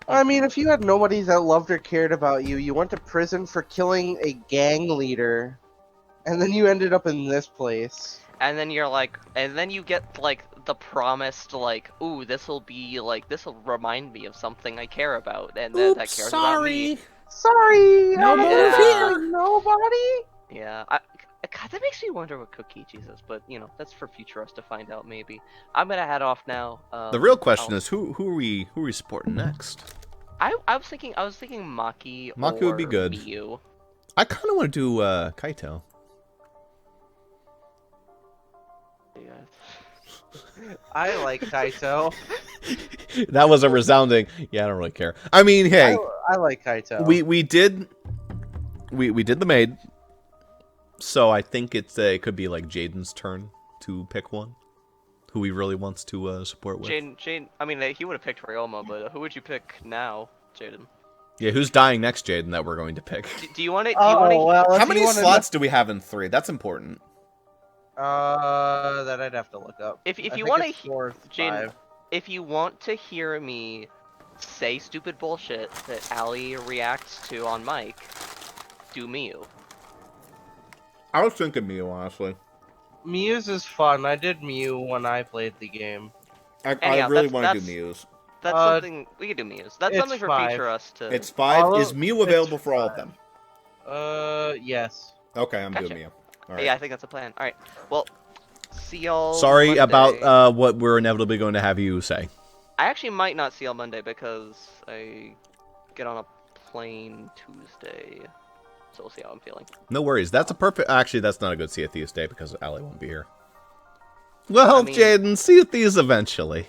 I mean, if you had nobody that loved or cared about you, you went to prison for killing a gang leader, and then you ended up in this place. And then you're like, and then you get like the promised like, ooh, this'll remind me of something I care about, and then that cares about me. Sorry, No motive here. Nobody. Yeah, God, that makes me wonder what Kokichi's is, but you know, that's for future us to find out. Maybe I'm gonna head off now. The real question is who are we supporting next? I was thinking Maki. Maki would be good. Miyu. I kind of want to do Kaito. I like Kaito. That was a resounding. Yeah, I don't really care. I mean, hey, I like Kaito. We did the maid, so I think it could be like Jaden's turn to pick one who he really wants to support with. Jaden. I mean, he would have picked Ryoma, but who would you pick now, Jaden? Yeah, who's dying next, Jaden? That we're going to pick. Do you want to? How many slots do we have in 3? That's important. That I'd have to look up. If you want to, Jaden, if you want to hear me say stupid bullshit that Allie reacts to on mic, do Miyu. I was thinking Miyu, honestly. Muse is fun. I did Mew when I played the game. I Anyhow, really that's- want to do that's- Muse. That's something we could do. Muse. That's it's something for 5. future us to. It's 5. All Is of- Mew it's available for all of them? Yes. Okay, I'm Gotcha. doing Mew. All right. Yeah, I think that's a plan. All right. Well, see y'all. Sorry Monday. about what we're inevitably going to have you say. I actually might not see y'all Monday because I get on a plane Tuesday. So we'll see how I'm feeling. No worries. That's a perfect... Actually, that's not a good Sea of Thieves day because Allie won't be here. Well, I mean- Jaden, Sea of Thieves eventually.